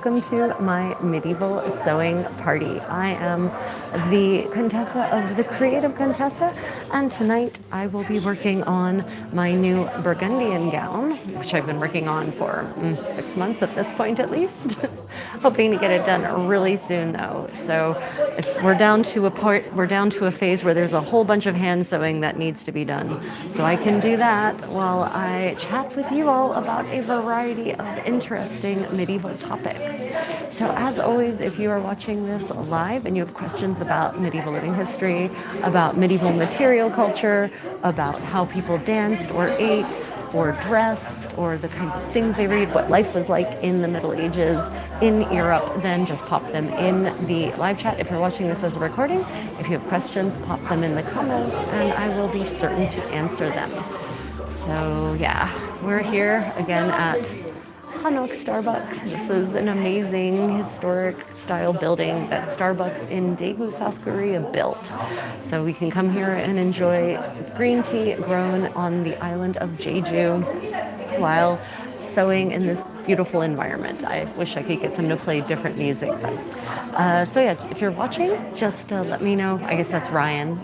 Welcome to my medieval sewing party. I am the Contessa of the Creative Contessa, and tonight I will be working on my new Burgundian gown, which I've been working on for 6 months at this point at least. Hoping to get it done really soon though. So we're down to a phase where there's a whole bunch of hand sewing that needs to be done. So I can do that while I chat with you all about a variety of interesting medieval topics. So as always, if you are watching this live and you have questions about medieval living history, about medieval material culture, about how people danced or ate or dressed, or the kinds of things they read, what life was like in the Middle Ages in Europe, then just pop them in the live chat. If you're watching this as a recording, if you have questions, pop them in the comments and I will be certain to answer them. So yeah, we're here again at Hanok Starbucks. This is an amazing historic style building that Starbucks in Daegu, South Korea built. So we can come here and enjoy green tea grown on the island of Jeju while sewing in this beautiful environment. I wish I could get them to play different music. So yeah, if you're watching, just let me know. I guess that's Ryan.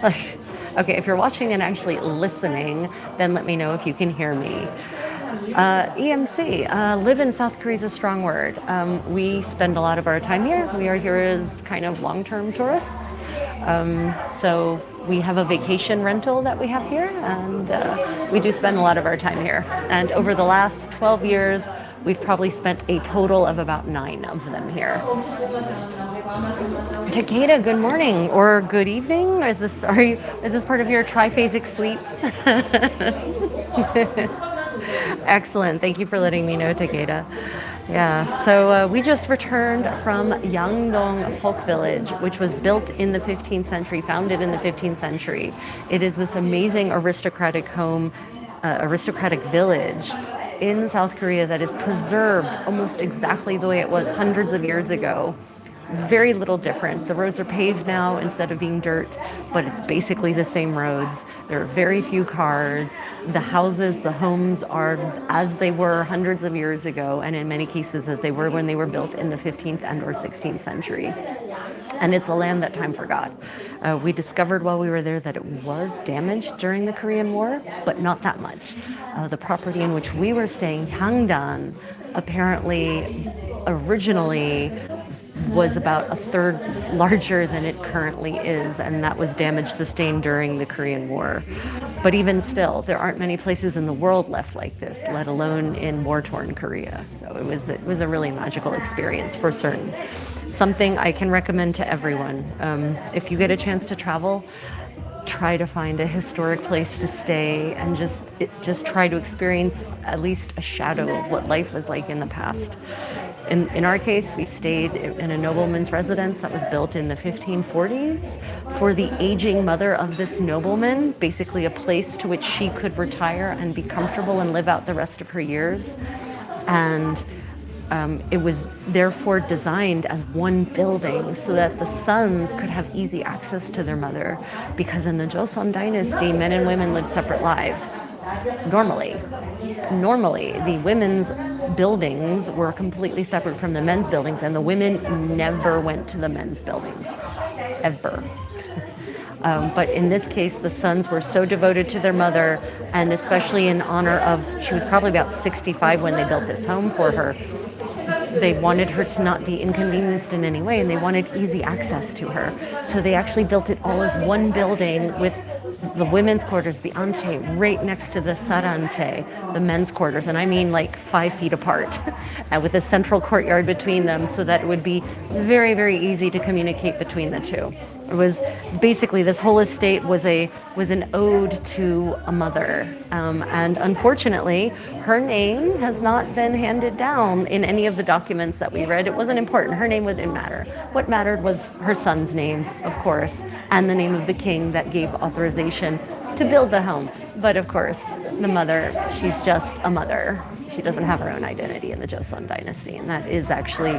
Okay, if you're watching and actually listening, then let me know if you can hear me. EMC, live in South Korea is a strong word. We spend a lot of our time here. We are here as kind of long-term tourists. So we have a vacation rental that we have here, and we do spend a lot of our time here. And over the last 12 years, we've probably spent a total of about 9 of them here. Takeda, good morning or good evening. Is this part of your triphasic sleep? Excellent. Thank you for letting me know, Takeda. Yeah, so we just returned from Yangdong Folk Village, which was built in the 15th century, founded in the 15th century. It is this amazing aristocratic village in South Korea that is preserved almost exactly the way it was hundreds of years ago. Very little different. The roads are paved now instead of being dirt, but it's basically the same roads. There are very few cars. The houses, the homes are as they were hundreds of years ago, and in many cases as they were when they were built in the 15th and or 16th century. And it's a land that time forgot. We discovered while we were there that it was damaged during the Korean War, but not that much. The property in which we were staying, Hangdan, apparently originally was about a third larger than it currently is, and that was damage sustained during the Korean War. But even still, there aren't many places in the world left like this, let alone in war-torn Korea. So it was a really magical experience for certain. Something I can recommend to everyone. If you get a chance to travel, try to find a historic place to stay and just try to experience at least a shadow of what life was like in the past. In our case, we stayed in a nobleman's residence that was built in the 1540s for the aging mother of this nobleman, basically a place to which she could retire and be comfortable and live out the rest of her years. And it was therefore designed as one building so that the sons could have easy access to their mother, because in the Joseon dynasty, men and women lived separate lives. Normally, the women's buildings were completely separate from the men's buildings, and the women never went to the men's buildings, ever. But in this case, the sons were so devoted to their mother, and especially in honor of, she was probably about 65 when they built this home for her. They wanted her to not be inconvenienced in any way, and they wanted easy access to her. So they actually built it all as one building with the women's quarters, the ante, right next to the sarante, the men's quarters, and I mean like 5 feet apart, with a central courtyard between them so that it would be very, very easy to communicate between the two. It was basically, this whole estate was an ode to a mother, and unfortunately, her name has not been handed down in any of the documents that we read. It wasn't important. Her name didn't matter. What mattered was her sons' names, of course, and the name of the king that gave authorization to build the home. But of course, the mother, she's just a mother. She doesn't have her own identity in the Joseon dynasty, and that is actually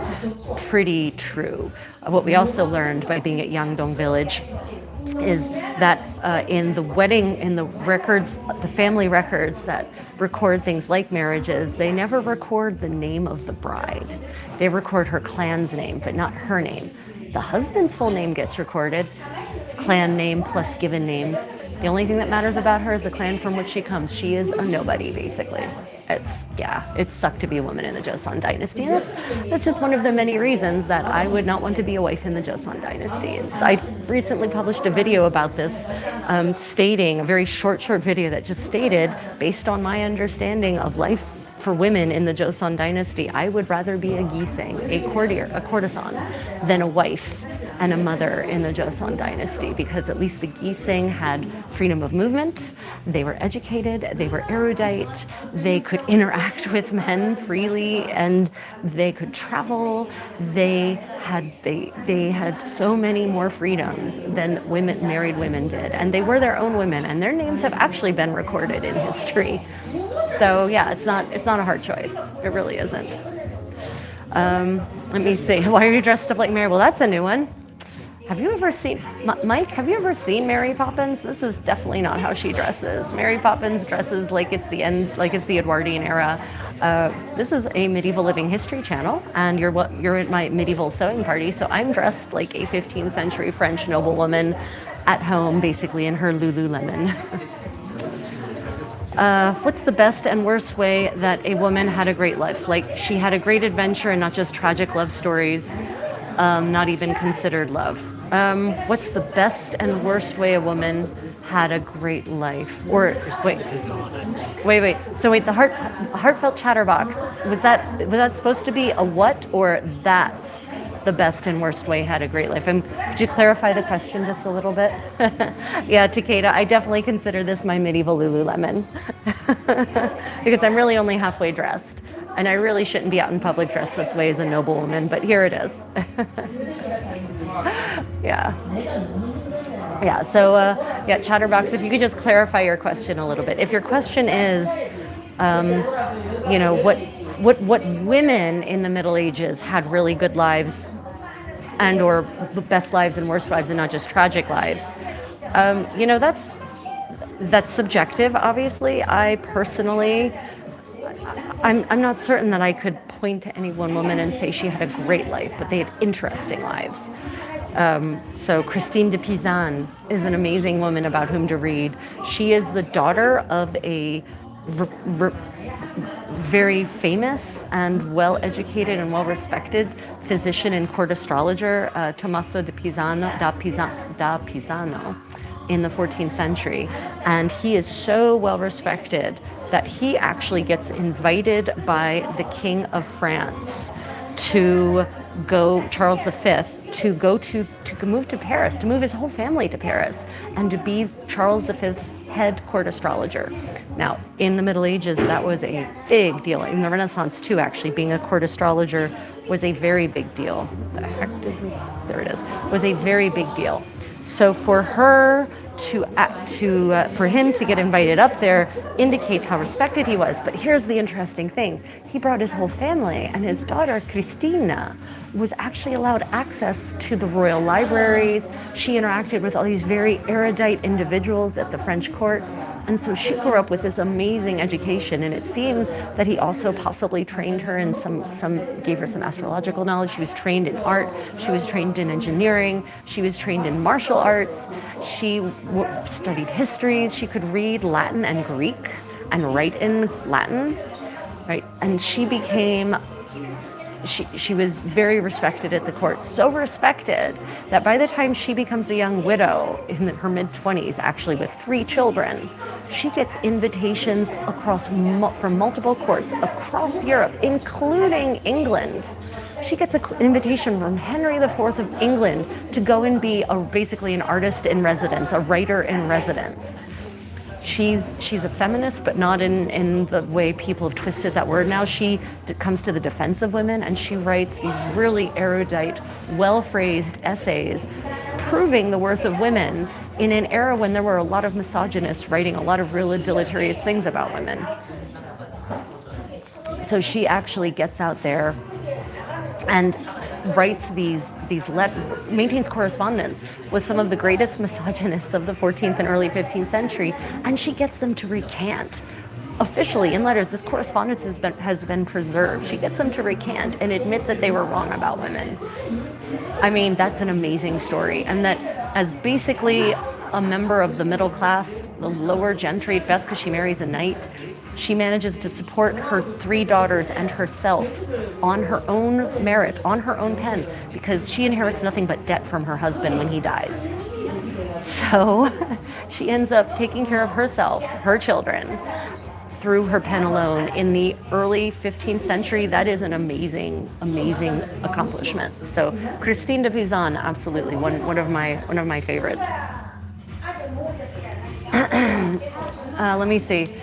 pretty true. What we also learned by being at Yangdong Village is that in the records, the family records that record things like marriages, they never record the name of the bride. They record her clan's name, but not her name. The husband's full name gets recorded, clan name plus given names. The only thing that matters about her is the clan from which she comes. She is a nobody, basically. It sucked to be a woman in the Joseon dynasty. And that's just one of the many reasons that I would not want to be a wife in the Joseon dynasty. I recently published a video about this, stating, a very short video that just stated, based on my understanding of life for women in the Joseon dynasty, I would rather be a Gisaeng, a courtesan, than a wife and a mother in the Joseon dynasty, because at least the Gisaeng had freedom of movement, they were educated, they were erudite, they could interact with men freely, and they could travel. They had so many more freedoms than married women did, and they were their own women, and their names have actually been recorded in history. So yeah, it's not a hard choice. It really isn't. Let me see. Why are you dressed up like Mary? Well, that's a new one. Have you ever seen, Mike, have you ever seen Mary Poppins? This is definitely not how she dresses. Mary Poppins dresses like it's the Edwardian era. This is a medieval living history channel, and you're at my medieval sewing party, so I'm dressed like a 15th century French noblewoman at home, basically in her Lululemon. What's the best and worst way that a woman had a great life? Like, she had a great adventure and not just tragic love stories, not even considered love. What's the best and worst way a woman had a great life? Or wait. So wait, the heartfelt chatterbox, was that supposed to be a what, or that's the best and worst way had a great life? And could you clarify the question just a little bit? Yeah, Takeda, I definitely consider this my medieval Lululemon because I'm really only halfway dressed. And I really shouldn't be out in public dressed this way as a noblewoman, but here it is. Yeah, so Chatterbox, if you could just clarify your question a little bit. If your question is, what women in the Middle Ages had really good lives and or the best lives and worst lives and not just tragic lives, that's subjective, obviously. I personally, I'm not certain that I could point to any one woman and say she had a great life, but they had interesting lives. So Christine de Pizan is an amazing woman about whom to read. She is the daughter of a very famous and well-educated and well-respected physician and court astrologer, Tommaso da Pisano, in the 14th century. And he is so well-respected that he actually gets invited by the King of France to go, Charles V, to move to Paris, to move his whole family to Paris, and to be Charles V's head court astrologer. Now, in the Middle Ages, that was a big deal. In the Renaissance, too, actually, being a court astrologer was a very big deal. There it is. Was a very big deal. So for her for him to get invited up there indicates how respected he was. But here's the interesting thing. He brought his whole family, and his daughter, Christina, was actually allowed access to the royal libraries. She interacted with all these very erudite individuals at the French court. And so she grew up with this amazing education, and it seems that he also possibly trained her in gave her some astrological knowledge. She was trained in art, she was trained in engineering, she was trained in martial arts, she studied histories, she could read Latin and Greek and write in Latin, right? And she was very respected at the court, so respected that by the time she becomes a young widow in her mid-20s, actually with 3 children, she gets invitations from multiple courts across Europe, including England. She gets an invitation from Henry IV of England to go and be basically an artist in residence, a writer in residence. She's a feminist, but not in the way people have twisted that word now. She comes to the defense of women, and she writes these really erudite, well-phrased essays proving the worth of women in an era when there were a lot of misogynists writing a lot of really deleterious things about women. So she actually gets out there, and writes maintains correspondence with some of the greatest misogynists of the 14th and early 15th century, and she gets them to recant. Officially in letters, this correspondence has been preserved. She gets them to recant and admit that they were wrong about women. I mean, that's an amazing story, and that as basically a member of the middle class, the lower gentry at best, because she marries a knight, she manages to support her 3 daughters and herself on her own merit, on her own pen, because she inherits nothing but debt from her husband when he dies. So she ends up taking care of herself, her children, through her pen alone. In the early 15th century, that is an amazing, amazing accomplishment. So Christine de Pizan, absolutely one of my favorites. Let me see.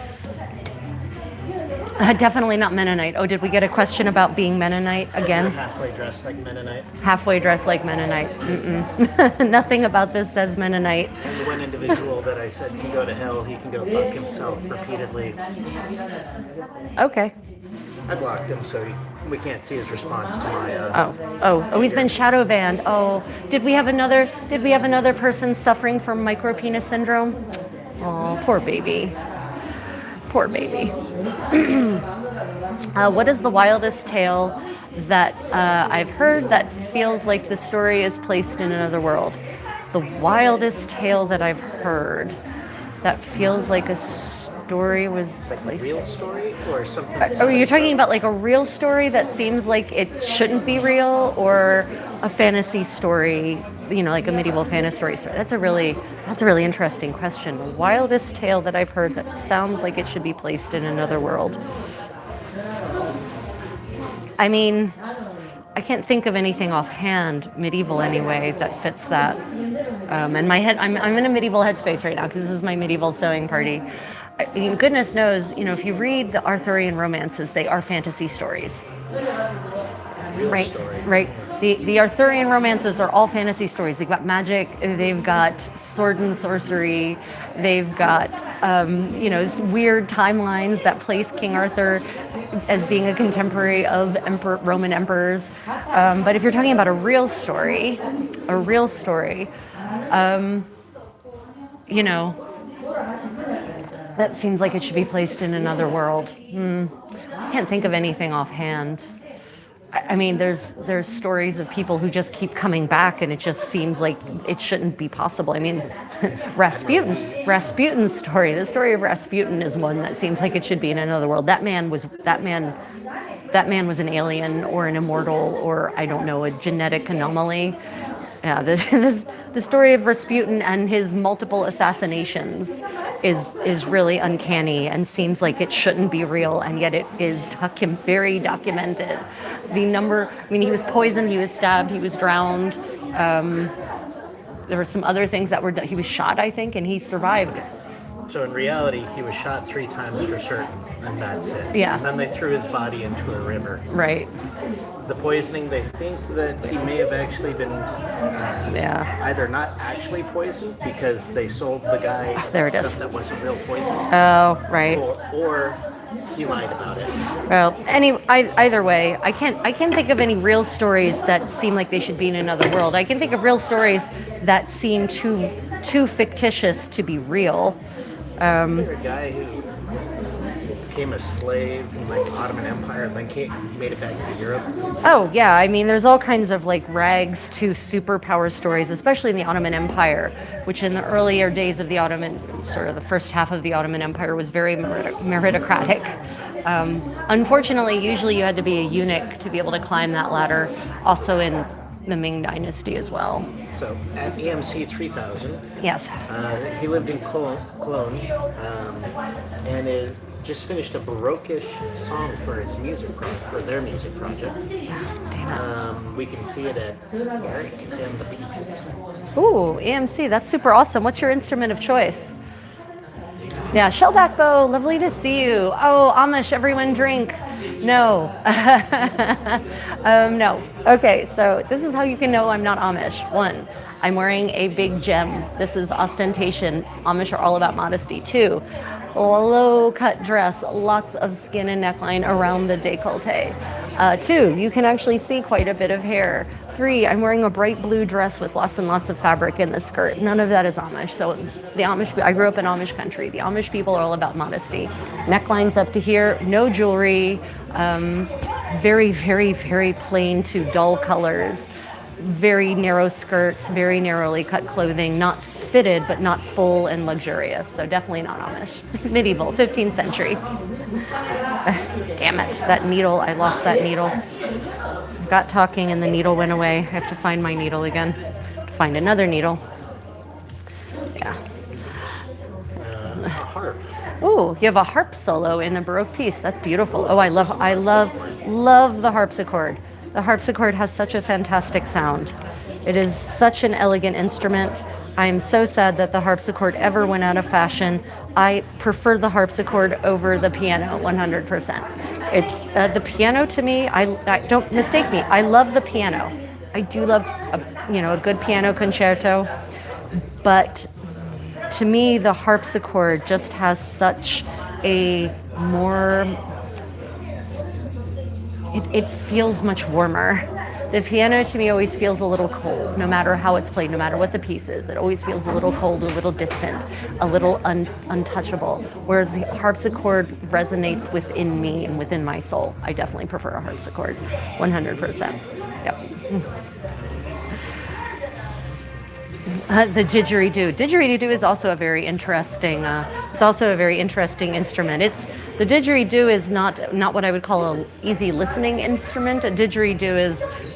Definitely not Mennonite. Oh, did we get a question about being Mennonite again? Halfway dressed like Mennonite. Halfway dressed like Mennonite. Nothing about this says Mennonite. And the one individual that I said can go to hell, he can go fuck himself repeatedly. Okay. I blocked him so we can't see his response to my. Oh, he's been shadow banned. Oh, did we have another person suffering from micropenis syndrome? Oh, poor baby. Poor baby. What is the wildest tale that I've heard that feels like the story is placed in another world? The wildest tale that I've heard that feels like a story was placed. A real story or something? Are you talking about like a real story that seems like it shouldn't be real, or a fantasy story? You know, like a medieval fantasy story. That's a really interesting question. The wildest tale that I've heard that sounds like it should be placed in another world. I mean, I can't think of anything offhand, medieval anyway, that fits that. In my head, I'm in a medieval headspace right now because this is my medieval sewing party. I mean, goodness knows, you know, if you read the Arthurian romances, they are fantasy stories. Real story. Right. The Arthurian romances are all fantasy stories. They've got magic, they've got sword and sorcery, they've got, weird timelines that place King Arthur as being a contemporary of Roman emperors. But if you're talking about a real story, that seems like it should be placed in another world. I can't think of anything offhand. I mean, there's stories of people who just keep coming back, and it just seems like it shouldn't be possible. I mean, Rasputin's story. The story of Rasputin is one that seems like it should be in another world. That man was an alien or an immortal, or I don't know, a genetic anomaly. Yeah, the story of Rasputin and his multiple assassinations is really uncanny and seems like it shouldn't be real, and yet it is very documented. He was poisoned, he was stabbed, he was drowned. There were some other things that were done. He was shot, I think, and he survived. So in reality, he was shot 3 times for certain, and that's it. Yeah. And then they threw his body into a river. Right. The poisoning, they think that he may have actually been either not actually poisoned because they sold the guy stuff that wasn't real poison. Oh, right. Or he lied about it. Well, either way, I can't think of any real stories that seem like they should be in another world. I can think of real stories that seem too fictitious to be real. There's a guy who became a slave in the Ottoman Empire and then made it back to Europe. Oh yeah, I mean, there's all kinds of like rags to superpower stories, especially in the Ottoman Empire, which in the earlier days of the Ottoman, sort of the first half of the Ottoman Empire, was very meritocratic. Unfortunately, usually you had to be a eunuch to be able to climb that ladder. Also in the Ming Dynasty as well. So at EMC 3000, yes, he lived in Cologne, and it just finished a Baroque-ish song for their music project. We can see it at Eric and the Beast. Ooh, EMC, that's super awesome. What's your instrument of choice? Yeah, shellback bow, lovely to see you. Oh, Amish, everyone drink. No. No. Okay, so this is how you can know I'm not Amish. 1, I'm wearing a big gem. This is ostentation. Amish are all about modesty. 2, low cut dress, lots of skin and neckline around the décolleté. 2, you can actually see quite a bit of hair. 3, I'm wearing a bright blue dress with lots and lots of fabric in the skirt. None of that is Amish. So the Amish, I grew up in Amish country. The Amish people are all about modesty. Necklines up to here, no jewelry, very, very, very plain to dull colors. Very narrow skirts, very narrowly cut clothing, not fitted, but not full and luxurious. So definitely not Amish. Medieval, 15th century. Damn it, that needle, I lost that needle. Got talking and the needle went away. I have to find my needle again. Find another needle. Yeah. A harp. Ooh, you have a harp solo in a Baroque piece. That's beautiful. Oh, I love the harpsichord. The harpsichord has such a fantastic sound. It is such an elegant instrument. I am so sad that the harpsichord ever went out of fashion. I prefer the harpsichord over the piano 100%. It's the piano to me, I don't mistake me, I love the piano. I do love a good piano concerto, but to me the harpsichord just has such a more, it feels much warmer. The piano to me always feels a little cold, no matter how it's played, no matter what the piece is. It always feels a little cold, a little distant, a little untouchable. Whereas the harpsichord resonates within me and within my soul. I definitely prefer a harpsichord, 100%. Yep. The didgeridoo. Didgeridoo is also a very interesting. Instrument. The didgeridoo is not what I would call an easy listening instrument. A didgeridoo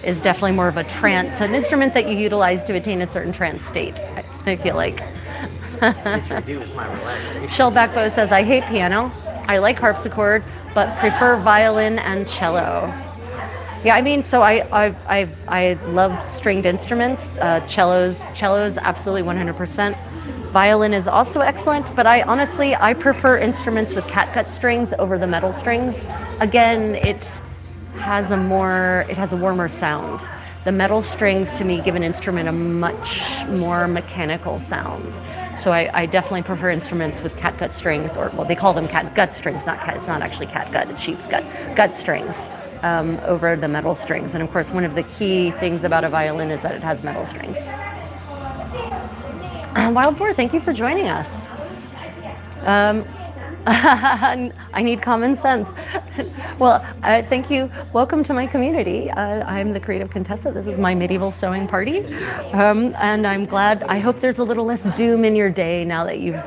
is definitely more of a trance, an instrument that you utilize to attain a certain trance state. I feel like. Didgeridoo is my relaxation. Shellbackbow says, I hate piano. I like harpsichord, but prefer violin and cello. Yeah, I mean, so I love stringed instruments. Cellos, absolutely 100%. Violin is also excellent, but I prefer instruments with catgut strings over the metal strings. Again, it has a warmer sound. The metal strings to me give an instrument a much more mechanical sound. So I definitely prefer instruments with catgut strings, or well, they call them catgut strings, it's not actually catgut, it's sheep's gut strings. Over the metal strings. And of course, one of the key things about a violin is that it has metal strings. Wild Boar, thank you for joining us. I need common sense. Well, thank you. Welcome to my community. I'm the creative Contessa. This is my medieval sewing party. And I'm glad, I hope there's a little less doom in your day now that you've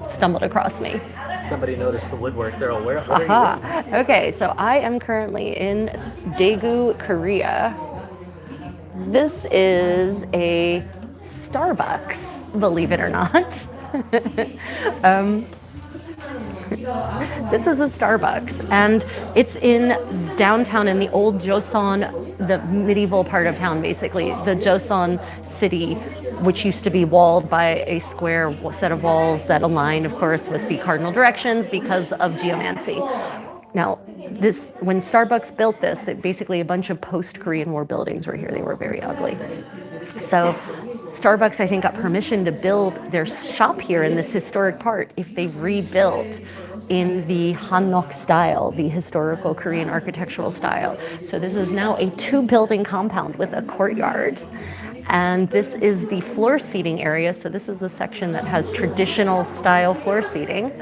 stumbled across me. Somebody noticed the woodwork. They're all, what are you? Okay, so I am currently in Daegu, Korea. This is a Starbucks, believe it or not. This is a Starbucks, and it's in downtown in the old Joseon, the medieval part of town, basically. The Joseon city, which used to be walled by a square set of walls that aligned, of course, with the cardinal directions because of geomancy. Now, when Starbucks built this, basically a bunch of post-Korean War buildings were here. They were very ugly. So Starbucks, I think, got permission to build their shop here in this historic part if they rebuilt in the Hanok style, the historical Korean architectural style. So this is now a 2-building compound with a courtyard. And this is the floor seating area. So this is the section that has traditional style floor seating.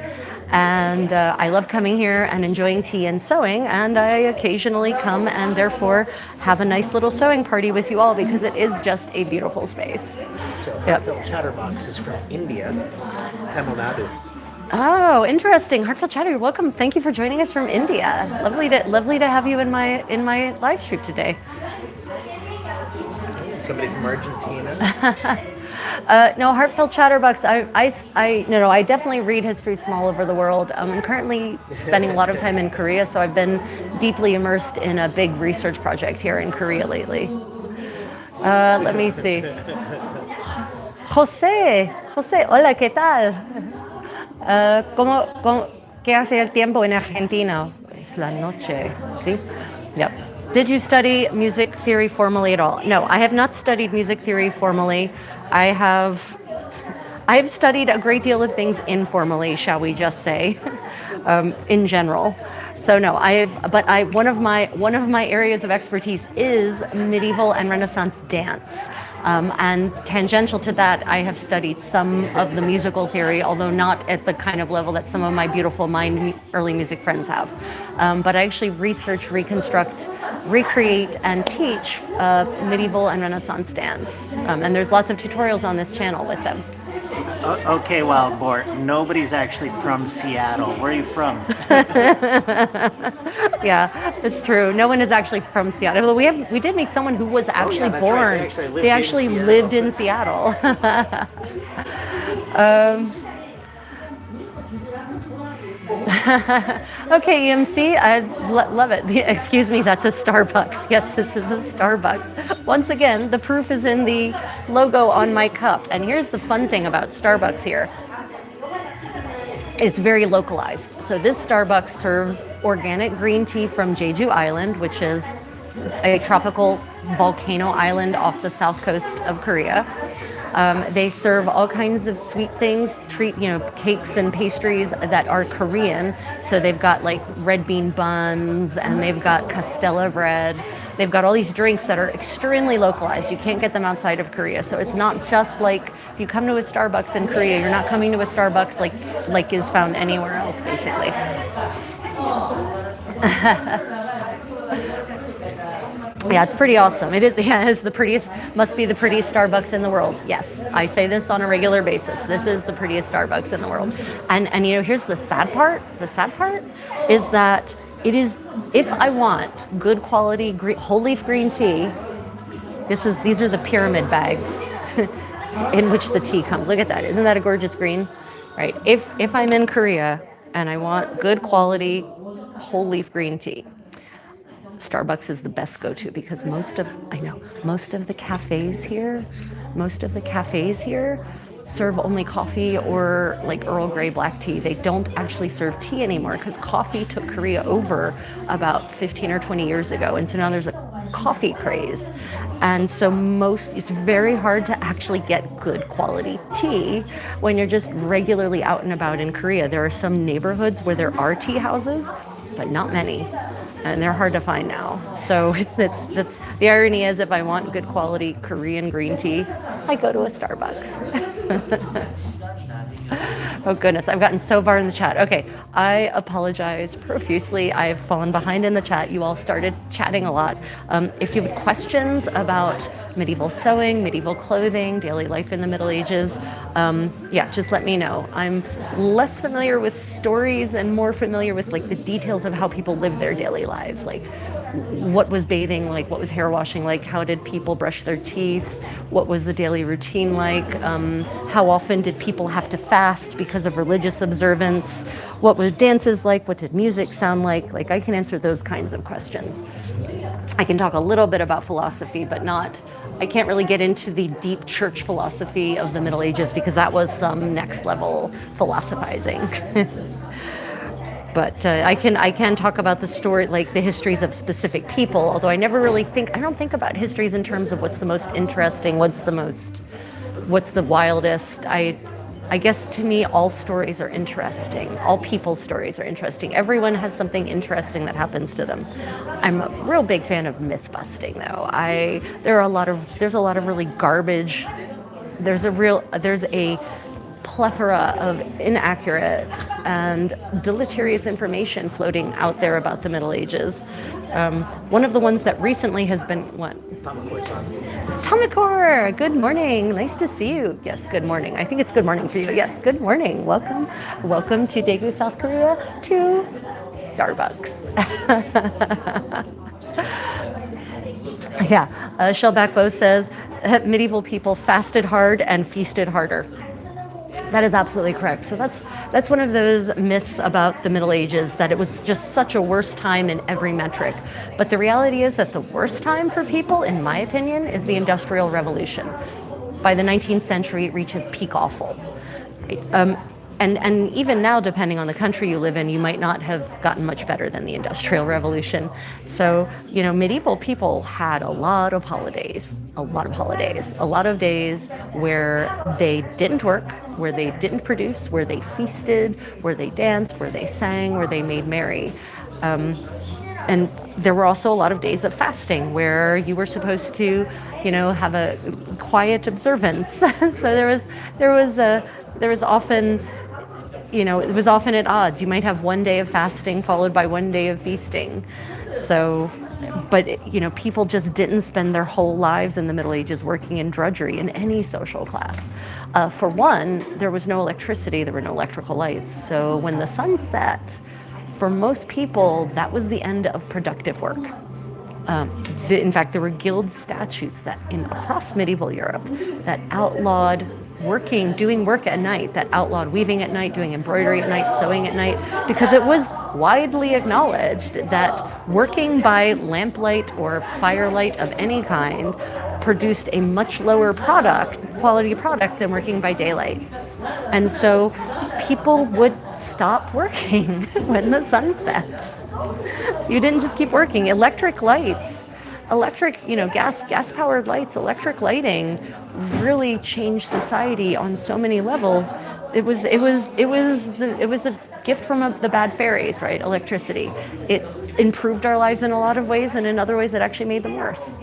And I love coming here and enjoying tea and sewing, and I occasionally come and therefore have a nice little sewing party with you all because it is just a beautiful space. So Heartfelt Chatterbox is from India, Tamil Nadu. Oh, interesting. Heartfelt Chatter, you're welcome. Thank you for joining us from India. Lovely to have you in my live stream today. Somebody from Argentina. No, Heartfelt Chatterbox. I definitely read histories from all over the world. I'm currently spending a lot of time in Korea, so I've been deeply immersed in a big research project here in Korea lately. Let me see. José, hola, ¿qué tal? ¿Qué hace el tiempo en Argentina? Es la noche, ¿sí? Yep. Did you study music theory formally at all? No, I have not studied music theory formally. I have studied a great deal of things informally, shall we just say, in general. So no, one of my areas of expertise is medieval and Renaissance dance. And tangential to that, I have studied some of the musical theory, although not at the kind of level that some of my beautiful mind early music friends have. But I actually research, reconstruct, recreate, and teach medieval and Renaissance dance. And there's lots of tutorials on this channel with them. Okay, Wild Boar. Nobody's actually from Seattle. Where are you from? Yeah, it's true. No one is actually from Seattle. Although we did meet someone who was actually that's born. right. They actually lived in Seattle. Okay, EMC, I love it. Excuse me, that's a Starbucks. Yes, this is a Starbucks. Once again, the proof is in the logo on my cup. And here's the fun thing about Starbucks here. It's very localized. So this Starbucks serves organic green tea from Jeju Island, which is a tropical volcano island off the south coast of Korea. They serve all kinds of sweet things, cakes and pastries that are Korean. So they've got like red bean buns and they've got castella bread. They've got all these drinks that are extremely localized. You can't get them outside of Korea. So it's not just like if you come to a Starbucks in Korea, you're not coming to a Starbucks like is found anywhere else, basically. Yeah, it's pretty awesome. It is. Yeah, it's the prettiest. Must be the prettiest Starbucks in the world. Yes, I say this on a regular basis. This is the prettiest Starbucks in the world. And here's the sad part. The sad part is that it is. If I want good quality whole leaf green tea, these are the pyramid bags in which the tea comes. Look at that. Isn't that a gorgeous green? Right. If I'm in Korea and I want good quality whole leaf green tea, Starbucks is the best go-to because most of the cafes here serve only coffee or like Earl Grey black tea. They don't actually serve tea anymore because coffee took Korea over about 15 or 20 years ago. And so now there's a coffee craze. And so it's very hard to actually get good quality tea when you're just regularly out and about in Korea. There are some neighborhoods where there are tea houses, but not many. And they're hard to find now. So that's the irony is if I want good quality Korean green tea, I go to a Starbucks. Oh goodness, I've gotten so far in the chat. Okay, I apologize profusely. I've fallen behind in the chat. You all started chatting a lot. If you have questions about medieval sewing, medieval clothing, daily life in the Middle Ages, just let me know. I'm less familiar with stories and more familiar with like the details of how people live their daily lives. Like what was bathing like? What was hair washing like? How did people brush their teeth? What was the daily routine like? How often did people have to fast because of religious observance? What were dances like? What did music sound like? Like I can answer those kinds of questions. I can talk a little bit about philosophy, but I can't really get into the deep church philosophy of the Middle Ages because that was some next level philosophizing. But I can talk about the story, like the histories of specific people, although I don't think about histories in terms of what's the most interesting, what's the wildest. I guess to me, all stories are interesting. All people's stories are interesting. Everyone has something interesting that happens to them. I'm a real big fan of myth busting, though. There's a lot of really garbage. There's a plethora of inaccurate and deleterious information floating out there about the Middle Ages. One of the ones that recently has been what? Tamakor, good morning. Nice to see you. Yes, good morning. I think it's good morning for you. Yes, good morning. Welcome to Daegu, South Korea, to Starbucks. Yeah, Shellback Bo says medieval people fasted hard and feasted harder. That is absolutely correct. So that's one of those myths about the Middle Ages, that it was just such a worse time in every metric. But the reality is that the worst time for people, in my opinion, is the Industrial Revolution. By the 19th century, it reaches peak awful. And even now, depending on the country you live in, you might not have gotten much better than the Industrial Revolution. So, medieval people had a lot of holidays, a lot of days where they didn't work, where they didn't produce, where they feasted, where they danced, where they sang, where they made merry. And there were also a lot of days of fasting where you were supposed to, have a quiet observance. So there was often, it was often at odds. You might have one day of fasting followed by one day of feasting. So, but people just didn't spend their whole lives in the Middle Ages working in drudgery in any social class. For one, there was no electricity, there were no electrical lights. So when the sun set, for most people, that was the end of productive work. In fact, there were guild statutes across medieval Europe that outlawed doing work at night, that outlawed weaving at night, doing embroidery at night, sewing at night, because it was widely acknowledged that working by lamplight or firelight of any kind produced a much lower quality product than working by daylight. And so people would stop working when the sun set. You didn't just keep working. Electric lights, gas-powered lights, electric lighting really changed society on so many levels. It was a gift from the bad fairies, right? Electricity. It improved our lives in a lot of ways, and in other ways, it actually made them worse.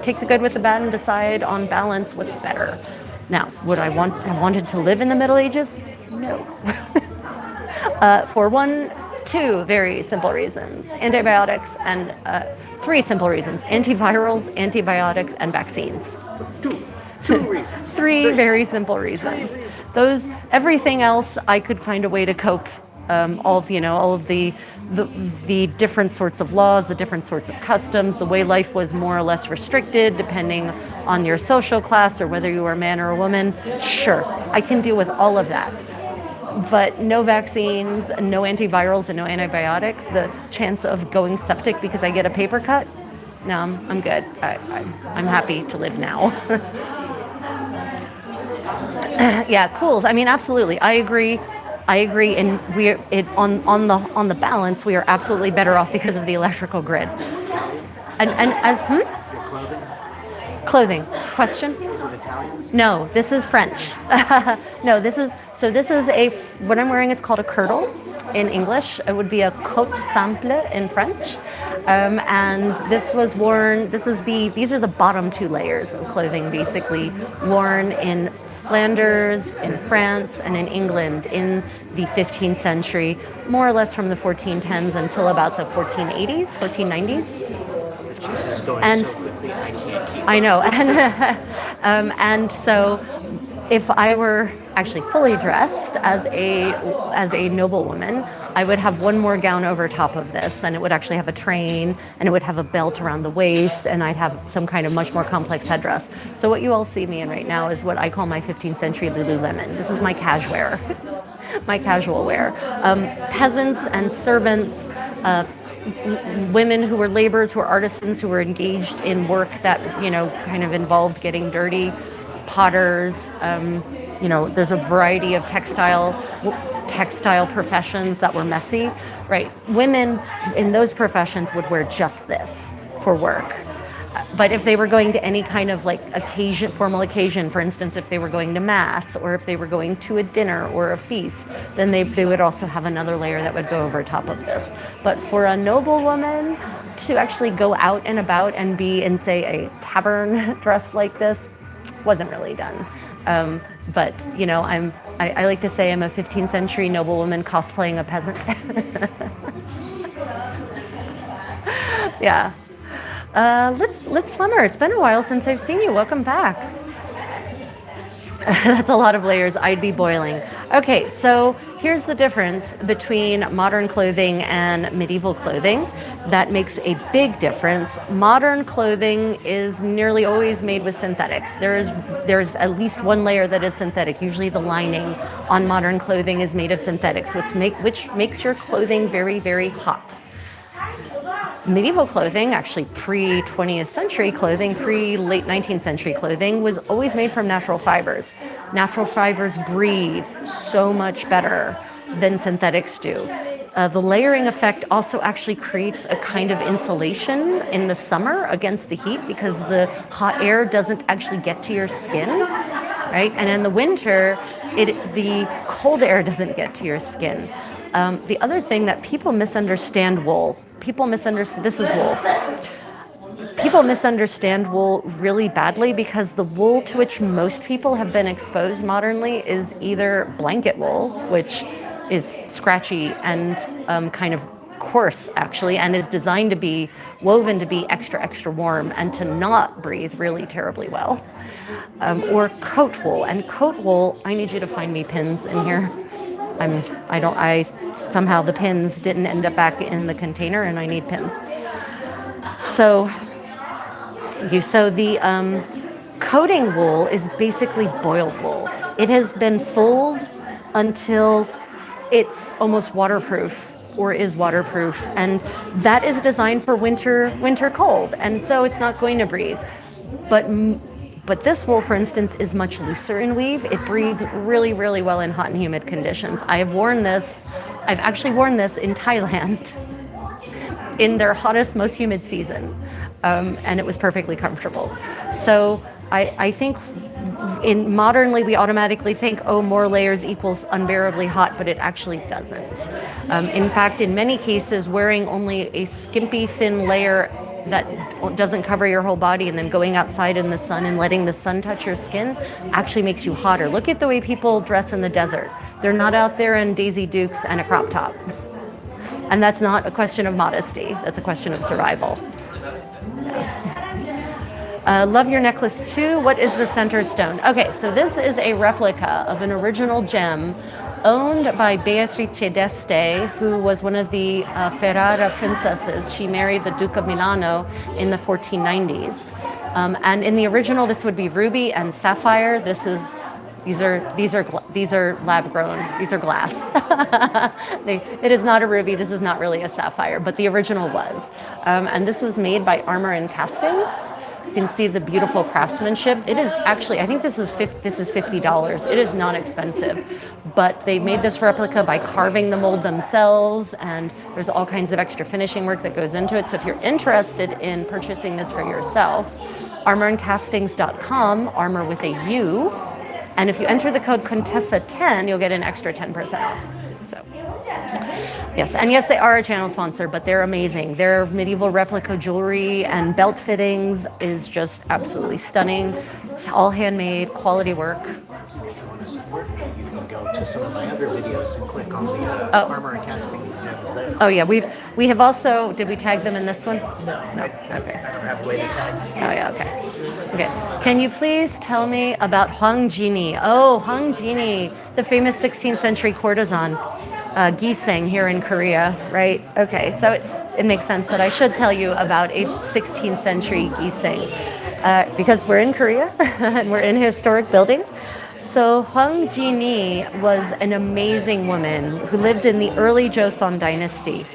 Take the good with the bad and decide on balance what's better. Now, would I have wanted to live in the Middle Ages? No. For two very simple reasons. Antibiotics and three simple reasons. Antivirals, antibiotics, and vaccines. Two reasons. Three very simple reasons. Everything else, I could find a way to cope. All of the different sorts of laws, the different sorts of customs, the way life was more or less restricted depending on your social class or whether you were a man or a woman. Sure, I can deal with all of that. But no vaccines, no antivirals, and no antibiotics. The chance of going septic because I get a paper cut? No, I'm good. I'm happy to live now. Yeah, cool. I mean, absolutely. I agree. And on the balance, we are absolutely better off because of the electrical grid. And as Your clothing? Question? Is it Italian? No, this is French. No, this is what I'm wearing is called a kirtle in English. It would be a coat simple in French. And this was worn, these are the bottom two layers of clothing basically worn in Flanders, in France, and in England in the 15th century, more or less from the 1410s until about the 1480s, 1490s. It's going And so quickly, I can't keep I know. And so if I were actually fully dressed as a noblewoman, I would have one more gown over top of this, and it would actually have a train, and it would have a belt around the waist, and I'd have some kind of much more complex headdress. So what you all see me in right now is what I call my 15th century Lululemon. This is my casual wear. Peasants and servants, women who were laborers, who were artisans, who were engaged in work that, kind of involved getting dirty, potters, there's a variety of textile professions that were messy, right? Women in those professions would wear just this for work. But if they were going to any kind of formal occasion, for instance, if they were going to mass or if they were going to a dinner or a feast, then they would also have another layer that would go over top of this. But for a noblewoman to actually go out and about and be in, say, a tavern dressed like this wasn't really done. But I like to say I'm a 15th century noblewoman cosplaying a peasant. Yeah. Let's plumber. It's been a while since I've seen you. Welcome back. That's a lot of layers. I'd be boiling. Okay, so here's the difference between modern clothing and medieval clothing. That makes a big difference. Modern clothing is nearly always made with synthetics. There's at least one layer that is synthetic. Usually the lining on modern clothing is made of synthetics, which makes your clothing very, very hot. Medieval clothing, actually pre-20th century clothing, pre-late 19th century clothing, was always made from natural fibers. Natural fibers breathe so much better than synthetics do. The layering effect also actually creates a kind of insulation in the summer against the heat because the hot air doesn't actually get to your skin, right? And in the winter, the cold air doesn't get to your skin. The other thing that people misunderstand wool. People misunderstand. This is wool. People misunderstand wool really badly because the wool to which most people have been exposed modernly is either blanket wool, which is scratchy and kind of coarse actually, and is designed to be woven to be extra, extra warm and to not breathe really terribly well. Or coat wool. And coat wool, I need you to find me pins in here. Somehow the pins didn't end up back in the container and I need pins. So the coating wool is basically boiled wool. It has been fulled until it's almost waterproof or is waterproof, and that is designed for winter cold, and so it's not going to breathe. But this wool, for instance, is much looser in weave. It breathes really, really well in hot and humid conditions. I've actually worn this in Thailand in their hottest, most humid season. And it was perfectly comfortable. So I think modernly we automatically think, oh, more layers equals unbearably hot, but it actually doesn't. In fact, in many cases, wearing only a skimpy, thin layer that doesn't cover your whole body and then going outside in the sun and letting the sun touch your skin actually makes you hotter. Look at the way people dress in the desert. They're not out there in Daisy Dukes and a crop top. And that's not a question of modesty. That's a question of survival. Love your necklace too. What is the center stone? Okay, so this is a replica of an original gem owned by Beatrice d'Este, who was one of the Ferrara princesses. She married the Duke of Milano in the 1490s. And in the original, this would be ruby and sapphire. These are lab grown. These are glass. It is not a ruby. This is not really a sapphire, but the original was. And this was made by Armor and Castings. You can see the beautiful craftsmanship. It is actually, I think this is $50. It is not expensive, but they made this replica by carving the mold themselves, and there's all kinds of extra finishing work that goes into it. So if you're interested in purchasing this for yourself, armorandcastings.com, armor with a U, and if you enter the code Contessa 10, you'll get an extra 10% off. So, yes, and yes, they are a channel sponsor, but they're amazing. Their medieval replica jewelry and belt fittings is just absolutely stunning. It's all handmade, quality work. If you want to support me, you can go to some of my other videos and click on the Armor and Casting gems there. Oh yeah, we have also, did we tag them in this one? No. Okay. I don't have a way to tag. Oh yeah, okay. Can you please tell me about Hwang Jini? Oh, Hwang Jini, the famous 16th century courtesan, Gisaeng here in Korea, right? Okay, so it makes sense that I should tell you about a 16th century Gisaeng because we're in Korea and we're in a historic building. So Hwang Jini was an amazing woman who lived in the early Joseon dynasty.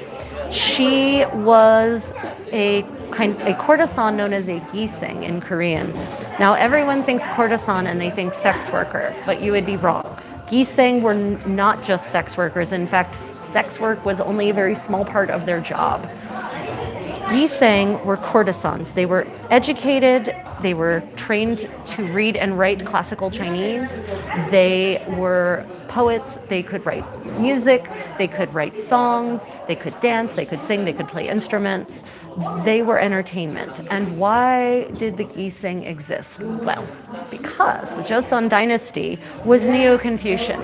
She was a courtesan known as a Gisaeng in Korean. Now everyone thinks courtesan and they think sex worker, but you would be wrong. Gisaeng were not just sex workers. In fact, sex work was only a very small part of their job. Gisaeng were courtesans. They were educated. They were trained to read and write classical Chinese. They were poets. They could write music. They could write songs. They could dance. They could sing. They could play instruments. They were entertainment. And why did the Gisaeng exist? Well, because the Joseon dynasty was Neo-Confucian.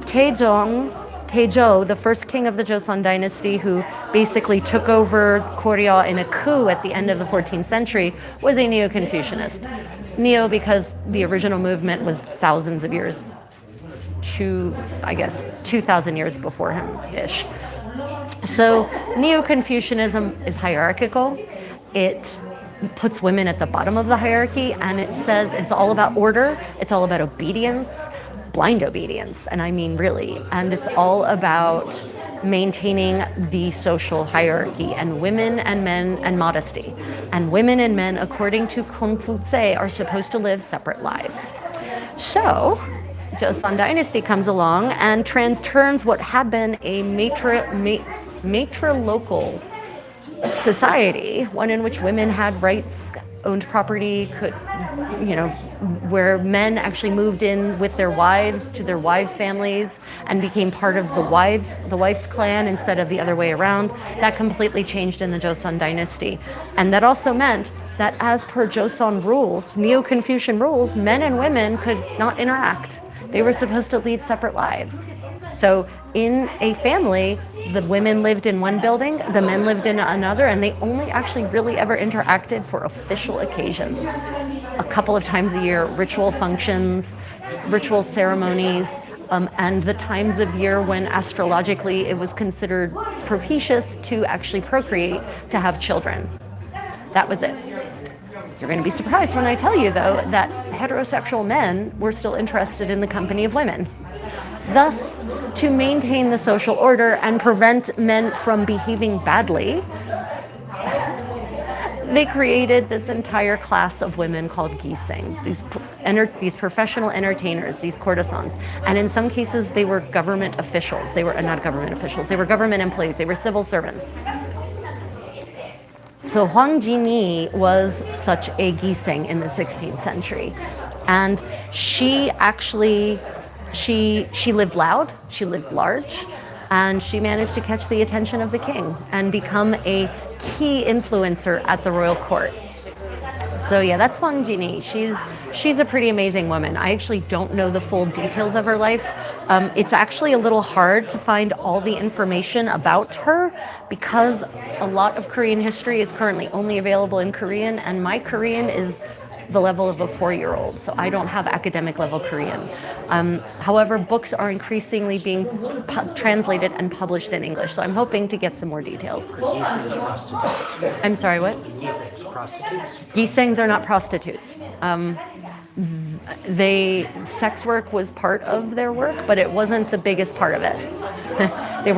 Taizong, the first king of the Joseon dynasty, who basically took over Korea in a coup at the end of the 14th century, was a Neo-Confucianist. Neo because the original movement was thousands of years, 2,000 years before him-ish. So Neo-Confucianism is hierarchical. It puts women at the bottom of the hierarchy, and it says it's all about order, it's all about obedience, blind obedience, and I mean really. And it's all about maintaining the social hierarchy, and women and men and modesty. And women and men, according to Confucius, are supposed to live separate lives. So Joseon dynasty comes along and turns what had been a matrilocal society, one in which women had rights owned property, could, where men actually moved in with their wives to their wives' families and became part of the wife's clan instead of the other way around. That completely changed in the Joseon dynasty. And that also meant that as per Joseon rules, Neo-Confucian rules, men and women could not interact. They were supposed to lead separate lives. So in a family, the women lived in one building, the men lived in another, and they only actually really ever interacted for official occasions. A couple of times a year, ritual functions, ritual ceremonies, and the times of year when astrologically it was considered propitious to actually procreate, to have children. That was it. You're going to be surprised when I tell you, though, that heterosexual men were still interested in the company of women. Thus, to maintain the social order and prevent men from behaving badly, they created this entire class of women called Gisaeng, these professional entertainers, these courtesans. And in some cases, they were government officials. They were not government officials. They were government employees. They were civil servants. So Hwang Jin-yi was such a Gisaeng in the 16th century. And she actually, she lived loud, she lived large, and she managed to catch the attention of the king and become a key influencer at the royal court. So yeah, that's Hwang Jin-yi. She's a pretty amazing woman. I actually don't know the full details of her life. It's actually a little hard to find all the information about her because a lot of Korean history is currently only available in Korean, and my Korean is the level of a 4-year-old, so I don't have academic level Korean. However, books are increasingly being translated and published in English, so I'm hoping to get some more details. Gisaeng's prostitutes. I'm sorry, what? Gisaeng's prostitutes. Gisaengs are not prostitutes. Sex work was part of their work, but it wasn't the biggest part of it. They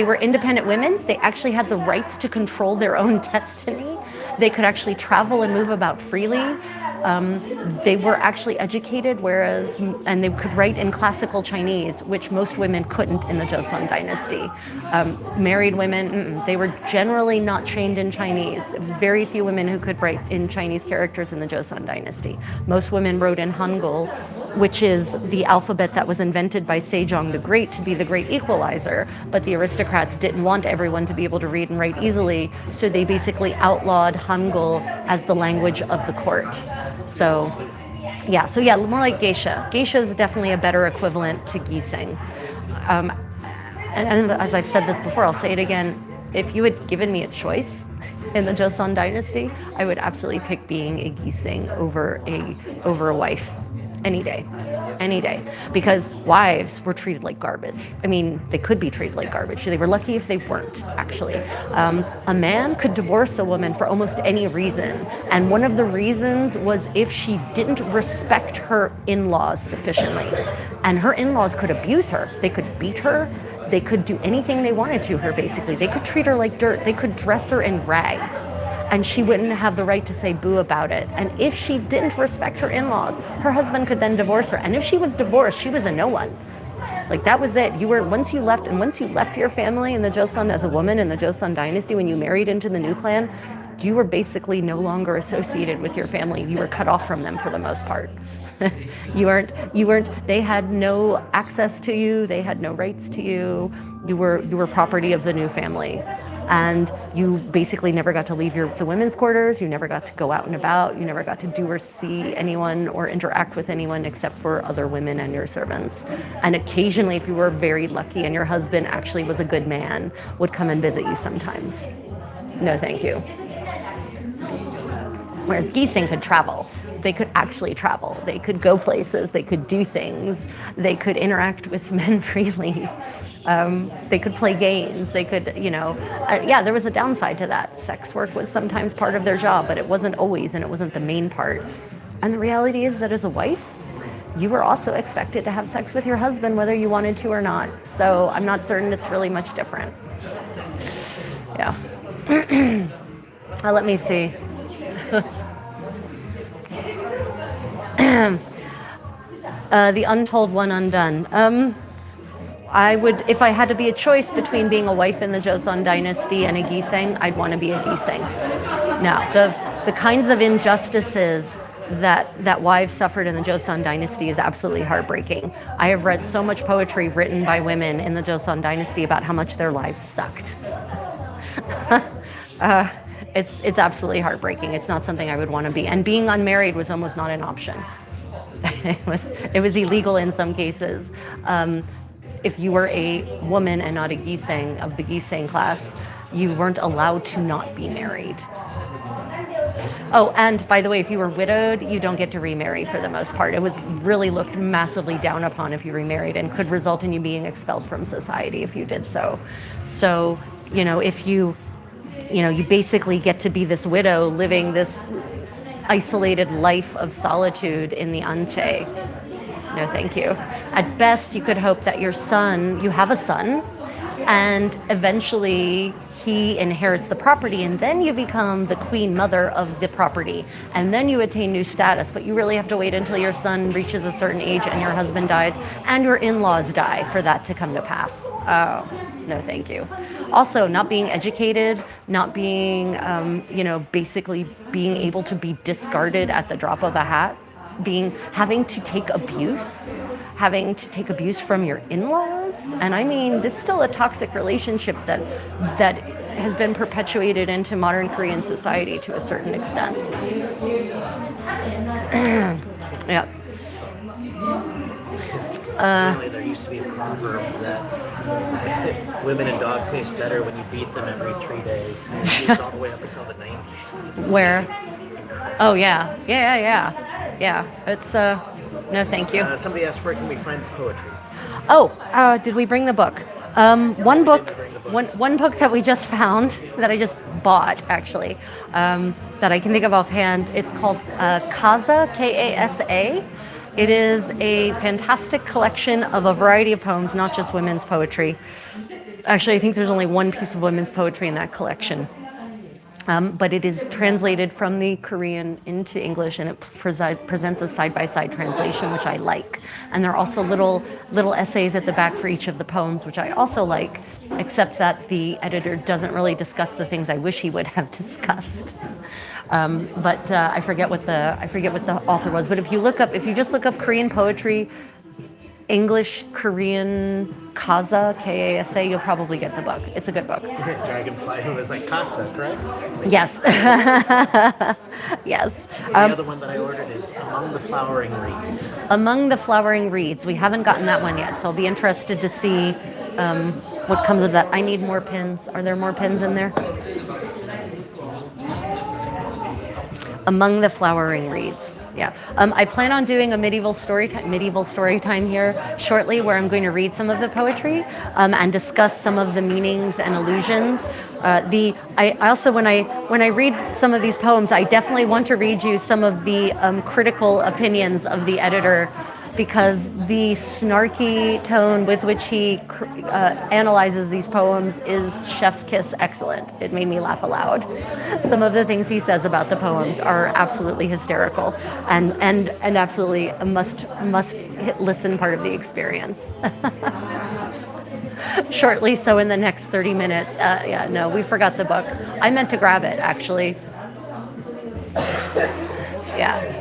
were independent women. They actually had the rights to control their own destiny. They could actually travel and move about freely. They were actually educated, and they could write in classical Chinese, which most women couldn't in the Joseon dynasty. Married women, they were generally not trained in Chinese. Very few women who could write in Chinese characters in the Joseon dynasty. Most women wrote in Hangul, which is the alphabet that was invented by Sejong the Great to be the great equalizer, but the aristocrats didn't want everyone to be able to read and write easily, so they basically outlawed Hangul as the language of the court. So yeah, more like geisha. Geisha is definitely a better equivalent to Gisaeng. And as I've said this before, I'll say it again, if you had given me a choice in the Joseon dynasty, I would absolutely pick being a Gisaeng over a wife. Any day, because wives were treated like garbage. I mean, they could be treated like garbage. They were lucky if they weren't, actually. A man could divorce a woman for almost any reason, and one of the reasons was if she didn't respect her in-laws sufficiently. And her in-laws could abuse her. They could beat her. They could do anything they wanted to her, basically. They could treat her like dirt. They could dress her in rags, and she wouldn't have the right to say boo about it. And if she didn't respect her in-laws, her husband could then divorce her. And if she was divorced, she was a no one. Like, that was it. Once you left your family in the Joseon as a woman in the Joseon dynasty, when you married into the new clan, you were basically no longer associated with your family. You were cut off from them for the most part. They had no access to you, they had no rights to you. You were property of the new family. And you basically never got to leave the women's quarters, you never got to go out and about, you never got to do or see anyone or interact with anyone except for other women and your servants. And occasionally, if you were very lucky and your husband actually was a good man, would come and visit you sometimes. No, thank you. Whereas Gisaeng could travel. They could actually travel. They could go places. They could do things. They could interact with men freely. They could play games. They could, there was a downside to that. Sex work was sometimes part of their job, but it wasn't always, and it wasn't the main part. And the reality is that as a wife, you were also expected to have sex with your husband whether you wanted to or not. So I'm not certain it's really much different. Yeah. Let me see. The Untold One Undone. I would, if I had to be a choice between being a wife in the Joseon dynasty and a Gisaeng, I'd want to be a Gisaeng. Now, the kinds of injustices that wives suffered in the Joseon dynasty is absolutely heartbreaking. I have read so much poetry written by women in the Joseon dynasty about how much their lives sucked. It's absolutely heartbreaking. It's not something I would want to be. And being unmarried was almost not an option. It was illegal in some cases. If you were a woman and not a Gisaeng of the Gisaeng class, you weren't allowed to not be married. Oh, and by the way, if you were widowed, you don't get to remarry for the most part. It was really looked massively down upon if you remarried and could result in you being expelled from society if you did so. So, if you basically get to be this widow living this isolated life of solitude in the Ante. No, thank you. At best, you could hope that you have a son, and eventually he inherits the property, and then you become the queen mother of the property, and then you attain new status. But you really have to wait until your son reaches a certain age and your husband dies and your in-laws die for that to come to pass. Oh, no, thank you. Also, not being educated, not being, basically being able to be discarded at the drop of a hat, having to take abuse from your in-laws. And I mean, it's still a toxic relationship that has been perpetuated into modern Korean society to a certain extent. Yeah. Apparently there used to be a proverb that women and dog taste better when you beat them every 3 days. And it's used all the way up until the 90s. Where? Oh, yeah. Yeah. It's, no, thank you. Somebody asked, where can we find the poetry? Oh, did we bring the book? One book that we just found, that I just bought, actually, that I can think of offhand, it's called Kasa, K-A-S-A. It is a fantastic collection of a variety of poems, not just women's poetry. Actually, I think there's only one piece of women's poetry in that collection. But it is translated from the Korean into English, and it presents a side-by-side translation, which I like. And there are also little essays at the back for each of the poems, which I also like, except that the editor doesn't really discuss the things I wish he would have discussed. But I forget what the author was. But if you just look up Korean poetry, English, Korean, Kasa, K-A-S-A, you'll probably get the book. It's a good book. Dragonfly was like Casa, correct? Yes. Yes. The other one that I ordered is Among the Flowering Reeds. Among the Flowering Reeds. We haven't gotten that one yet, so I'll be interested to see what comes of that. I need more pins. Are there more pins in there? Among the Flowering Reeds. Yeah, I plan on doing a medieval story time here shortly, where I'm going to read some of the poetry and discuss some of the meanings and allusions. I also, when I read some of these poems, I definitely want to read you some of the critical opinions of the editor, because the snarky tone with which he analyzes these poems is chef's kiss excellent. It made me laugh aloud. Some of the things he says about the poems are absolutely hysterical and absolutely a must listen part of the experience. Shortly, so in the next 30 minutes. We forgot the book. I meant to grab it, actually. Yeah.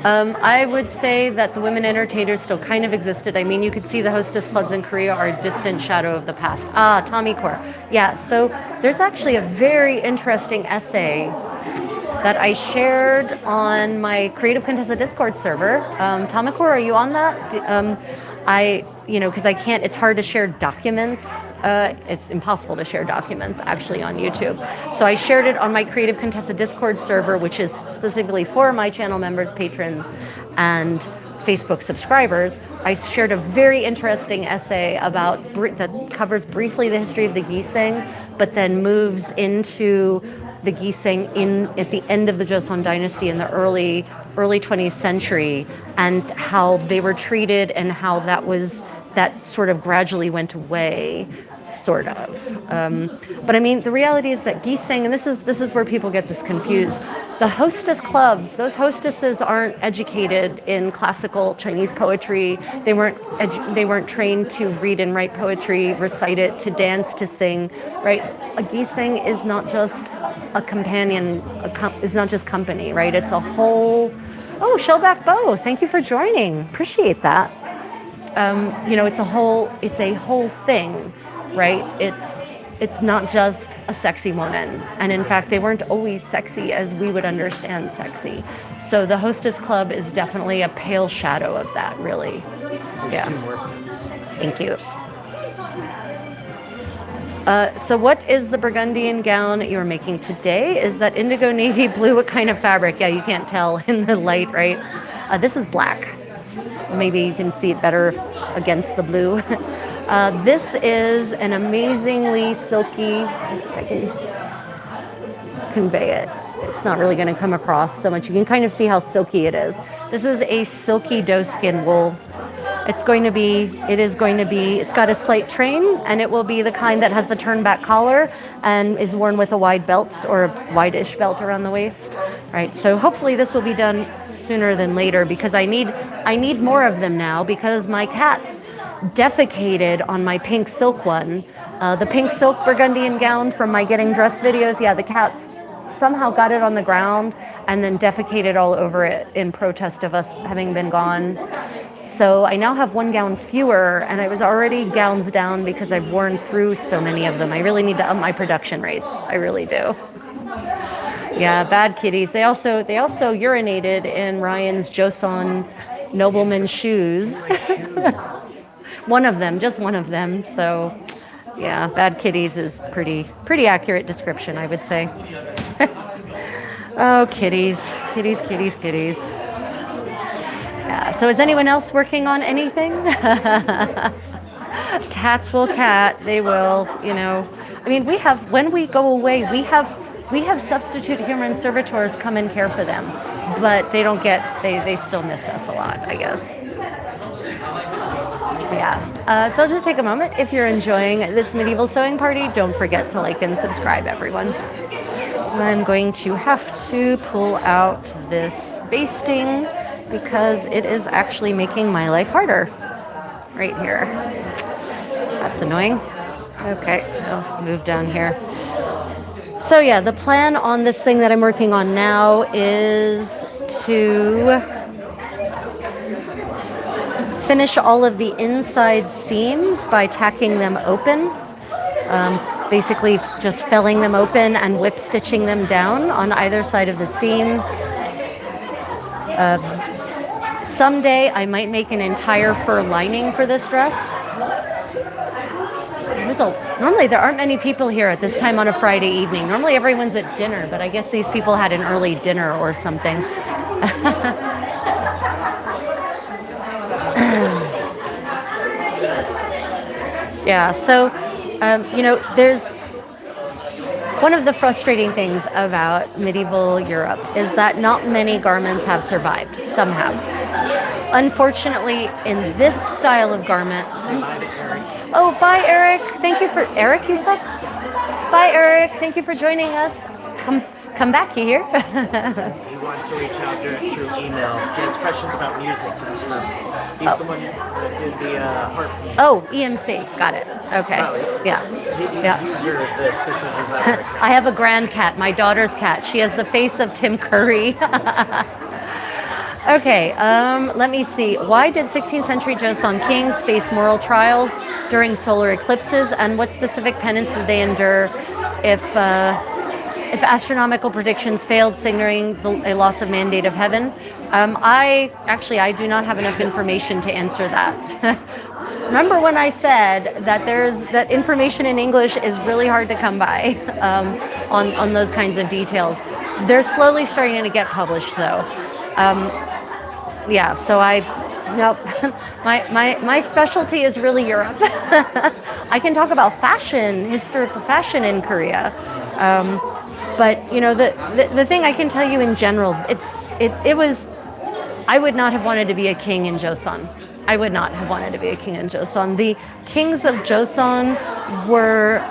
I would say that the women entertainers still kind of existed. I mean, you could see the hostess clubs in Korea are a distant shadow of the past. Tommy Core. Yeah, so there's actually a very interesting essay that I shared on my Creative Contessa Discord server. Tommy Core, are you on that? Because I can't, it's hard to share documents. It's impossible to share documents actually on YouTube. So I shared it on my Creative Contessa Discord server, which is specifically for my channel members, patrons, and Facebook subscribers. I shared a very interesting essay that covers briefly the history of the Gisaeng, but then moves into the Gisaeng at the end of the Joseon dynasty in the early 20th century, and how they were treated and how that sort of gradually went away. sort of. But I mean, the reality is that Gisaeng, and this is where people get this confused. The hostess clubs, those hostesses aren't educated in classical Chinese poetry. They weren't trained to read and write poetry, recite it, to dance, to sing, right? A Gisaeng is not just a companion, is not just company, right? It's a whole. Oh, Shellback Bow, thank you for joining. Appreciate that. It's a whole thing, right? It's not just a sexy woman. And in fact, they weren't always sexy as we would understand sexy. So the Hostess Club is definitely a pale shadow of that, really. There's 2 more things. Thank you. So what is the Burgundian gown you're making today? Is that indigo, navy, blue? What kind of fabric? Yeah, you can't tell in the light, right? This is black. Maybe you can see it better against the blue. This is an amazingly silky, if I can convey it. It's not really going to come across so much. You can kind of see how silky it is. This is a silky doeskin wool. It's got a slight train, and it will be the kind that has the turn back collar and is worn with a wide belt or a wide-ish belt around the waist, right? So hopefully this will be done sooner than later, because I need more of them now, because my cats defecated on my pink silk one. The pink silk Burgundian gown from my getting dressed videos. Yeah, the cats somehow got it on the ground and then defecated all over it in protest of us having been gone. So I now have 1 gown fewer, and I was already gowns down because I've worn through so many of them. I really need to up my production rates. I really do. Yeah, bad kitties. They also urinated in Ryan's Joseon nobleman shoes. One of them, just one of them. So yeah, bad kitties is pretty accurate description, I would say. Oh, kitties. Yeah, so is anyone else working on anything? Cats will cat, they will, I mean, when we go away, we have substitute human servitors come and care for them, but they still miss us a lot, I guess. Yeah, so just take a moment. If you're enjoying this medieval sewing party, don't forget to like and subscribe, everyone. I'm going to have to pull out this basting because it is actually making my life harder right here. That's annoying. Okay, I'll move down here. So yeah, the plan on this thing that I'm working on now is to finish all of the inside seams by tacking them open. Basically just filling them open and whip stitching them down on either side of the seam. Someday I might make an entire fur lining for this dress. Normally there aren't many people here at this time on a Friday evening. Normally everyone's at dinner, but I guess these people had an early dinner or something. Yeah, so there's one of the frustrating things about medieval Europe is that not many garments have survived. Some have. Unfortunately, in this style of garment. Oh, bye, Eric. Thank you for Eric. You said. Bye, Eric. Thank you for joining us. Come back. You here? He wants to reach out through email. He has questions about music and stuff. He's the one that did the harp. Oh, EMC. Got it. Okay. Probably. Yeah. He's user of this. This is his other. I have a grand cat, my daughter's cat. She has the face of Tim Curry. Okay, let me see. Why did 16th century Joseon kings face moral trials during solar eclipses, and what specific penance did they endure if astronomical predictions failed, signaling a loss of mandate of heaven? I do not have enough information to answer that. Remember when I said that information in English is really hard to come by on those kinds of details. They're slowly starting to get published, though. Yeah, so my specialty is really Europe. I can talk about fashion, historical fashion in Korea. But the thing I can tell you in general, I would not have wanted to be a king in Joseon. I would not have wanted to be a king in Joseon. The kings of Joseon were,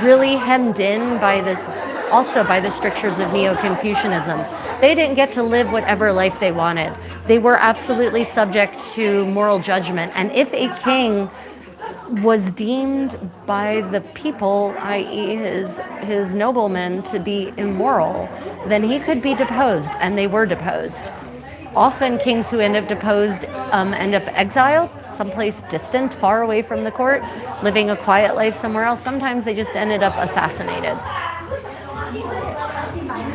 really hemmed in by the strictures of Neo-Confucianism. They didn't get to live whatever life they wanted. They were absolutely subject to moral judgment. And if a king was deemed by the people, i.e. his noblemen, to be immoral, then he could be deposed, and they were deposed. Often kings who end up deposed end up exiled, someplace distant, far away from the court, living a quiet life somewhere else. Sometimes they just ended up assassinated.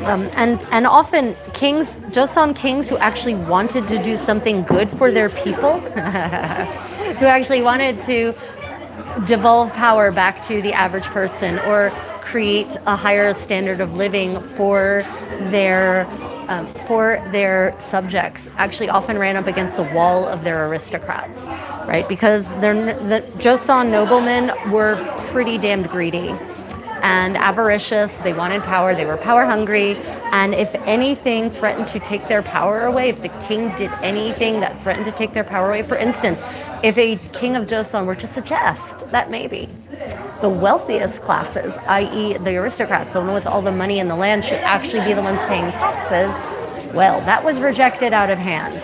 And often Joseon kings who actually wanted to do something good for their people, who actually wanted to devolve power back to the average person or create a higher standard of living for their subjects, actually often ran up against the wall of their aristocrats, right? Because the Joseon noblemen were pretty damned greedy and avaricious. They wanted power. They were power hungry. And if anything threatened to take their power away, if the king did anything that threatened to take their power away, for instance, if a king of Joseon were to suggest that maybe the wealthiest classes, i.e. the aristocrats, the one with all the money and the land, should actually be the ones paying taxes, well, that was rejected out of hand,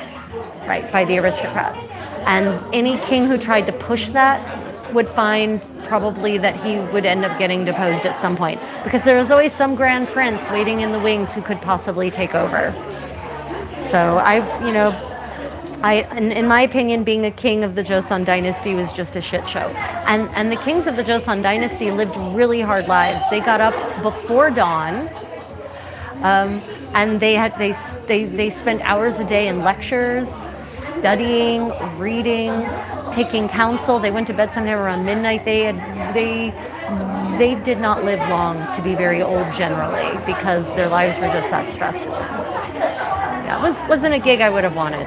right, by the aristocrats. And any king who tried to push that would find probably that he would end up getting deposed at some point, because there was always some grand prince waiting in the wings who could possibly take over. So in my opinion, being a king of the Joseon dynasty was just a shit show. And the kings of the Joseon dynasty lived really hard lives. They got up before dawn, and they spent hours a day in lectures, studying, reading, taking counsel. They went to bed sometime around midnight. They did not live long to be very old generally, because their lives were just that stressful. Yeah, it wasn't a gig I would have wanted.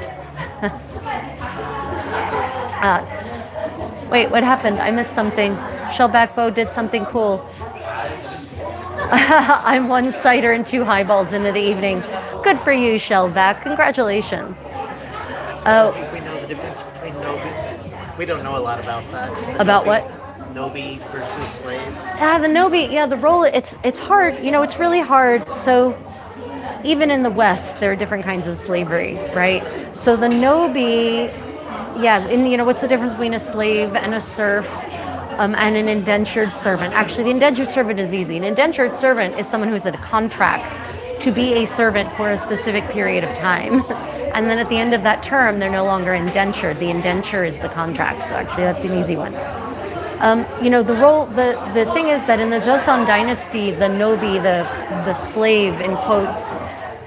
Wait, what happened? I missed something. Shellbackbow did something cool. I'm one cider and 2 highballs into the evening. Good for you, Shellback. Congratulations. I think we know the difference between Nobi. We don't know a lot about that. About what? Nobi versus slaves. The Nobi, the role, it's hard. It's really hard. So even in the West, there are different kinds of slavery, right? So the Nobi, what's the difference between a slave and a serf and an indentured servant? Actually, the indentured servant is easy. An indentured servant is someone who's at a contract to be a servant for a specific period of time. And then at the end of that term, they're no longer indentured. The indenture is the contract. So actually, that's an easy one. The thing is that in the Joseon dynasty, the Nobi, the slave in quotes,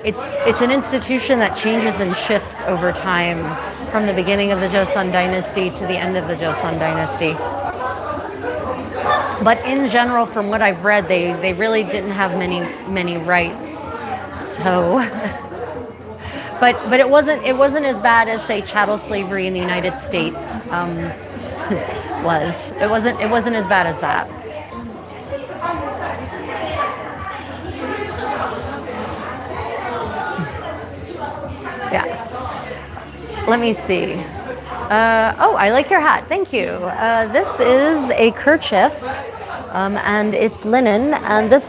it's an institution that changes and shifts over time, from the beginning of the Joseon dynasty to the end of the Joseon dynasty. But in general, from what I've read, they really didn't have many rights. So, but it wasn't as bad as, say, chattel slavery in the United States was. It wasn't as bad as that. Yeah. Let me see. I like your hat. Thank you. This is a kerchief, and it's linen. And this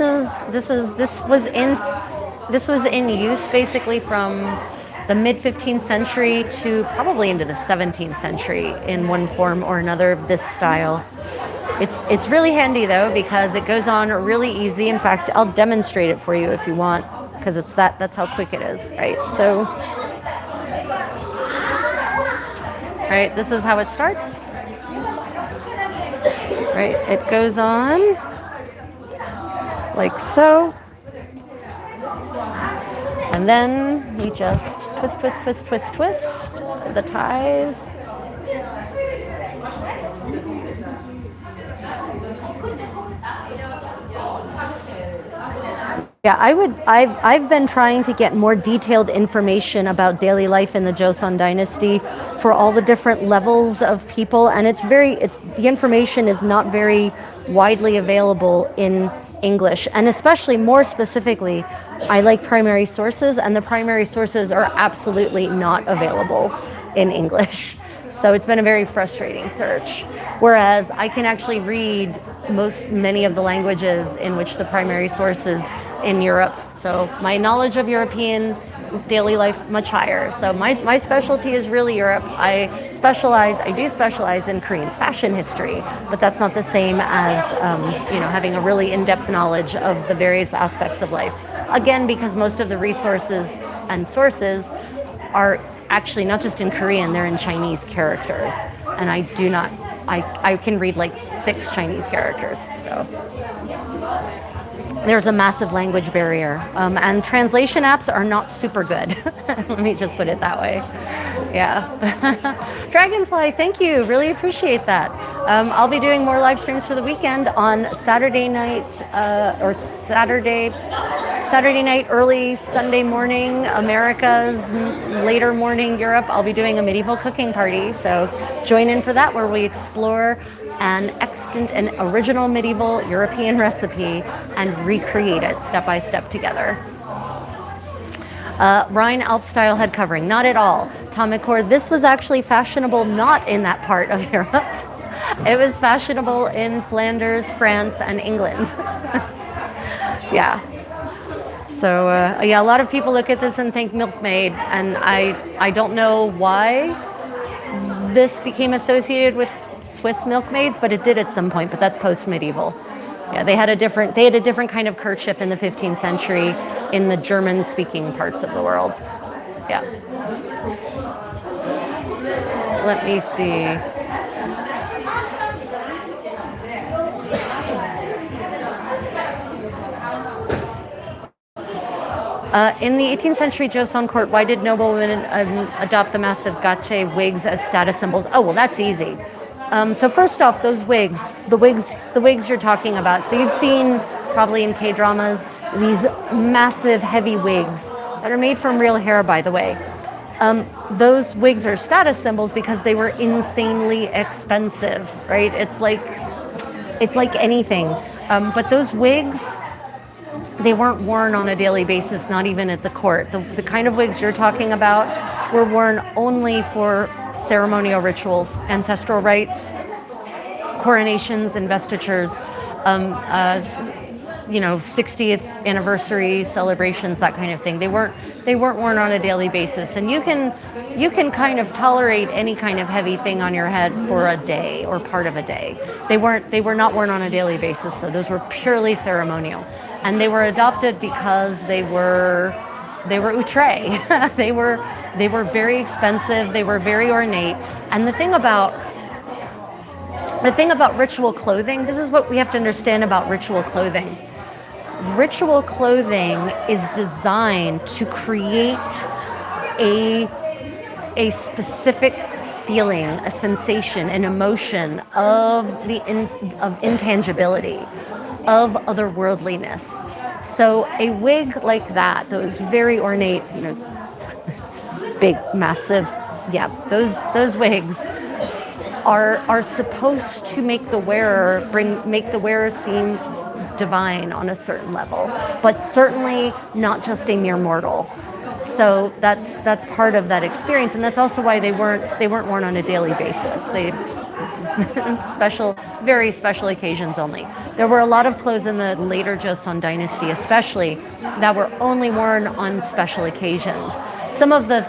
was in use basically from the mid 15th century to probably into the 17th century in one form or another of this style. It's really handy though, because it goes on really easy. In fact, I'll demonstrate it for you if you want, because that's how quick it is, right? So. Right, this is how it starts. Right, it goes on like so. And then we just twist the ties. Yeah, I've been trying to get more detailed information about daily life in the Joseon dynasty for all the different levels of people, and the information is not very widely available in English, and especially more specifically, I like primary sources, and the primary sources are absolutely not available in English. So it's been a very frustrating search. Whereas I can actually read many of the languages in which the primary source is in Europe. So my knowledge of European daily life much higher. So my specialty is really Europe. I do specialize in Korean fashion history, but that's not the same as having a really in-depth knowledge of the various aspects of life. Again, because most of the resources and sources are actually not just in Korean, they're in Chinese characters. And I can read like 6 Chinese characters. So there's a massive language barrier. And translation apps are not super good. Let me just put it that way. Yeah. Dragonfly, thank you. Really appreciate that. I'll be doing more live streams for the weekend on Saturday night Saturday night, early Sunday morning, Americas, later morning, Europe. I'll be doing a medieval cooking party. So join in for that, where we explore an extant and original medieval European recipe and recreate it step by step together. Rhine Alp style head covering, not at all. Tom McCord, this was actually fashionable not in that part of Europe. It was fashionable in Flanders, France, and England. Yeah. So a lot of people look at this and think milkmaid, and I don't know why this became associated with Swiss milkmaids, but it did at some point, but that's post-medieval. Yeah, they had a different kind of kerchief in the 15th century in the German-speaking parts of the world. Yeah. Let me see. In the 18th century Joseon court, why did noblewomen adopt the massive gache wigs as status symbols? Oh, well, that's easy. So first off, those wigs, the wigs you're talking about. So you've seen probably in K-dramas these massive, heavy wigs that are made from real hair, by the way. Those wigs are status symbols because they were insanely expensive, right? It's like anything. But those wigs, they weren't worn on a daily basis, not even at the court. The kind of wigs you're talking about were worn only for ceremonial rituals, ancestral rites, coronations, investitures, 60th anniversary celebrations, that kind of thing. They weren't worn on a daily basis. And you can kind of tolerate any kind of heavy thing on your head for a day or part of a day. They were not worn on a daily basis, though. Those were purely ceremonial. And they were adopted because they were outre. they were very expensive. They were very ornate. And the thing about ritual clothing, this is what we have to understand about ritual clothing. Ritual clothing is designed to create a specific feeling, a sensation, an emotion of intangibility, of otherworldliness. So a wig like that, those very ornate, big, massive, those wigs are supposed to make the wearer seem divine on a certain level, but certainly not just a mere mortal. So that's part of that experience, and that's also why they weren't worn on a daily basis. They very special occasions only. There were a lot of clothes in the later Joseon dynasty, especially, that were only worn on special occasions. Some of the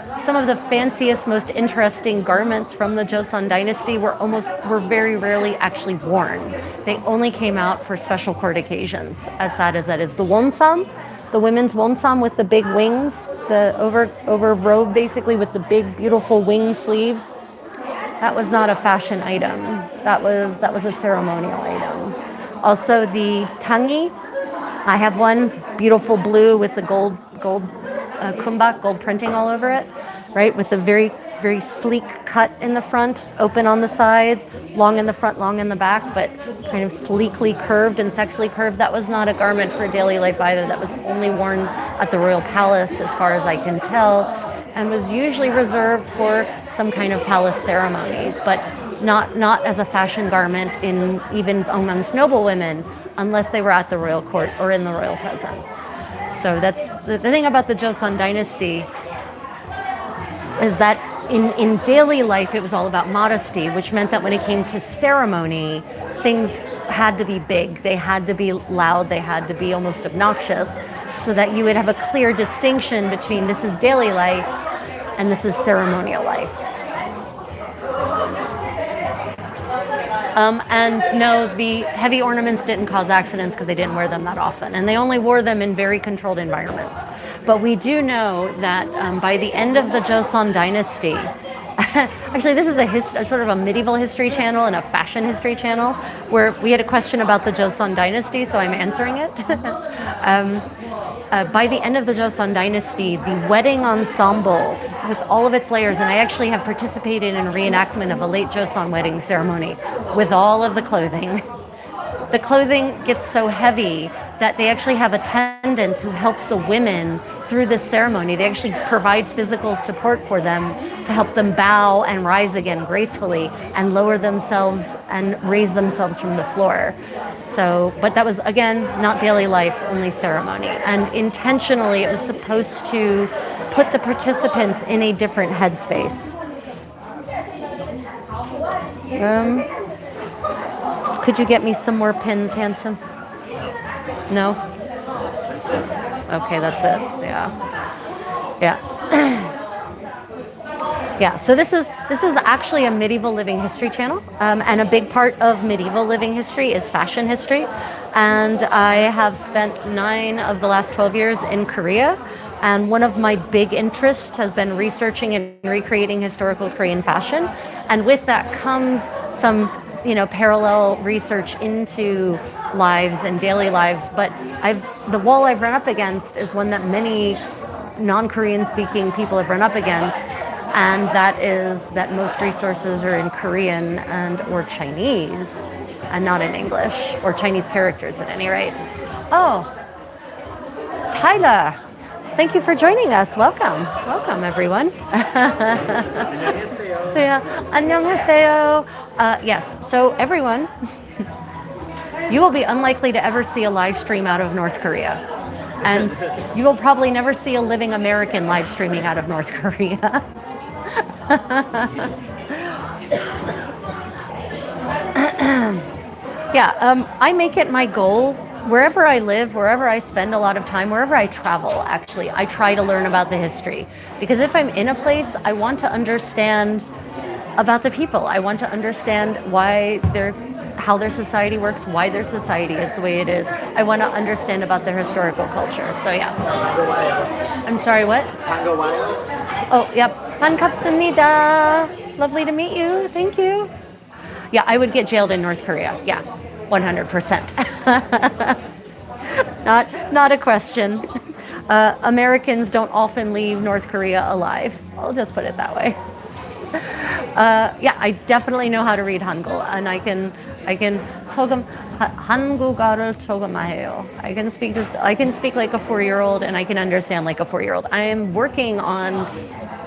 fanciest, most interesting garments from the Joseon dynasty were very rarely actually worn. They only came out for special court occasions. As sad as that is, the wonsam, the women's wonsam with the big wings, the over robe basically with the big beautiful wing sleeves. That was not a fashion item. That was a ceremonial item. Also the tangi, I have one, beautiful blue with the gold kumbak, gold printing all over it, right? With the very, very sleek cut in the front, open on the sides, long in the front, long in the back, but kind of sleekly curved and sexually curved. That was not a garment for daily life either. That was only worn at the royal palace, as far as I can tell, and was usually reserved for some kind of palace ceremonies, but not as a fashion garment even amongst noble women, unless they were at the royal court or in the royal presence. So that's the thing about the Joseon dynasty, is that in daily life, it was all about modesty, which meant that when it came to ceremony, things had to be big, they had to be loud, they had to be almost obnoxious, so that you would have a clear distinction between this is daily life and this is ceremonial life. And no, the heavy ornaments didn't cause accidents because they didn't wear them that often, and they only wore them in very controlled environments. But we do know that by the end of the Joseon dynasty, actually this is a sort of a medieval history channel and a fashion history channel, where we had a question about the Joseon dynasty, so I'm answering it. By the end of the Joseon dynasty, the wedding ensemble with all of its layers, and I actually have participated in a reenactment of a late Joseon wedding ceremony with all of the clothing. The clothing gets so heavy that they actually have attendants who help the women through this ceremony. They actually provide physical support for them to help them bow and rise again gracefully and lower themselves and raise themselves from the floor. So, but that was, again, not daily life, only ceremony. And intentionally, it was supposed to put the participants in a different headspace. Could you get me some more pins, handsome? No? Okay, that's it. Yeah. Yeah, so this is actually a medieval living history channel, and a big part of medieval living history is fashion history. And I have spent 9 of the last 12 years in Korea, and one of my big interests has been researching and recreating historical Korean fashion. And with that comes some parallel research into lives and daily lives. But the wall I've run up against is one that many non-Korean speaking people have run up against, and that is that most resources are in Korean or Chinese and not in English, or Chinese characters at any rate. Oh, Tyler, thank you for joining us. Welcome everyone. Yeah, 안녕하세요. Yes, so everyone, you will be unlikely to ever see a live stream out of North Korea. And you will probably never see a living American live streaming out of North Korea. Yeah, I make it my goal, wherever I live, wherever I spend a lot of time, wherever I travel, actually, I try to learn about the history. Because if I'm in a place, I want to understand about the people. I want to understand how their society works, why their society is the way it is. I want to understand about their historical culture. So yeah. I'm sorry, what? Oh, yep. 반갑습니다. Lovely to meet you. Thank you. Yeah, I would get jailed in North Korea. Yeah, 100%. Not a question. Americans don't often leave North Korea alive. I'll just put it that way. Yeah, I definitely know how to read Hangul, and I can 조금 한국어를 조금 해요. I can speak like a 4-year-old, and I can understand like a 4-year-old.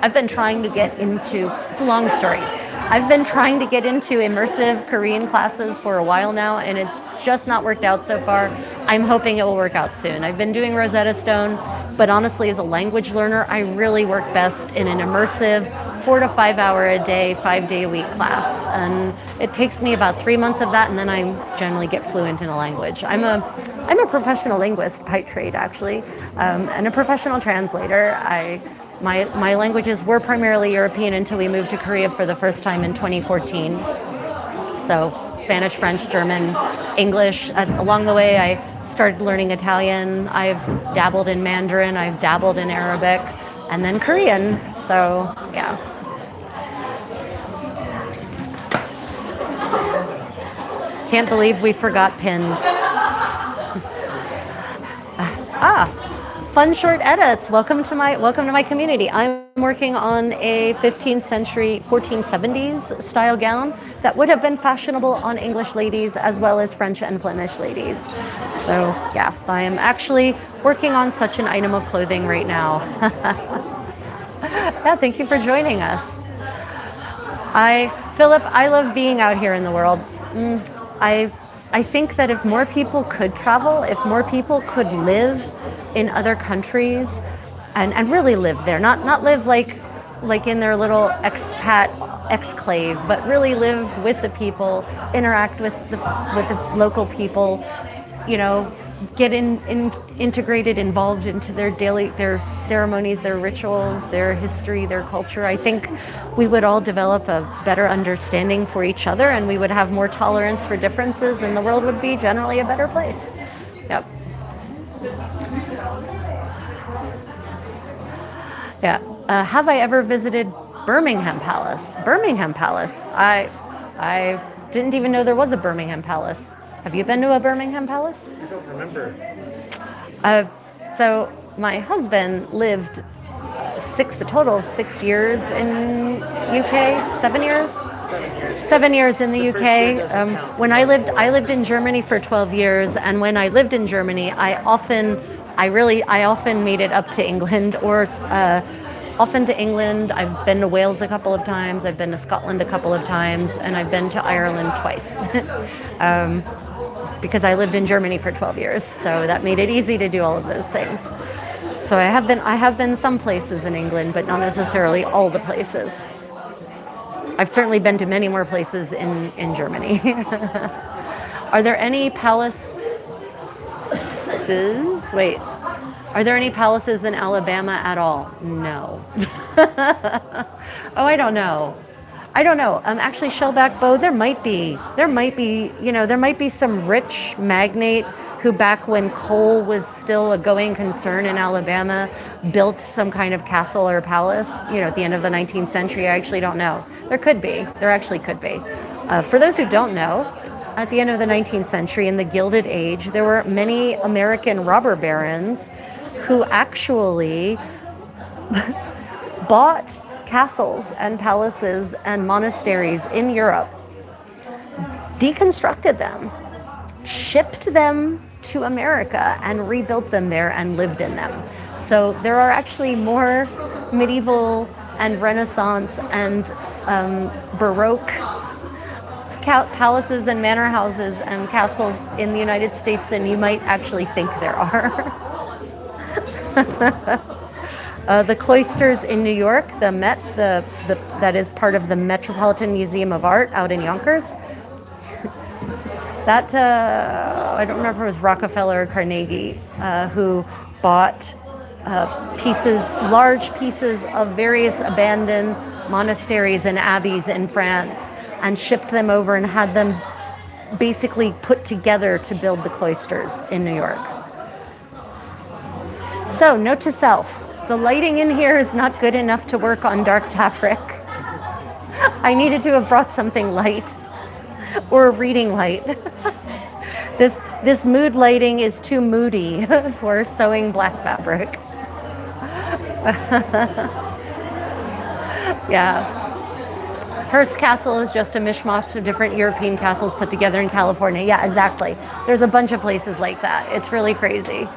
I've been trying to get into, it's a long story. I've been trying to get into immersive Korean classes for a while now, and it's just not worked out so far. I'm hoping it will work out soon. I've been doing Rosetta Stone, but honestly, as a language learner, I really work best in an immersive 4 to 5 hour a day, 5-day-a-week class. And it takes me about 3 months of that, and then I generally get fluent in a language. I'm a professional linguist by trade, actually, and a professional translator. My languages were primarily European until we moved to Korea for the first time in 2014. So Spanish, French, German, English. Along the way, I started learning Italian. I've dabbled in Mandarin. I've dabbled in Arabic, and then Korean. So yeah. Can't believe we forgot pins. Fun short edits. Welcome to my community. I'm working on a 15th century 1470s style gown that would have been fashionable on English ladies as well as French and Flemish ladies. So yeah, I am actually working on such an item of clothing right now. Yeah, thank you for joining us. Philip, I love being out here in the world. I think that if more people could travel, if more people could live in other countries and really live there, not live like like in their little expat exclave, but really live with the people, interact with the local people, you know, get integrated, involved into their ceremonies, their rituals, their history, their culture. I think we would all develop a better understanding for each other, and we would have more tolerance for differences, and the world would be generally a better place. Yep. Yeah. Have I ever visited Birmingham Palace? Birmingham Palace. I didn't even know there was a Birmingham Palace. Have you been to a Birmingham Palace? I don't remember. So my husband lived a total of 6 years in UK. 7 years. 7 years. 7 years in the The UK. first year doesn't count. When I lived in Germany for 12 years, and when I lived in Germany, I often made it up to England or often to England. I've been to Wales a couple of times. I've been to Scotland a couple of times, and I've been to Ireland twice. Because I lived in Germany for 12 years, so that made it easy to do all of those things. So I have been some places in England, but not necessarily all the places. I've certainly been to many more places in Germany. Are there any palaces? Wait. Are there any palaces in Alabama at all? No. Oh, I don't know. Actually, Shellback Bow, there might be, there might be some rich magnate who, back when coal was still a going concern in Alabama, built some kind of castle or palace, at the end of the 19th century. I actually don't know. There actually could be. For those who don't know, at the end of the 19th century, in the Gilded Age, there were many American robber barons who actually bought castles and palaces and monasteries in Europe, deconstructed them, shipped them to America, and rebuilt them there and lived in them. So there are actually more medieval and Renaissance and Baroque palaces and manor houses and castles in the United States than you might actually think there are. The cloisters in New York, the Met, that is part of the Metropolitan Museum of Art out in Yonkers. That I don't remember if it was Rockefeller or Carnegie who bought large pieces of various abandoned monasteries and abbeys in France and shipped them over and had them basically put together to build the cloisters in New York. So, note to self. The lighting in here is not good enough to work on dark fabric. I needed to have brought something light or a reading light. This mood lighting is too moody for sewing black fabric. Yeah. Hearst Castle is just a mishmash of different European castles put together in California. Yeah, exactly. There's a bunch of places like that. It's really crazy.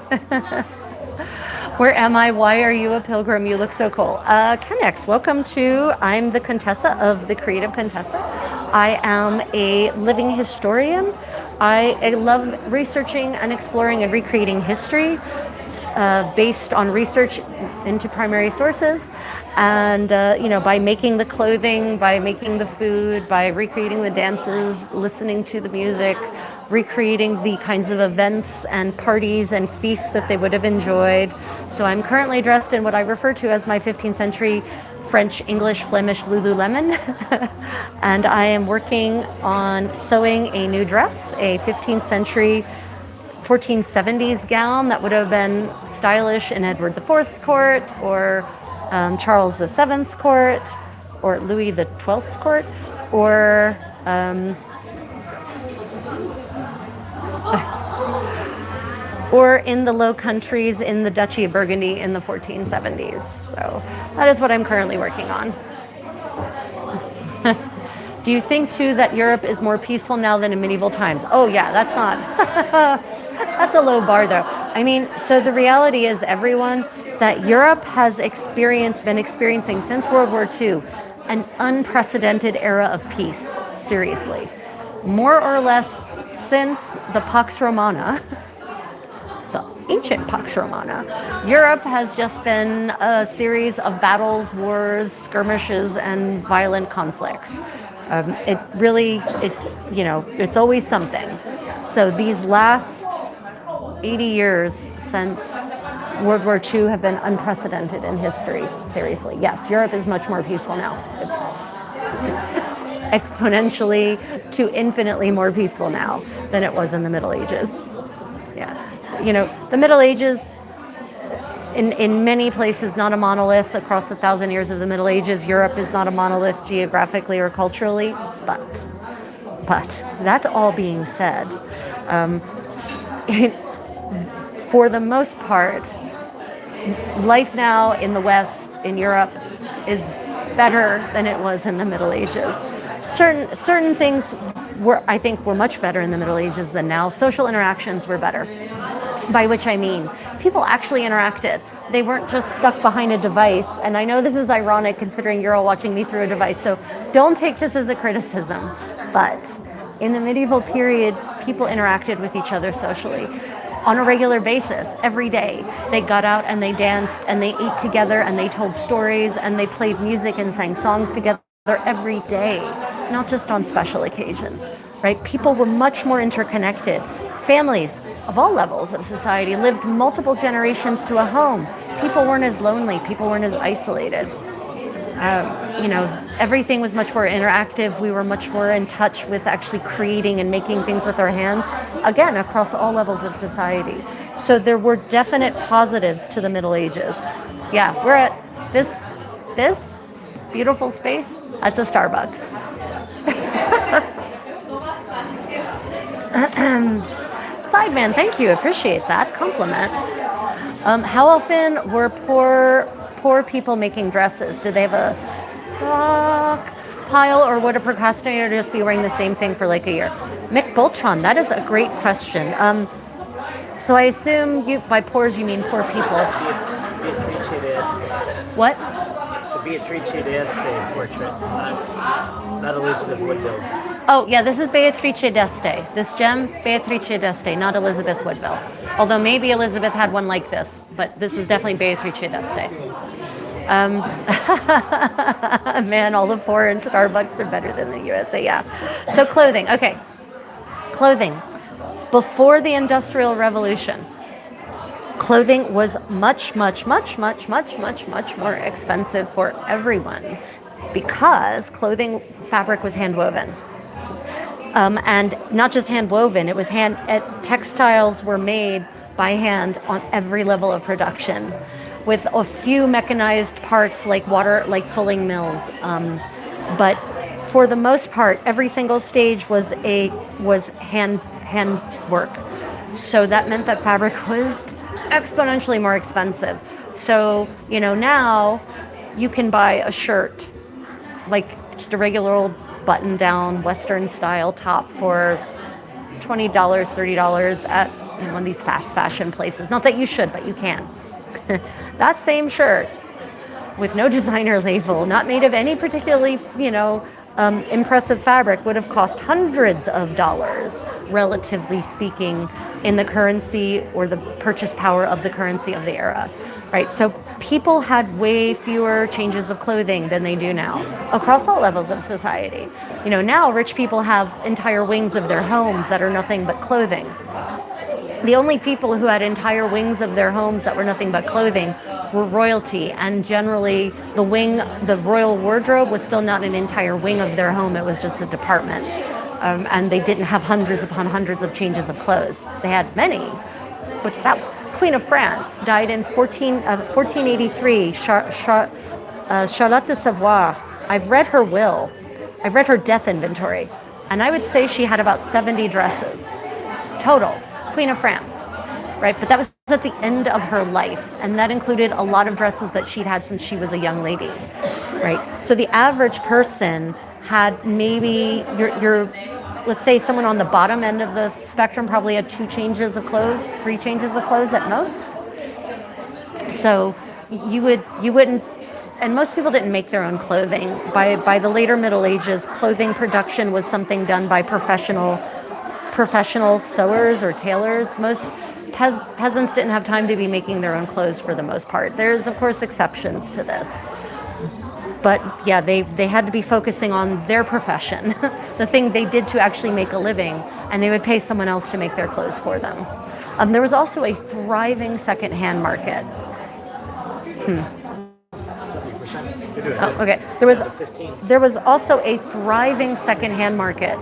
Where am I? Why are you a pilgrim? You look so cool. Kennex, welcome to, I'm the Contessa of the Creative Contessa. I am a living historian. I love researching and exploring and recreating history based on research into primary sources. And, by making the clothing, by making the food, by recreating the dances, listening to the music, recreating the kinds of events and parties and feasts that they would have enjoyed. So I'm currently dressed in what I refer to as my 15th century French, English, Flemish Lululemon. And I am working on sewing a new dress, a 15th century 1470s gown that would have been stylish in Edward IV's court or Charles VII's court or Louis XII's court or in the Low Countries in the Duchy of Burgundy in the 1470s. So that is what I'm currently working on. Do you think too that Europe is more peaceful now than in medieval times? Oh yeah, that's not, that's a low bar though. I mean, so the reality is everyone that Europe has been experiencing since World War II, an unprecedented era of peace, seriously. More or less since the Pax Romana, ancient Pax Romana. Europe has just been a series of battles, wars, skirmishes, and violent conflicts. It's always something. So these last 80 years since World War II have been unprecedented in history, seriously. Yes, Europe is much more peaceful now. Exponentially to infinitely more peaceful now than it was in the Middle Ages. Yeah. The Middle Ages, in many places, not a monolith across the 1,000 years of the Middle Ages. Europe is not a monolith geographically or culturally, but that all being said, for the most part, life now in the West, in Europe, is better than it was in the Middle Ages. Certain things I think were much better in the Middle Ages than now. Social interactions were better, by which I mean people actually interacted. They weren't just stuck behind a device. And I know this is ironic considering you're all watching me through a device, so don't take this as a criticism. But in the medieval period, people interacted with each other socially on a regular basis, every day. They got out and they danced and they ate together and they told stories and they played music and sang songs together every day, not just on special occasions, right? People were much more interconnected. Families of all levels of society lived multiple generations to a home. People weren't as lonely. People weren't as isolated. Everything was much more interactive. We were much more in touch with actually creating and making things with our hands, again, across all levels of society. So there were definite positives to the Middle Ages. Yeah, we're at this beautiful space. That's a Starbucks. Sideman, thank you. Appreciate that compliment. How often were poor people making dresses? Did they have a stock pile, or would a procrastinator just be wearing the same thing for like a year? Mick Boltron, that is a great question. So I assume by poors you mean poor people. Beatrice d'Este. What? It's the Beatrice d'Este portrait, not Elizabeth Woodville. Oh, yeah, this is Beatrice d'Este. This gem, Beatrice d'Este, not Elizabeth Woodville. Although maybe Elizabeth had one like this, but this is definitely Beatrice d'Este. Man, all the foreign Starbucks are better than the USA, yeah. So clothing, okay. Clothing. Before the Industrial Revolution, clothing was much more expensive for everyone because clothing fabric was hand-woven. And not just hand-woven, it was textiles were made by hand on every level of production, with a few mechanized parts like fulling mills. But for the most part, every single stage was hand work. So that meant that fabric was exponentially more expensive. So, now you can buy a shirt, like just a regular old button-down Western style top for $20, $30 at one of these fast fashion places. Not that you should, but you can. That same shirt with no designer label, not made of any particularly, impressive fabric, would have cost hundreds of dollars, relatively speaking, in the currency or the purchase power of the currency of the era, right? So people had way fewer changes of clothing than they do now across all levels of society. Now rich people have entire wings of their homes that are nothing but clothing. The only people who had entire wings of their homes that were nothing but clothing were royalty, and generally the royal wardrobe was still not an entire wing of their home, it was just a department. And they didn't have hundreds upon hundreds of changes of clothes. They had many, but that Queen of France died in 1483, Charlotte de Savoie. I've read her will, I've read her death inventory, and I would say she had about 70 dresses total. Queen of France, right? But that was at the end of her life, and that included a lot of dresses that she'd had since she was a young lady, right? So the average person had maybe let's say someone on the bottom end of the spectrum probably had 2 changes of clothes, 3 changes of clothes at most. So you wouldn't, and most people didn't make their own clothing. By the later Middle Ages, clothing production was something done by professional sewers or tailors. peasants didn't have time to be making their own clothes for the most part. There's, of course, exceptions to this. But yeah, they had to be focusing on their profession, the thing they did to actually make a living, and they would pay someone else to make their clothes for them. There was also a thriving secondhand market. 70%. You're doing Oh, good. okay. There was also a thriving secondhand market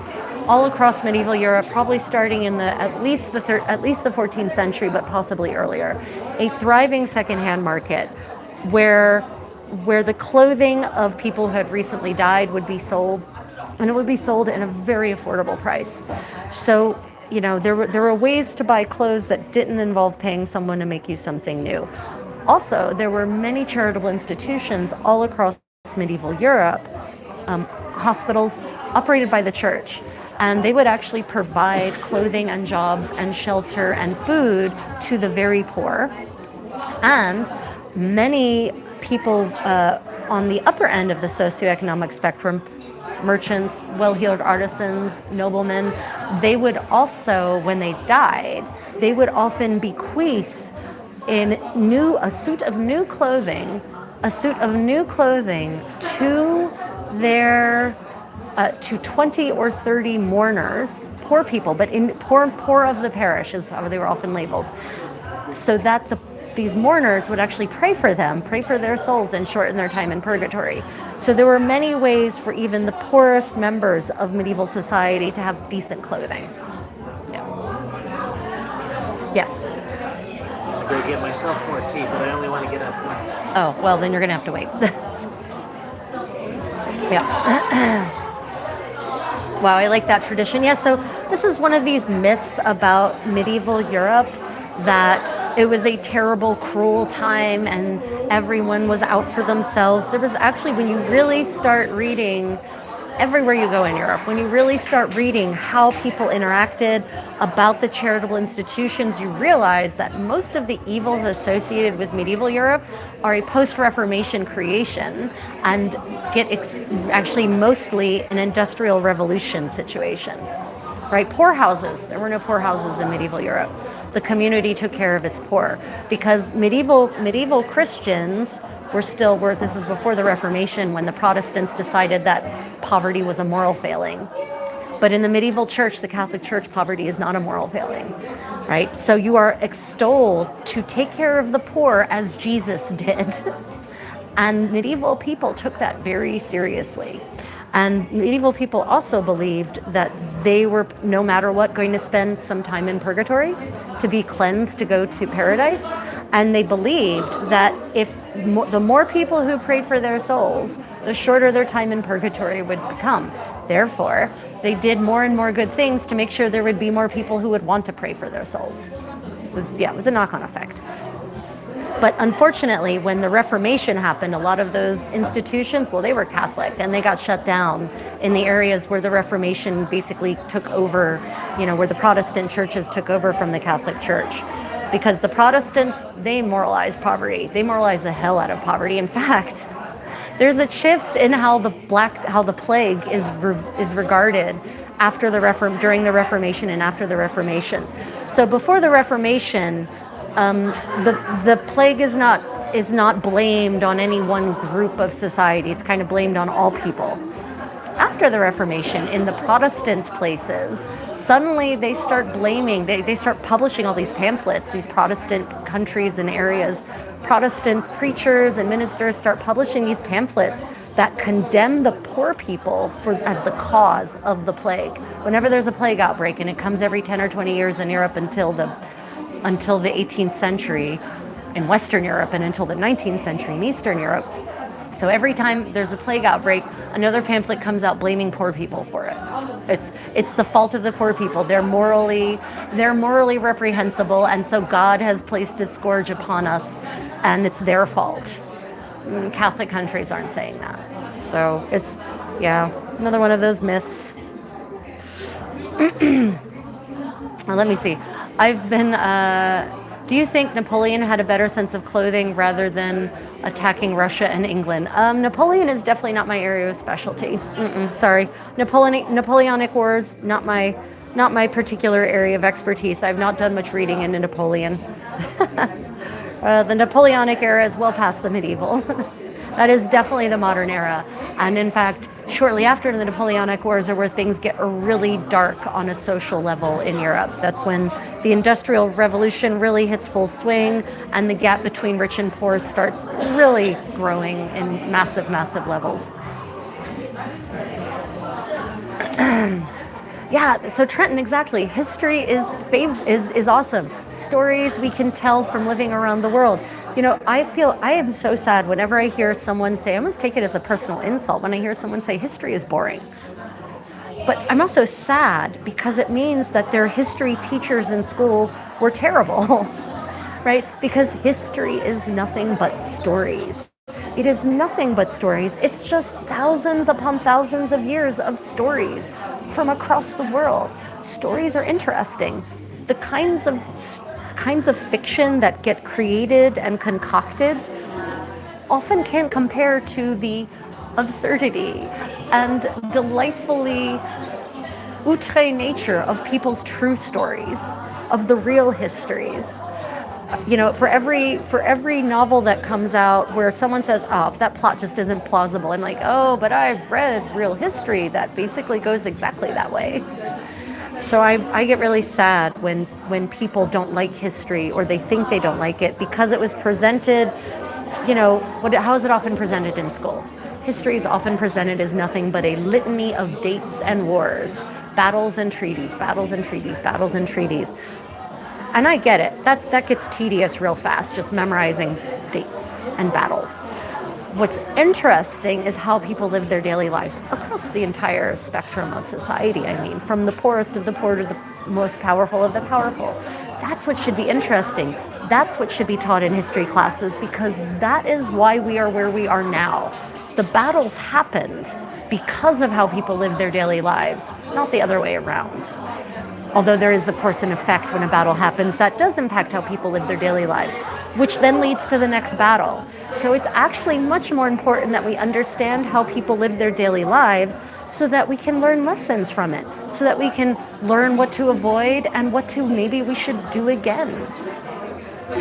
all across medieval Europe, probably starting in at least the 14th century, but possibly earlier. A thriving secondhand market where the clothing of people who had recently died would be sold, and it would be sold in a very affordable price. So, there were ways to buy clothes that didn't involve paying someone to make you something new. Also, there were many charitable institutions all across medieval Europe, hospitals operated by the church, and they would actually provide clothing and jobs and shelter and food to the very poor. And many people on the upper end of the socioeconomic spectrum, merchants, well-heeled artisans, noblemen, they would also, when they died, they would often bequeath a suit of new clothing to their to 20 or 30 mourners, poor people, but poor of the parish is how they were often labeled, so that these mourners would actually pray for their souls, and shorten their time in purgatory. So there were many ways for even the poorest members of medieval society to have decent clothing. Yeah. Yes. I'm going to get myself more tea, but I only want to get up once. Oh, well, then you're going to have to wait. Yeah. Wow, I like that tradition. Yeah, so this is one of these myths about medieval Europe, that it was a terrible, cruel time and everyone was out for themselves. There was actually, when you really start reading everywhere you go in Europe, when you really start reading how people interacted about the charitable institutions, you realize that most of the evils associated with medieval Europe are a post-Reformation creation and actually mostly an Industrial Revolution situation, right? Poorhouses, there were no poorhouses in medieval Europe. The community took care of its poor because medieval Christians this is before the Reformation, when the Protestants decided that poverty was a moral failing. But in the medieval church, the Catholic Church, poverty is not a moral failing, right? So you are extolled to take care of the poor as Jesus did. And medieval people took that very seriously. And medieval people also believed that they were, no matter what, going to spend some time in purgatory to be cleansed, to go to paradise. And they believed that if the more people who prayed for their souls, the shorter their time in purgatory would become. Therefore, they did more and more good things to make sure there would be more people who would want to pray for their souls. It was a knock-on effect. But unfortunately, when the Reformation happened, a lot of those institutions, they were Catholic, and they got shut down in the areas where the Reformation basically took over, where the Protestant churches took over from the Catholic Church. Because the Protestants, they moralized poverty. They moralized the hell out of poverty. In fact, there's a shift in how the plague is regarded during the Reformation and after the Reformation. So before the Reformation, the plague is not blamed on any one group of society. It's kind of blamed on all people. After the Reformation, in the Protestant places, suddenly they start blaming, they start publishing all these pamphlets, these Protestant countries and areas. Protestant preachers and ministers start publishing these pamphlets that condemn the poor people as the cause of the plague. Whenever there's a plague outbreak, and it comes every 10 or 20 years in Europe until the 18th century in Western Europe, and until the 19th century in Eastern Europe. So every time there's a plague outbreak, another pamphlet comes out blaming poor people for it. It's the fault of the poor people. They're morally reprehensible, and so God has placed a scourge upon us, and it's their fault. Catholic countries aren't saying that. So it's, another one of those myths. Let me see. Do you think Napoleon had a better sense of clothing rather than attacking Russia and England? Napoleon is definitely not my area of specialty. Sorry. Napoleonic Wars, not my not my particular area of expertise. I've not done much reading into Napoleon. The Napoleonic era is well past the medieval. That is definitely the modern era. And in fact, shortly after the Napoleonic Wars are where things get really dark on a social level in Europe. That's when the Industrial Revolution really hits full swing and the gap between rich and poor starts really growing in massive, massive levels. Yeah, so Trenton, exactly. History is awesome. Stories we can tell from living around the world. You know, I am so sad whenever I hear someone say, I almost take it as a personal insult when I hear someone say history is boring. But I'm also sad because it means that their history teachers in school were terrible, right? Because history is nothing but stories. It is nothing but stories. It's just thousands upon thousands of years of stories from across the world. Stories are interesting. The kinds of fiction that get created and concocted often can't compare to the absurdity and delightfully outre nature of people's true stories, of the real histories. You know, for every novel that comes out where someone says, oh, that plot just isn't plausible, I'm like, oh, but I've read real history that basically goes exactly that way. So I get really sad when people don't like history or they think they don't like it because it was presented, you know, how is it often presented in school? History is often presented as nothing but a litany of dates and wars, battles and treaties, battles and treaties, battles and treaties. And I get it, that gets tedious real fast, just memorizing dates and battles. What's interesting is how people live their daily lives across the entire spectrum of society. I mean, from the poorest of the poor to the most powerful of the powerful. That's what should be interesting. That's what should be taught in history classes because that is why we are where we are now. The battles happened because of how people live their daily lives, not the other way around. Although there is, of course, an effect when a battle happens that does impact how people live their daily lives, which then leads to the next battle. So it's actually much more important that we understand how people live their daily lives so that we can learn lessons from it, so that we can learn what to avoid and what to maybe we should do again.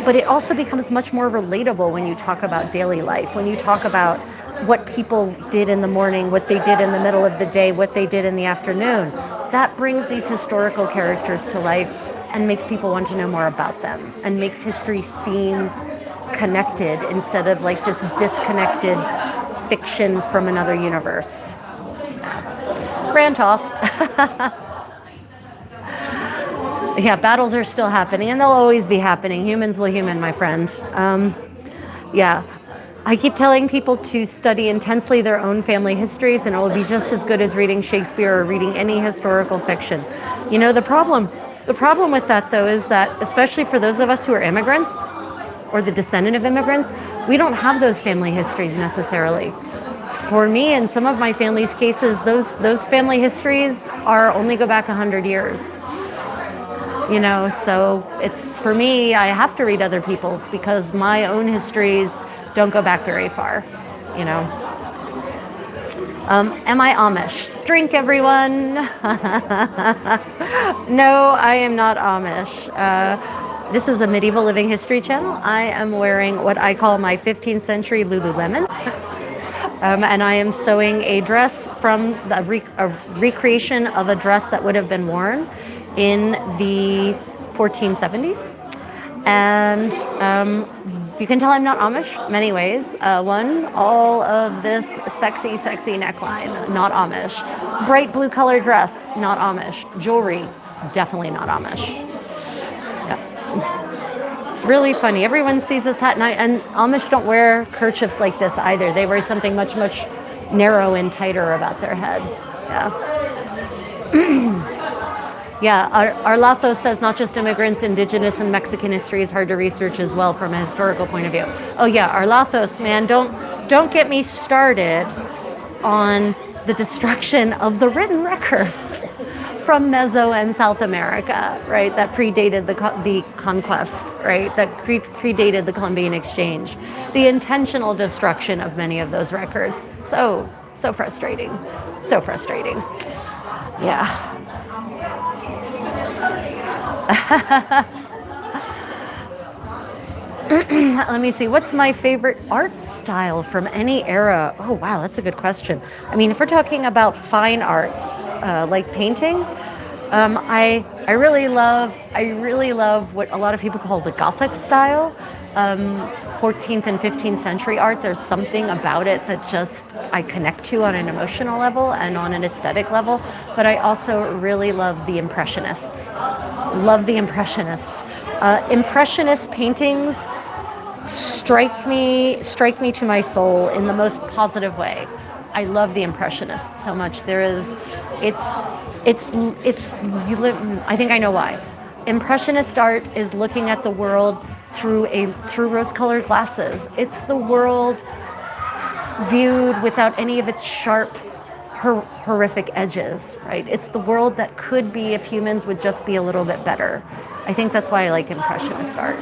But it also becomes much more relatable when you talk about daily life, when you talk about what people did in the morning, what they did in the middle of the day, what they did in the afternoon. That brings these historical characters to life and makes people want to know more about them and makes history seem connected instead of like this disconnected fiction from another universe. Rant off. Yeah, battles are still happening and they'll always be happening. Humans will human, my friend. Yeah. I keep telling people to study intensely their own family histories and it will be just as good as reading Shakespeare or reading any historical fiction. You know, the problem with that though is that, especially for those of us who are immigrants or the descendant of immigrants, we don't have those family histories necessarily. For me, in some of my family's cases, those family histories only go back 100 years. You know, so it's, for me, I have to read other people's because my own histories don't go back very far, you know. Am I Amish? Drink, everyone. No, I am not Amish. This is a medieval living history channel. I am wearing what I call my 15th century Lululemon. And I am sewing a dress from a recreation of a dress that would have been worn in the 1470s. And you can tell I'm not Amish many ways. One, all of this sexy neckline, not Amish. Bright blue color dress, not Amish. Jewelry, definitely not Amish. Yeah. It's really funny. Everyone sees this hat, and Amish don't wear kerchiefs like this either. They wear something much narrow and tighter about their head. Yeah. Yeah, Arlazo says not just immigrants, indigenous and Mexican history is hard to research as well from a historical point of view. Oh yeah, Arlazos, man, don't get me started on the destruction of the written records from Meso and South America, right? That predated the conquest, right? That predated the Columbian Exchange. The intentional destruction of many of those records. So frustrating. So frustrating. Yeah. Let me see. What's my favorite art style from any era? Oh, wow, that's a good question. I mean, if we're talking about fine arts, like painting, I really love what a lot of people call the Gothic style. 14th and 15th century art. There's something about it that just I connect to on an emotional level and on an aesthetic level. But I also really love the Impressionists. Love the Impressionists. Impressionist paintings strike me to my soul in the most positive way. I love the Impressionists so much. I think I know why. Impressionist art is looking at the world through rose-colored glasses. It's the world viewed without any of its sharp, horrific edges, right? It's the world that could be if humans would just be a little bit better. I think that's why I like Impressionist art,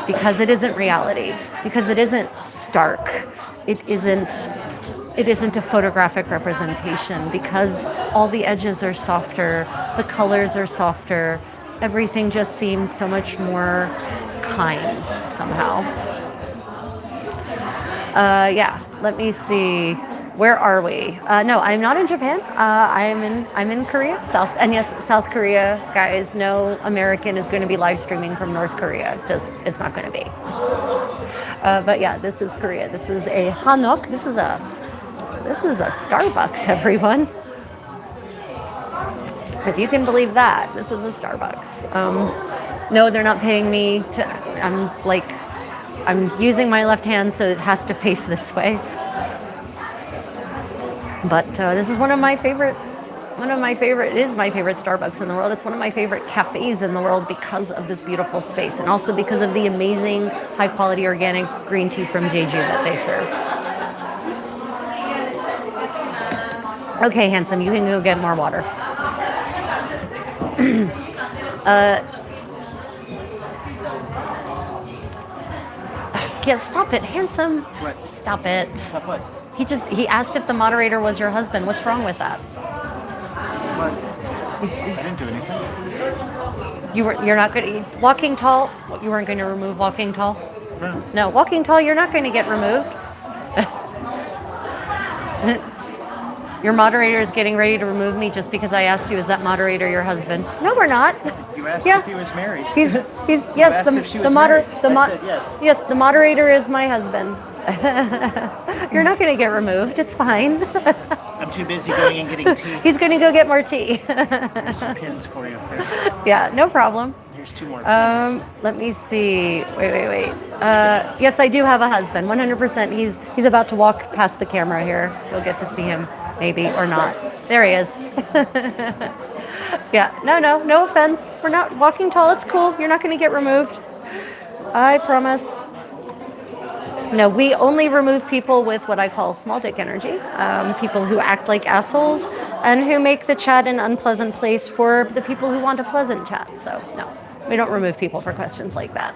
because it isn't reality, because it isn't stark, it isn't a photographic representation, because all the edges are softer, the colors are softer, everything just seems so much more kind somehow. Let me see. Where are we? No, I'm not in Japan. I'm in Korea, South Korea, guys. No American is going to be live streaming from North Korea. Just it's not going to be. But yeah, this is Korea. This is a Hanok. This is a Starbucks, everyone. If you can believe that, this is a Starbucks. No, they're not paying me to. I'm using my left hand, so it has to face this way. But this is one of my favorite. It is my favorite Starbucks in the world. It's one of my favorite cafes in the world because of this beautiful space, and also because of the amazing, high-quality organic green tea from Jeju that they serve. Okay, handsome, you can go get more water. Yeah, stop it, handsome. What? Stop it. Stop what? He asked if the moderator was your husband. What's wrong with that? What? I didn't do anything. You're not going to walking tall. You weren't going to remove walking tall. No. No, walking tall. You're not going to get removed. Your moderator is getting ready to remove me just because I asked you, is that moderator your husband? No, we're not. You asked if he was married. He's yes. asked if she was married. I said yes. Yes, the moderator is my husband. You're not going to get removed. It's fine. I'm too busy going and getting tea. He's going to go get more tea. There's some pins for you. Yeah, no problem. Here's 2 more pins. Let me see. Wait. Yes, I do have a husband. 100%. He's about to walk past the camera here. You'll get to see him, maybe or not. There he is. Yeah. No offense. We're not walking tall. It's cool. You're not going to get removed. I promise. No, we only remove people with what I call small dick energy, people who act like assholes and who make the chat an unpleasant place for the people who want a pleasant chat. So no, we don't remove people for questions like that.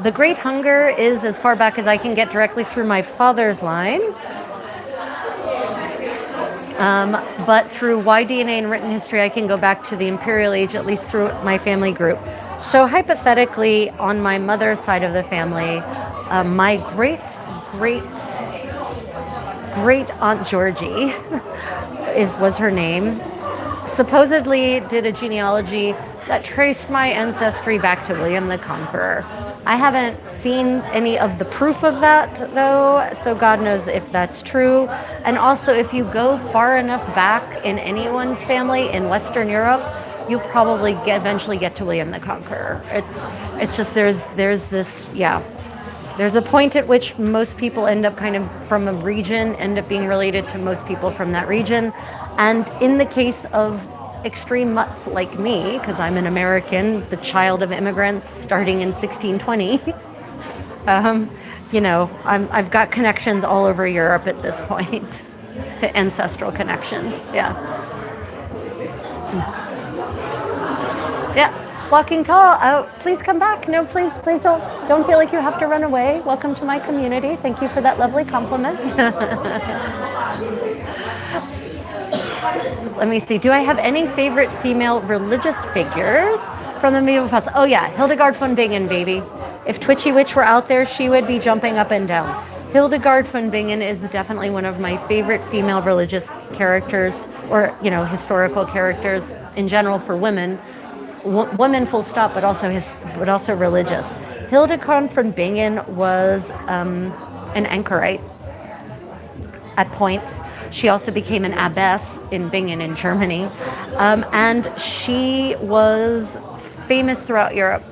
The Great Hunger is as far back as I can get directly through my father's line. But through Y-DNA and written history, I can go back to the Imperial Age, at least through my family group. So hypothetically, on my mother's side of the family, my great Aunt Georgie was her name, supposedly did a genealogy that traced my ancestry back to William the Conqueror. I haven't seen any of the proof of that, though, so God knows if that's true. And also, if you go far enough back in anyone's family in Western Europe, you'll probably eventually get to William the Conqueror. It's just there's this, yeah. There's a point at which most people end up kind of from a region, end up being related to most people from that region. And in the case of extreme mutts like me, because I'm an American, the child of immigrants starting in 1620, I've got connections all over Europe at this point, ancestral connections, yeah. Yeah. Walking tall. Oh, please come back. No, please don't feel like you have to run away. Welcome to my community. Thank you for that lovely compliment. Let me see. Do I have any favorite female religious figures from the medieval past? Oh yeah, Hildegard von Bingen, baby. If Twitchy Witch were out there, she would be jumping up and down. Hildegard von Bingen is definitely one of my favorite female religious characters, or historical characters in general for women. Women, full stop, but also religious. Hildegard von Bingen was an anchorite at points. She also became an abbess in Bingen in Germany. And she was famous throughout Europe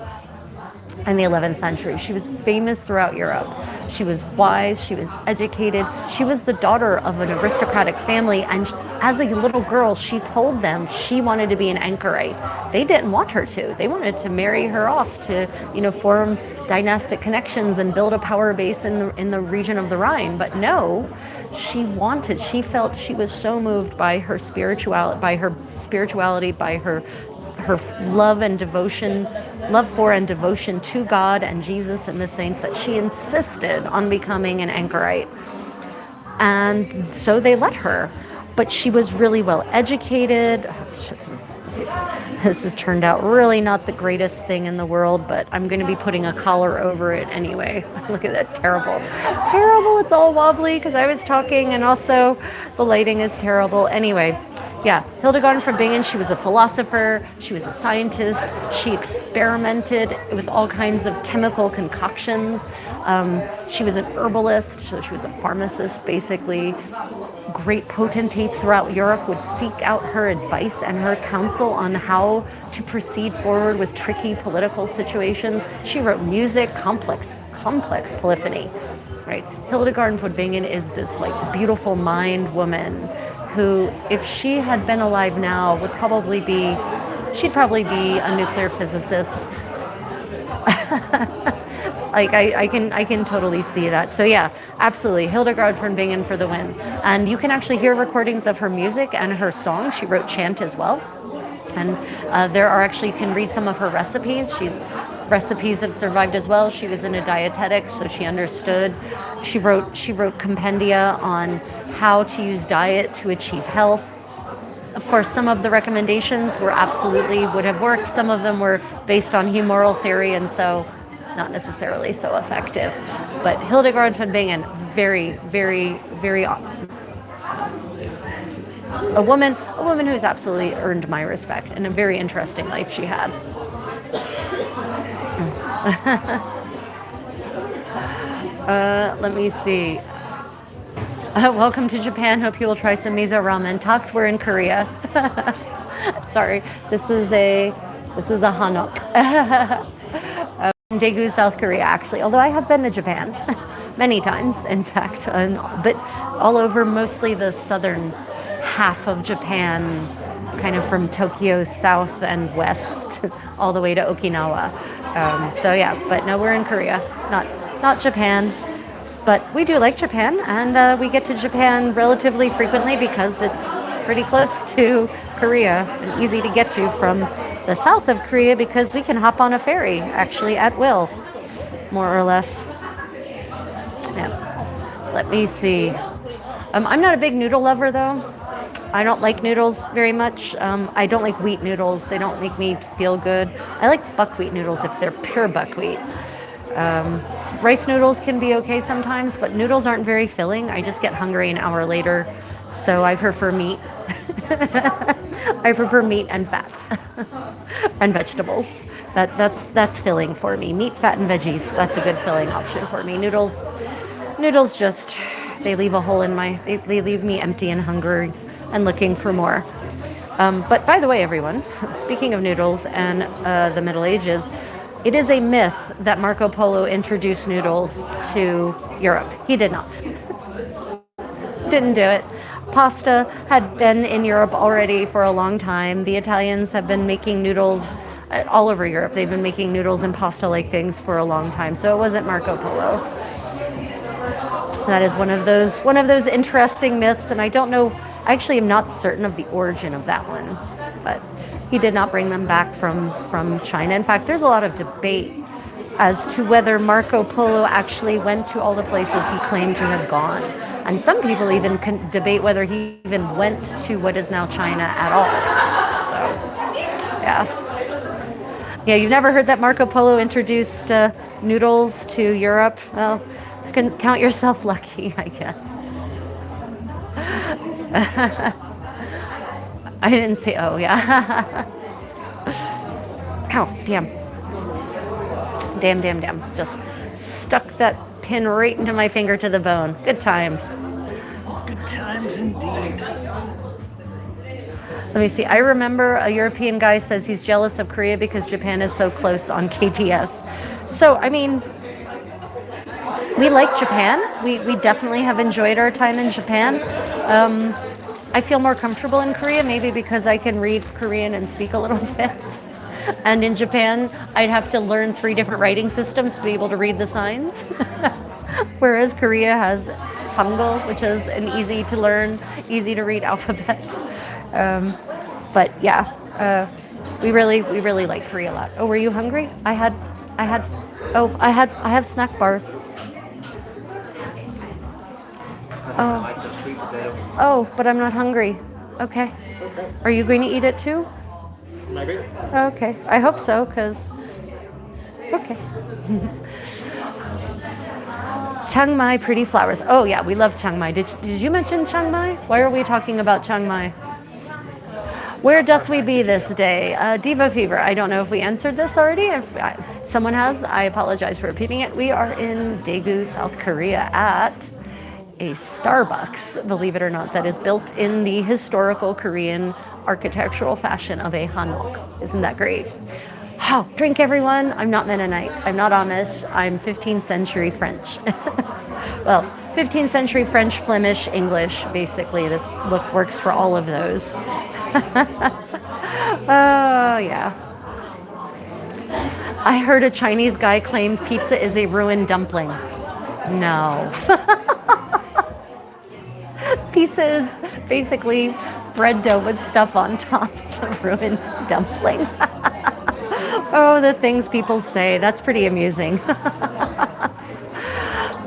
in the 11th century. She was famous throughout Europe. She was wise, she was educated. She was the daughter of an aristocratic family, and as a little girl, she told them she wanted to be an anchorite. They didn't want her to. They wanted to marry her off to, form dynastic connections and build a power base in the region of the Rhine. But no, she felt she was so moved by her spirituality, by her love for and devotion to God and Jesus and the saints, that she insisted on becoming an anchorite. And so they let her. But she was really well educated. This has turned out really not the greatest thing in the world, but I'm going to be putting a collar over it anyway. Look at that, terrible. Terrible, it's all wobbly because I was talking, and also the lighting is terrible. Anyway, yeah, Hildegard von Bingen, she was a philosopher, she was a scientist, she experimented with all kinds of chemical concoctions. She was an herbalist, so she was a pharmacist basically. Great potentates throughout Europe would seek out her advice and her counsel on how to proceed forward with tricky political situations. She wrote music, complex polyphony, right? Hildegard von Bingen is this beautiful mind woman who, if she had been alive now, she'd probably be a nuclear physicist. I can totally see that. So yeah, absolutely, Hildegard von Bingen for the win. And you can actually hear recordings of her music and her songs. She wrote chant as well. And you can read some of her recipes. Recipes have survived as well. She was in a dietetics, so she understood. She wrote compendia on how to use diet to achieve health. Of course, some of the recommendations would have worked. Some of them were based on humoral theory, and so not necessarily so effective. But Hildegard von Bingen, very, very, very a woman who's absolutely earned my respect, and a very interesting life she had. Let me see. Welcome to Japan. Hope you will try some miso ramen. Talked, we're in Korea. Sorry, this is a hanok. Daegu, South Korea, actually. Although I have been to Japan many times, in fact, but all over, mostly the southern half of Japan, kind of from Tokyo south and west, all the way to Okinawa. So yeah, but no, we're in Korea, not Japan. But we do like Japan, and we get to Japan relatively frequently because it's pretty close to Korea and easy to get to from the south of Korea, because we can hop on a ferry actually at will, more or less. Yeah. Let me see. I'm not a big noodle lover though. I don't like noodles very much. I don't like wheat noodles. They don't make me feel good. I like buckwheat noodles if they're pure buckwheat. Rice noodles can be okay sometimes, but noodles aren't very filling. I just get hungry an hour later, so I prefer meat. I prefer meat and fat and vegetables. That's filling for me. Meat, fat, and veggies. That's a good filling option for me. Noodles just, they leave a hole in they leave me empty and hungry and looking for more. But by the way, everyone, speaking of noodles and the Middle Ages, it is a myth that Marco Polo introduced noodles to Europe. He did not. Didn't do it. Pasta had been in Europe already for a long time. The Italians have been making noodles all over Europe. They've been making noodles and pasta-like things for a long time. So it wasn't Marco Polo. That is one of those interesting myths, and I don't know. I actually am not certain of the origin of that one, but he did not bring them back from China. In fact, there's a lot of debate as to whether Marco Polo actually went to all the places he claimed to have gone. And some people even can debate whether he even went to what is now China at all. So, yeah. Yeah, you've never heard that Marco Polo introduced noodles to Europe? Well, you can count yourself lucky, I guess. I didn't say, oh, yeah. Ow, damn. Damn. Just stuck that pin right into my finger to the bone. Good times. Good times indeed. Let me see. I remember a European guy says he's jealous of Korea because Japan is so close on KPS. So, I mean, we like Japan. We definitely have enjoyed our time in Japan. I feel more comfortable in Korea, maybe because I can read Korean and speak a little bit. And in Japan, I'd have to learn 3 different writing systems to be able to read the signs. Whereas Korea has Hangul, which is an easy to learn, easy to read alphabet. But yeah, we really like Korea a lot. Oh, were you hungry? I have snack bars. Oh, but I'm not hungry. Okay. Are you going to eat it too? Maybe. Okay. I hope so, because... Okay. Chiang Mai, pretty flowers. Oh, yeah, we love Chiang Mai. Did you mention Chiang Mai? Why are we talking about Chiang Mai? Where doth we be this day? Diva Fever. I don't know if we answered this already. If someone has, I apologize for repeating it. We are in Daegu, South Korea at a Starbucks, believe it or not, that is built in the historical Korean architectural fashion of a hanok. Isn't that great? Oh, drink everyone. I'm not Mennonite. I'm not Amish. I'm 15th century French. Well, 15th century French, Flemish, English. Basically, this look works for all of those. Oh, yeah. I heard a Chinese guy claim pizza is a ruined dumpling. No. Pizza is basically bread dough with stuff on top. It's a ruined dumpling. Oh, the things people say. That's pretty amusing.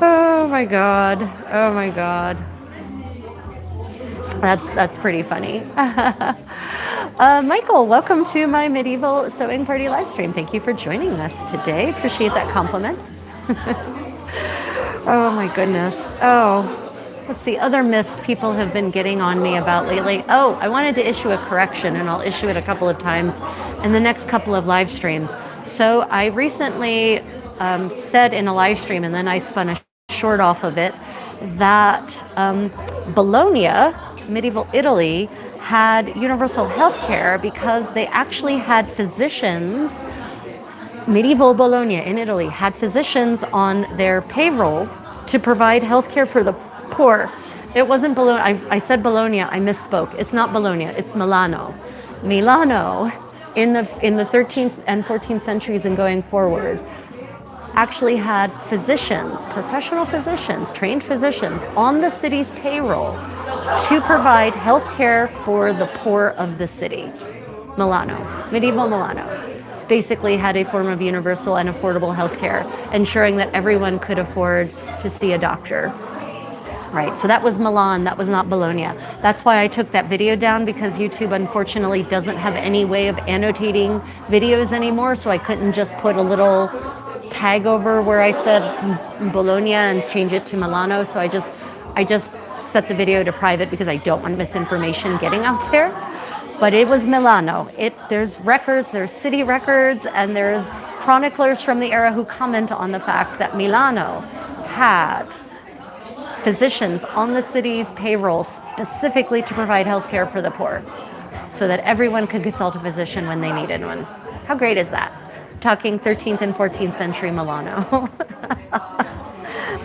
Oh my God. Oh my God. That's pretty funny. Michael, welcome to my medieval sewing party live stream. Thank you for joining us today. Appreciate that compliment. Oh my goodness. Oh. Let's see, other myths people have been getting on me about lately. Oh, I wanted to issue a correction, and I'll issue it a couple of times in the next couple of live streams. So I recently said in a live stream, and then I spun a short off of it, that Bologna, medieval Italy, had universal health care because they actually had physicians. Medieval Bologna in Italy had physicians on their payroll to provide health care for the poor. It wasn't Bologna. I said Bologna. I misspoke. It's not Bologna. It's Milano. Milano, in the 13th and 14th centuries and going forward, actually had physicians, professional physicians, trained physicians on the city's payroll to provide health care for the poor of the city. Milano, medieval Milano, basically had a form of universal and affordable health care, ensuring that everyone could afford to see a doctor. Right, so that was Milan, that was not Bologna. That's why I took that video down, because YouTube unfortunately doesn't have any way of annotating videos anymore, so I couldn't just put a little tag over where I said Bologna and change it to Milano. So I just set the video to private because I don't want misinformation getting out there. But it was Milano. There's records, there's city records, and there's chroniclers from the era who comment on the fact that Milano had physicians on the city's payroll specifically to provide health care for the poor, so that everyone could consult a physician when they needed one. How great is that? Talking 13th and 14th century Milano.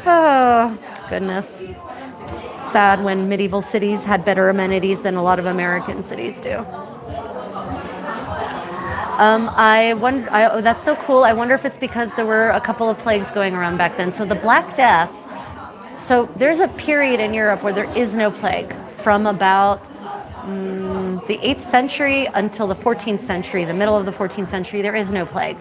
Oh, goodness. It's sad when medieval cities had better amenities than a lot of American cities do. Oh, that's so cool. I wonder if it's because there were a couple of plagues going around back then. So the Black Death, so there's a period in Europe where there is no plague from about the 8th century until the 14th century, the middle of the 14th century, there is no plague.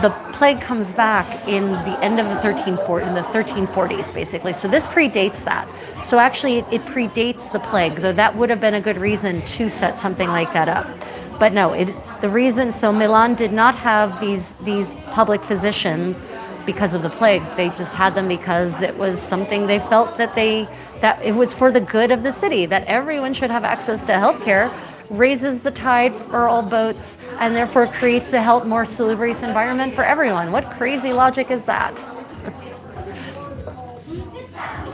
the plague comes back in the end of the 1340s, basically. So this predates that. So actually, it predates the plague, though that would have been a good reason to set something like that up. But no, the reason, so Milan did not have these public physicians because of the plague. They just had them because it was something they felt that it was for the good of the city, that everyone should have access to healthcare, raises the tide for all boats, and therefore creates a more salubrious environment for everyone. What crazy logic is that?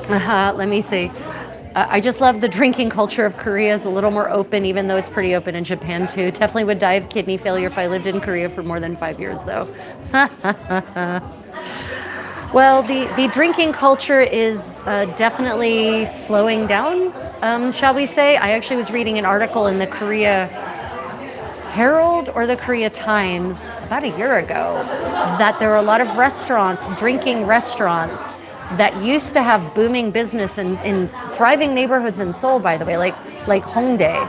Let me see. I just love the drinking culture of Korea is a little more open, even though it's pretty open in Japan too. Definitely would die of kidney failure if I lived in Korea for more than 5 years, though. Well, the drinking culture is definitely slowing down, shall we say. I actually was reading an article in the Korea Herald or the Korea Times about a year ago that there are a lot of restaurants, drinking restaurants, that used to have booming business in thriving neighborhoods in Seoul, by the way, like Hongdae,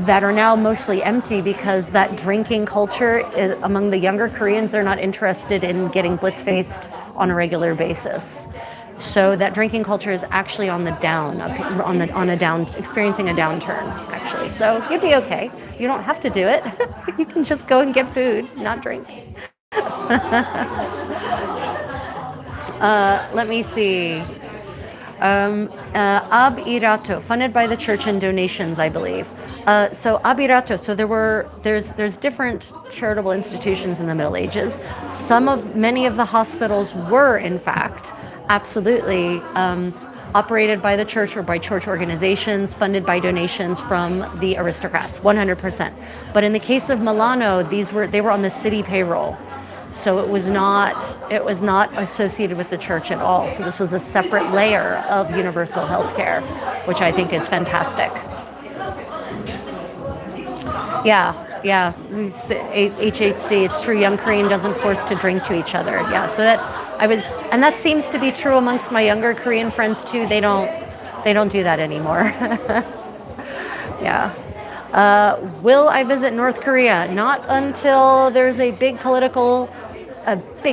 that are now mostly empty because that drinking culture among the younger Koreans, they're not interested in getting blitz-faced on a regular basis. So that drinking culture is actually on the down, experiencing a downturn, actually. So you'd be okay. You don't have to do it. You can just go and get food, not drink. Let me see. Abirato, funded by the church and donations, I believe. So Abirato, so there's different charitable institutions in the Middle Ages. Many of the hospitals were, in fact, absolutely operated by the church or by church organizations, funded by donations from the aristocrats, 100%. But in the case of Milano, they were on the city payroll. So it was not associated with the church at all. So this was a separate layer of universal health care, which I think is fantastic. Yeah, HHC, it's true, young Korean doesn't force to drink to each other. Yeah, so and that seems to be true amongst my younger Korean friends too. They don't do that anymore. Yeah. Will I visit North Korea? Not until there's a big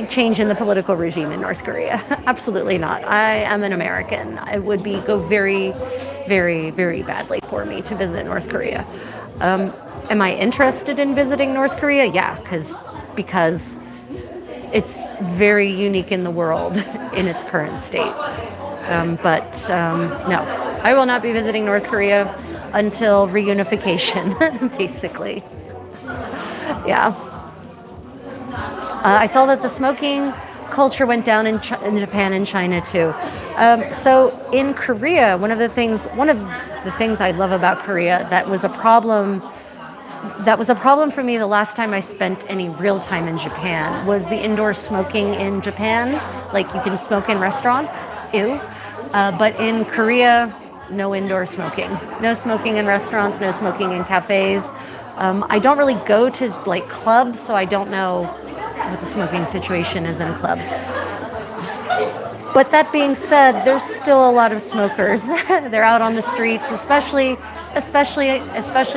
change in the political regime in North Korea. Absolutely not. I am an American. It would go very, very, very badly for me to visit North Korea. Am I interested in visiting North Korea? Yeah, because it's very unique in the world in its current state. But no, I will not be visiting North Korea until reunification, basically. Yeah. I saw that the smoking culture went down in Japan and China too. So in Korea, one of the things I love about Korea that was a problem for me the last time I spent any real time in Japan was the indoor smoking in Japan. Like you can smoke in restaurants, ew. But in Korea, no indoor smoking. No smoking in restaurants, no smoking in cafes. I don't really go to like clubs, so I don't know what the smoking situation is in clubs. But that being said, there's still a lot of smokers. They're out on the streets, especially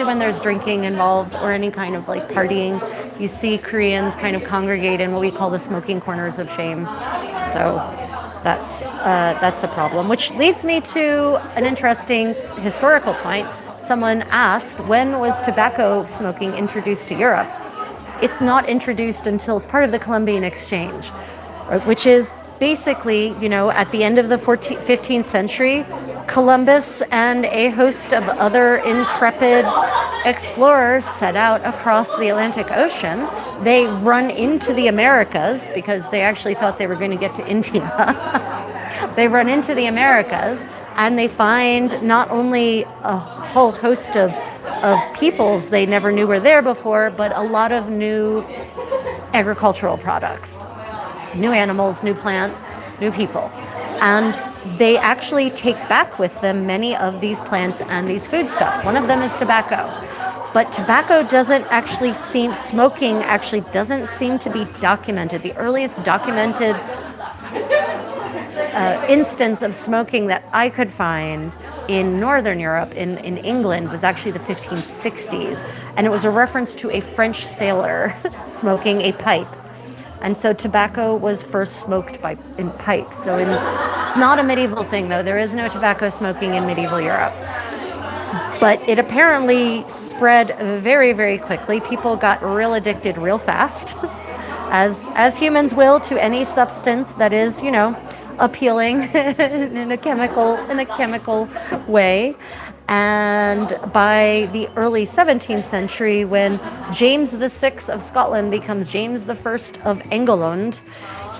when there's drinking involved or any kind of like partying. You see Koreans kind of congregate in what we call the smoking corners of shame. So that's a problem, which leads me to an interesting historical point. Someone asked, when was tobacco smoking introduced to Europe? It's not introduced until it's part of the Columbian Exchange, which is basically, at the end of the 15th century, Columbus and a host of other intrepid explorers set out across the Atlantic Ocean. They run into the Americas because they actually thought they were going to get to India. They run into the Americas and they find not only a whole host of peoples they never knew were there before, but a lot of new agricultural products, new animals, new plants, new people. And they actually take back with them many of these plants and these foodstuffs. One of them is tobacco. But smoking actually doesn't seem to be documented. The earliest documented instance of smoking that I could find in Northern Europe, in England, was actually the 1560s. And it was a reference to a French sailor smoking a pipe. And so tobacco was first smoked in pipes. So it's not a medieval thing, though. There is no tobacco smoking in medieval Europe. But it apparently spread very, very quickly. People got real addicted real fast, as humans will to any substance that is, appealing in a chemical way. And by the early 17th century, when James VI of Scotland becomes James I of England,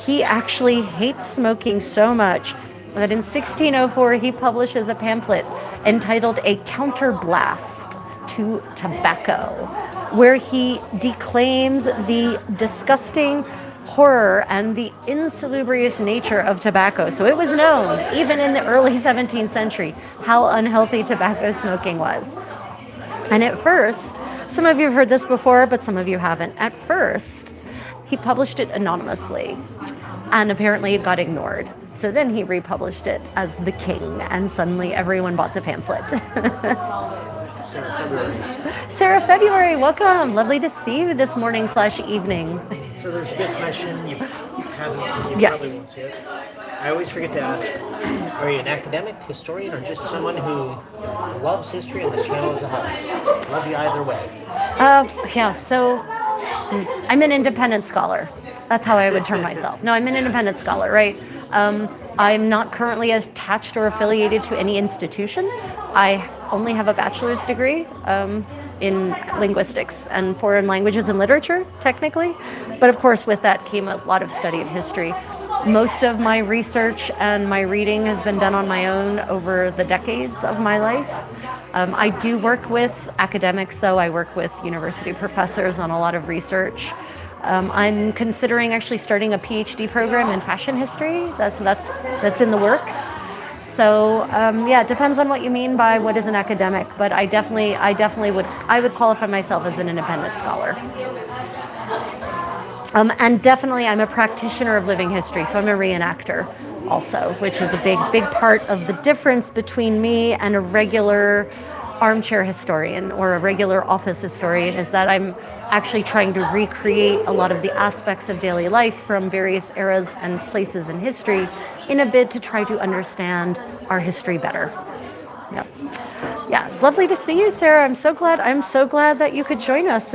he actually hates smoking so much that in 1604 he publishes a pamphlet entitled A Counterblast to Tobacco, where he declaims the disgusting horror and the insalubrious nature of tobacco. So it was known, even in the early 17th century, how unhealthy tobacco smoking was. And at first, some of you have heard this before, but some of you haven't. At first, he published it anonymously, and apparently it got ignored. So then he republished it as The King, and suddenly everyone bought the pamphlet. Sarah February, welcome. Lovely to see you this morning/evening. So there's a good question. You Yes. probably won't see it. I always forget to ask, are you an academic, historian, or just someone who loves history and this channel as a whole? Love you either way. So I'm an independent scholar. That's how I would term myself. No, I'm an independent scholar, right? I'm not currently attached or affiliated to any institution. I only have a bachelor's degree in linguistics and foreign languages and literature, technically. But of course, with that came a lot of study of history. Most of my research and my reading has been done on my own over the decades of my life. I do work with academics, though. I work with university professors on a lot of research. I'm considering actually starting a PhD program in fashion history. That's in the works. So it depends on what you mean by what is an academic, but I definitely would qualify myself as an independent scholar. And definitely I'm a practitioner of living history, so I'm a reenactor also, which is a big part of the difference between me and a regular armchair historian or a regular office historian, is that I'm actually trying to recreate a lot of the aspects of daily life from various eras and places in history in a bid to try to understand our history better. Yep. Yeah, it's lovely to see you, Sarah. I'm so glad that you could join us.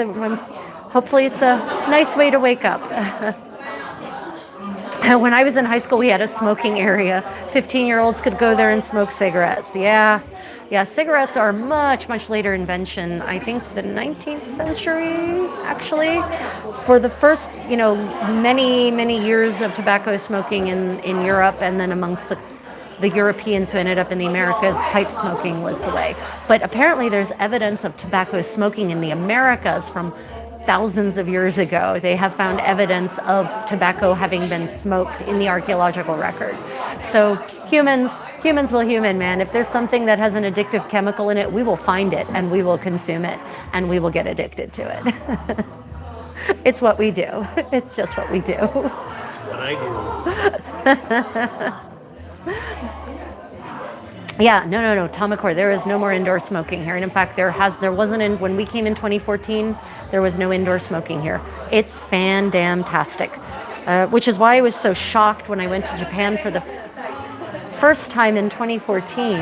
Hopefully it's a nice way to wake up. When I was in high school, we had a smoking area. 15-year-olds could go there and smoke cigarettes. Yeah, cigarettes are much later invention. I think the 19th century, actually. For the first, many years of tobacco smoking in Europe, and then amongst the Europeans who ended up in the Americas, pipe smoking was the way. But apparently there's evidence of tobacco smoking in the Americas from thousands of years ago. They have found evidence of tobacco having been smoked in the archaeological record. So humans will human, man. If there's something that has an addictive chemical in it, we will find it and we will consume it and we will get addicted to it. It's what we do. It's just what we do. It's what I do. Yeah, no, Tomacore, there is no more indoor smoking here. And in fact, there wasn't when we came in 2014, there was no indoor smoking here. It's fan-damn-tastic, which is why I was so shocked when I went to Japan for the first time in 2014.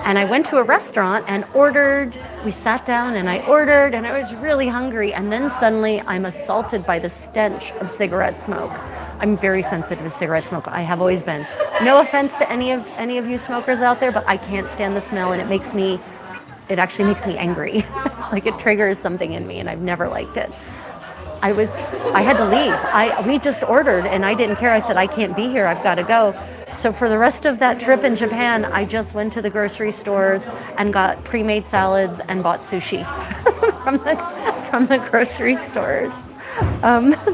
And I went to a restaurant and ordered. We sat down and I ordered and I was really hungry. And then suddenly I'm assaulted by the stench of cigarette smoke. I'm very sensitive to cigarette smoke. I have always been. No offense to any of you smokers out there, but I can't stand the smell, and it actually makes me angry. Like it triggers something in me, and I've never liked it. I had to leave. We just ordered and I didn't care. I said, I can't be here. I've got to go. So for the rest of that trip in Japan, I just went to the grocery stores and got pre-made salads and bought sushi from the grocery stores.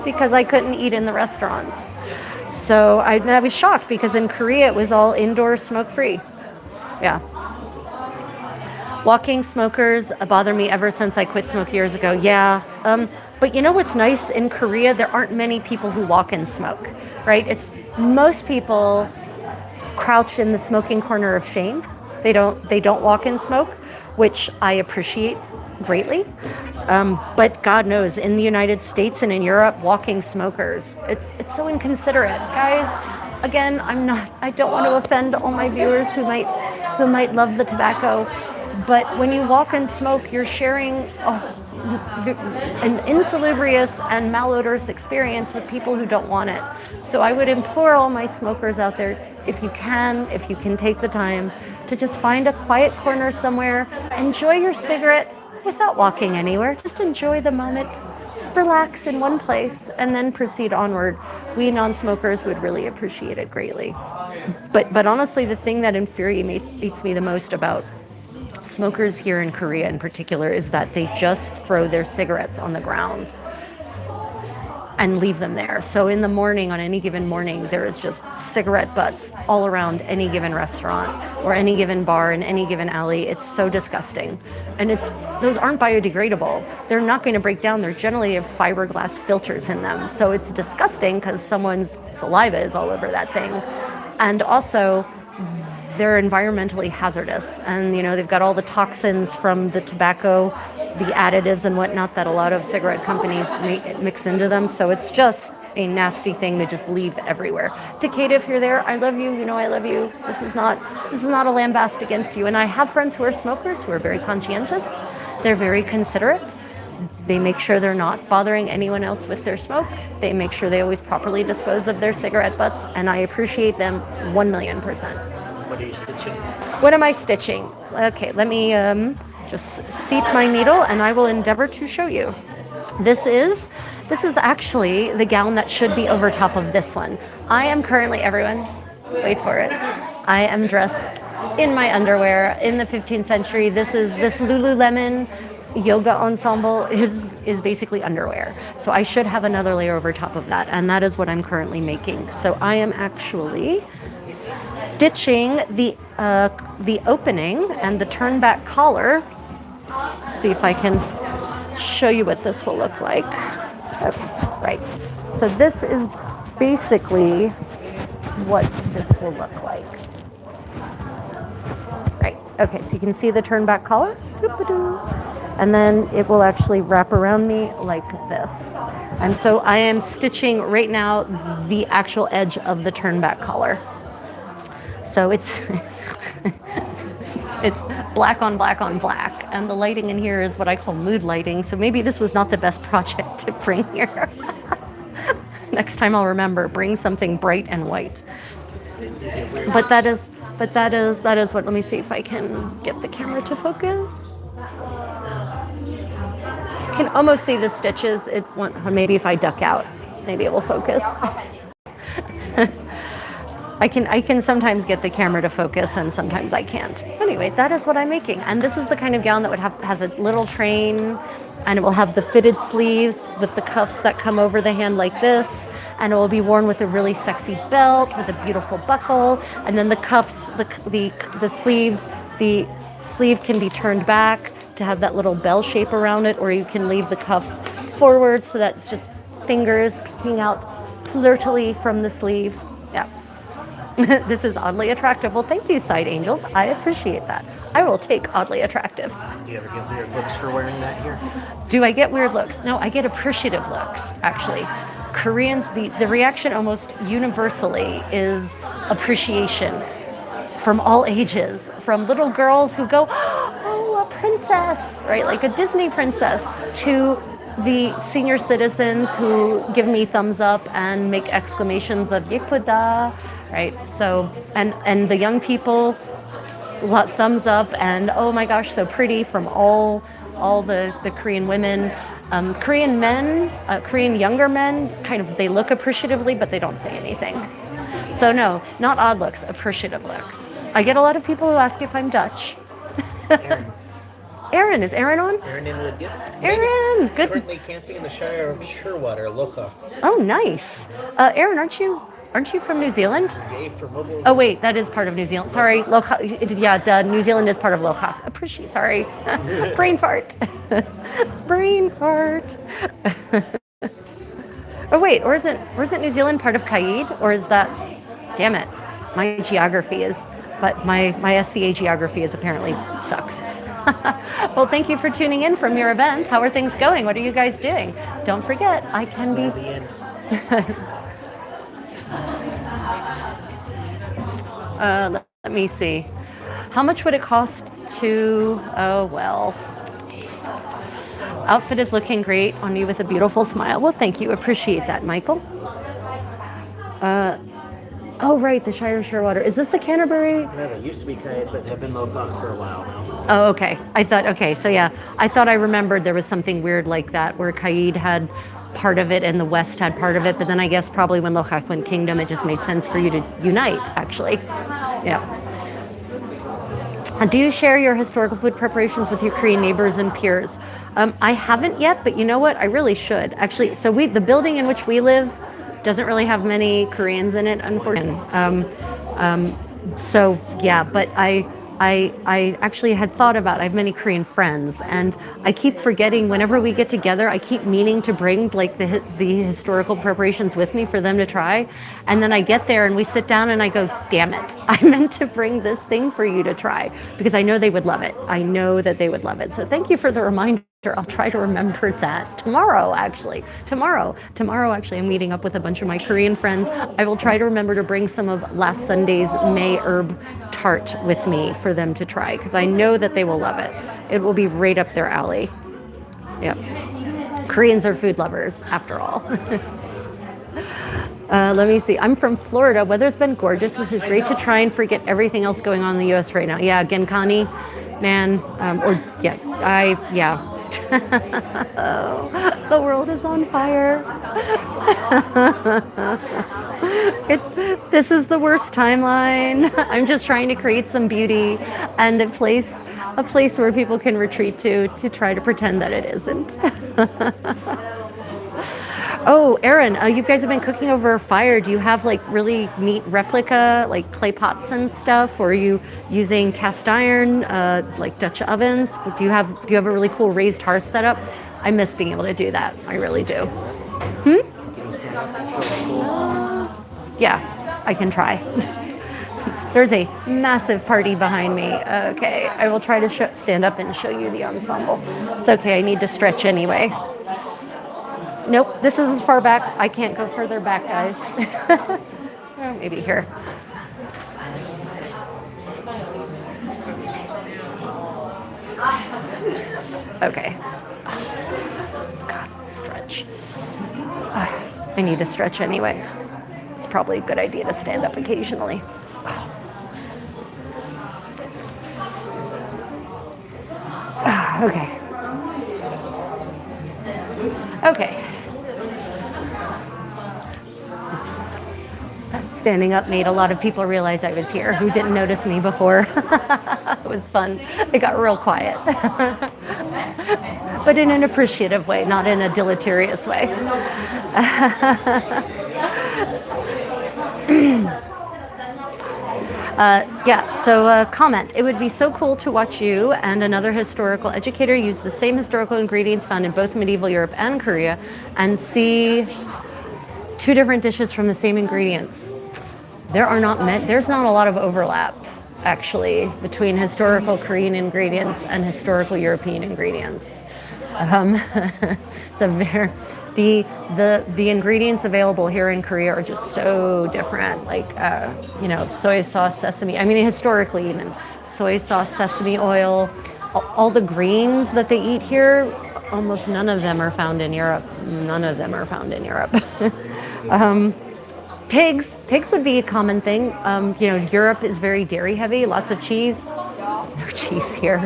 Because I couldn't eat in the restaurants. So I was shocked because in Korea it was all indoor smoke-free. Yeah. Walking smokers bother me ever since I quit smoke years ago. Yeah. But you know what's nice in Korea? There aren't many people who walk and smoke, right? Most people crouch in the smoking corner of shame. They don't walk and smoke, which I appreciate greatly. But God knows, in the United States and in Europe, walking smokers, it's so inconsiderate, guys. Again, I don't want to offend all my viewers who might love the tobacco, but when you walk and smoke, you're sharing an insalubrious and malodorous experience with people who don't want it. So I would implore all my smokers out there, if you can take the time to just find a quiet corner somewhere, enjoy your cigarette without walking anywhere. Just enjoy the moment, relax in one place, and then proceed onward. We non-smokers would really appreciate it greatly. But honestly, the thing that infuriates me the most about smokers here in Korea in particular is that they just throw their cigarettes on the ground and leave them there. So in the morning, on any given morning, there is just cigarette butts all around any given restaurant or any given bar in any given alley. It's so disgusting. And those aren't biodegradable. They're not going to break down. They're generally have fiberglass filters in them. So it's disgusting because someone's saliva is all over that thing. And also, they're environmentally hazardous. And, they've got all the toxins from the tobacco, the additives and whatnot that a lot of cigarette companies mix into them. So it's just a nasty thing to just leave everywhere. Takeda, if you're there, I love you. I love you. This is not a lambast against you. And I have friends who are smokers who are very conscientious. They're very considerate. They make sure they're not bothering anyone else with their smoke. They make sure they always properly dispose of their cigarette butts, and I appreciate them 1,000,000%. What are you stitching? What am I stitching? Okay, let me just seat my needle, and I will endeavor to show you. This is actually the gown that should be over top of this one. I am currently, everyone, wait for it. I am dressed in my underwear in the 15th century. This Lululemon yoga ensemble is basically underwear. So I should have another layer over top of that, and that is what I'm currently making. So I am actually stitching the opening and the turn back collar. See if I can show you what this will look like. Okay, right. So this is basically what this will look like. Right. Okay, so you can see the turn back collar. And then it will actually wrap around me like this. And so I am stitching right now the actual edge of the turn back collar. So it's black on black on black, and the lighting in here is what I call mood lighting. So maybe this was not the best project to bring here. Next time I'll remember, bring something bright and white. But that is what. Let me see if I can get the camera to focus. You can almost see the stitches. Maybe if I duck out, maybe it will focus. I can sometimes get the camera to focus, and sometimes I can't. Anyway, that is what I'm making. And this is the kind of gown that has a little train, and it will have the fitted sleeves with the cuffs that come over the hand like this, and it will be worn with a really sexy belt with a beautiful buckle, and then the cuffs, the sleeve can be turned back to have that little bell shape around it, or you can leave the cuffs forward so that it's just fingers peeking out flirtily from the sleeve. Yeah. This is oddly attractive. Well, thank you, side angels. I appreciate that. I will take oddly attractive. Do you ever get weird looks for wearing that here? Do I get weird looks? No, I get appreciative looks, actually. Koreans, the reaction almost universally is appreciation from all ages, from little girls who go, oh, a princess, right? Like a Disney princess, to the senior citizens who give me thumbs up and make exclamations of 예쁘다, right? So, and the young people, thumbs up and oh my gosh, so pretty from all the Korean women. Korean men, Korean younger men, they look appreciatively, but they don't say anything. So no, not odd looks, appreciative looks. I get a lot of people who ask if I'm Dutch. Aaron, is Aaron on? Aaron in with you. Aaron, good. Currently camping in the Shire of Sherwood, Locha. Oh, nice. Aaron, aren't you from New Zealand? Oh wait, that is part of New Zealand. Sorry, Locha. Yeah, New Zealand is part of Locha. Sorry, brain fart. Brain fart. Oh wait, or isn't New Zealand part of Kaid? Or is that? Damn it, my geography is. But my SCA geography is apparently sucks. Well, thank you for tuning in from your event. How are things going? What are you guys doing? Don't forget, I can be. The end. Let me see. How much would it cost to? Oh well. Outfit is looking great on you with a beautiful smile. Well, thank you. Appreciate that, Michael. Oh, right, the Shire Shearwater. Is this the Canterbury? No, they used to be Kite, but have been Mopoc for a while now. Oh, okay. I thought, okay, so yeah, I thought I remembered there was something weird like that where Caid had part of it and the West had part of it, but then I guess probably when Lochak went Kingdom, it just made sense for you to unite, actually. Yeah. Do you share your historical food preparations with your Korean neighbors and peers? I haven't yet, but you know what? I really should. Actually, so the building in which we live doesn't really have many Koreans in it, unfortunately. So yeah, but I actually had thought about, I have many Korean friends, and I keep forgetting whenever we get together, I keep meaning to bring like the historical preparations with me for them to try. And then I get there and we sit down and I go, damn it, I meant to bring this thing for you to try because I know they would love it. I know that they would love it. So thank you for the reminder. I'll try to remember that tomorrow, actually. Tomorrow, actually, I'm meeting up with a bunch of my Korean friends. I will try to remember to bring some of last Sunday's May herb tart with me for them to try because I know that they will love it. It will be right up their alley. Yep. Koreans are food lovers, after all. Let me see. I'm from Florida. Weather's been gorgeous, which is great to try and forget everything else going on in the U.S. right now. Yeah, Genkani, man, yeah. The world is on fire. This is the worst timeline. I'm just trying to create some beauty and a place where people can retreat to try to pretend that it isn't. Oh, Erin, you guys have been cooking over a fire. Do you have like really neat replica, like clay pots and stuff? Or are you using cast iron, like Dutch ovens? Do you have a really cool raised hearth setup? I miss being able to do that. I really do. Can you stand up and show the cool? Yeah, I can try. There's a massive party behind me. Okay, I will try to stand up and show you the ensemble. It's okay, I need to stretch anyway. Nope, this is as far back. I can't go further back, guys. Oh, maybe here. Okay. God, stretch. I need to stretch anyway. It's probably a good idea to stand up occasionally. Okay. Okay. Standing up made a lot of people realize I was here who didn't notice me before. It was fun. It got real quiet. But in an appreciative way, not in a deleterious way. Comment. It would be so cool to watch you and another historical educator use the same historical ingredients found in both medieval Europe and Korea and see two different dishes from the same ingredients. There's not a lot of overlap, actually, between historical Korean ingredients and historical European ingredients. It's a very the ingredients available here in Korea are just so different. Like soy sauce, sesame. I mean, historically, even soy sauce, sesame oil, all the greens that they eat here. Almost none of them are found in Europe. None of them are found in Europe. Pigs would be a common thing. Europe is very dairy heavy, lots of cheese. No cheese here.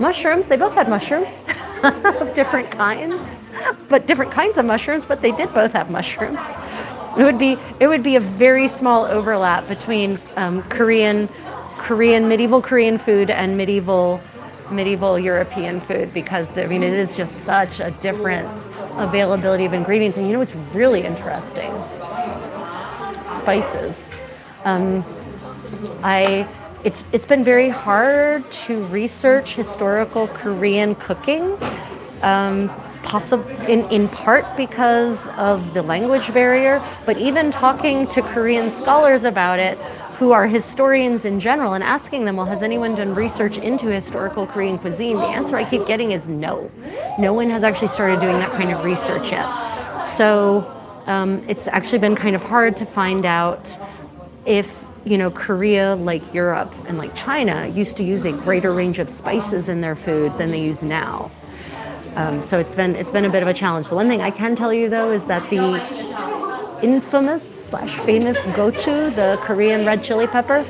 Mushrooms, they both had mushrooms of different kinds, but different kinds of mushrooms, but they did both have mushrooms. It would be a very small overlap between medieval Korean food and medieval European food because it is just such a different availability of ingredients. And it's really interesting. Spices. It's been very hard to research historical Korean cooking. in part because of the language barrier, but even talking to Korean scholars about it, who are historians in general, and asking them, well, has anyone done research into historical Korean cuisine? The answer I keep getting is no. No one has actually started doing that kind of research yet. So it's actually been kind of hard to find out if, Korea, like Europe and like China, used to use a greater range of spices in their food than they use now. So it's been a bit of a challenge. The one thing I can tell you though is that the infamous/famous gochu, the Korean red chili pepper,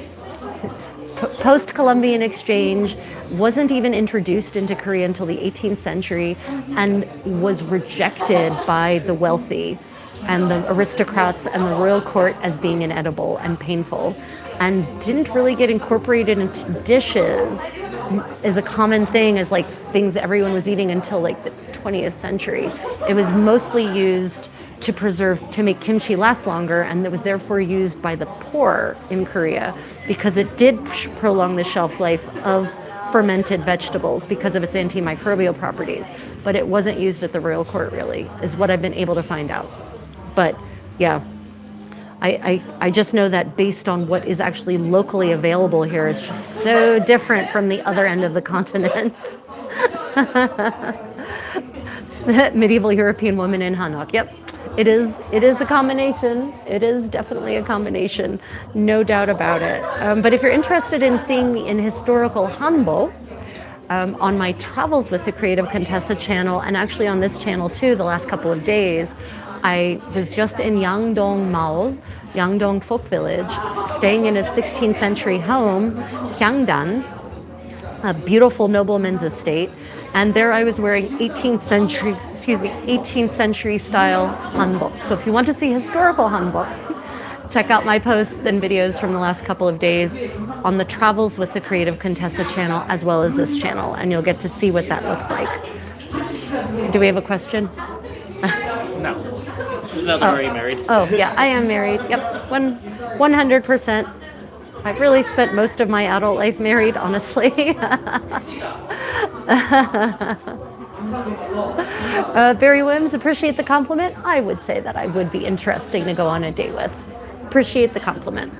post-Columbian exchange, wasn't even introduced into Korea until the 18th century and was rejected by the wealthy and the aristocrats and the royal court as being inedible and painful, and didn't really get incorporated into dishes as a common thing, as like things everyone was eating until like the 20th century. It was mostly used to make kimchi last longer, and it was therefore used by the poor in Korea because it did prolong the shelf life of fermented vegetables because of its antimicrobial properties. But it wasn't used at the royal court, really, is what I've been able to find out. But yeah, I just know that based on what is actually locally available here, it's just so different from the other end of the continent. Medieval European woman in Hanok. Yep, it is a combination. It is definitely a combination, no doubt about it. But if you're interested in seeing me in historical hanbo, on my Travels with the Creative Contessa channel, and actually on this channel too, the last couple of days, I was just in Yangdong Maul, Yangdong Folk Village, staying in a 16th century home, Hyangdan, a beautiful nobleman's estate, and there I was wearing 18th century style hanbok. So if you want to see historical hanbok, check out my posts and videos from the last couple of days on the Travels with the Creative Contessa channel, as well as this channel, and you'll get to see what that looks like. Do we have a question? No. Are you married? Oh, yeah, I am married. Yep, 100%. I've really spent most of my adult life married, honestly. Barry Wims, appreciate the compliment. I would say that I would be interesting to go on a date with. Appreciate the compliment.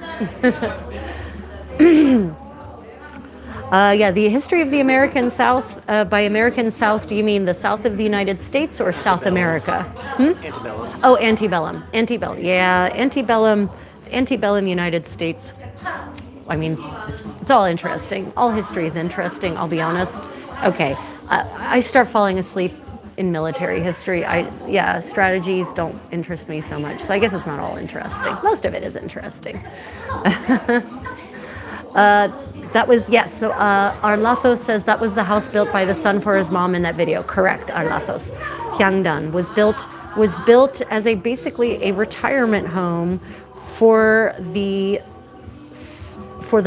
Yeah, the history of the American South. By American South, do you mean the South of the United States or South America? Antebellum. Oh, antebellum. Antebellum. Yeah, antebellum United States. I mean, it's all interesting. All history is interesting, I'll be honest. Okay, I start falling asleep in military history. Strategies don't interest me so much. So I guess it's not all interesting. Most of it is interesting. That was, yes, so Arlathos says that was the house built by the son for his mom in that video. Correct, Arlathos. Hyangdan was built as basically a retirement home for the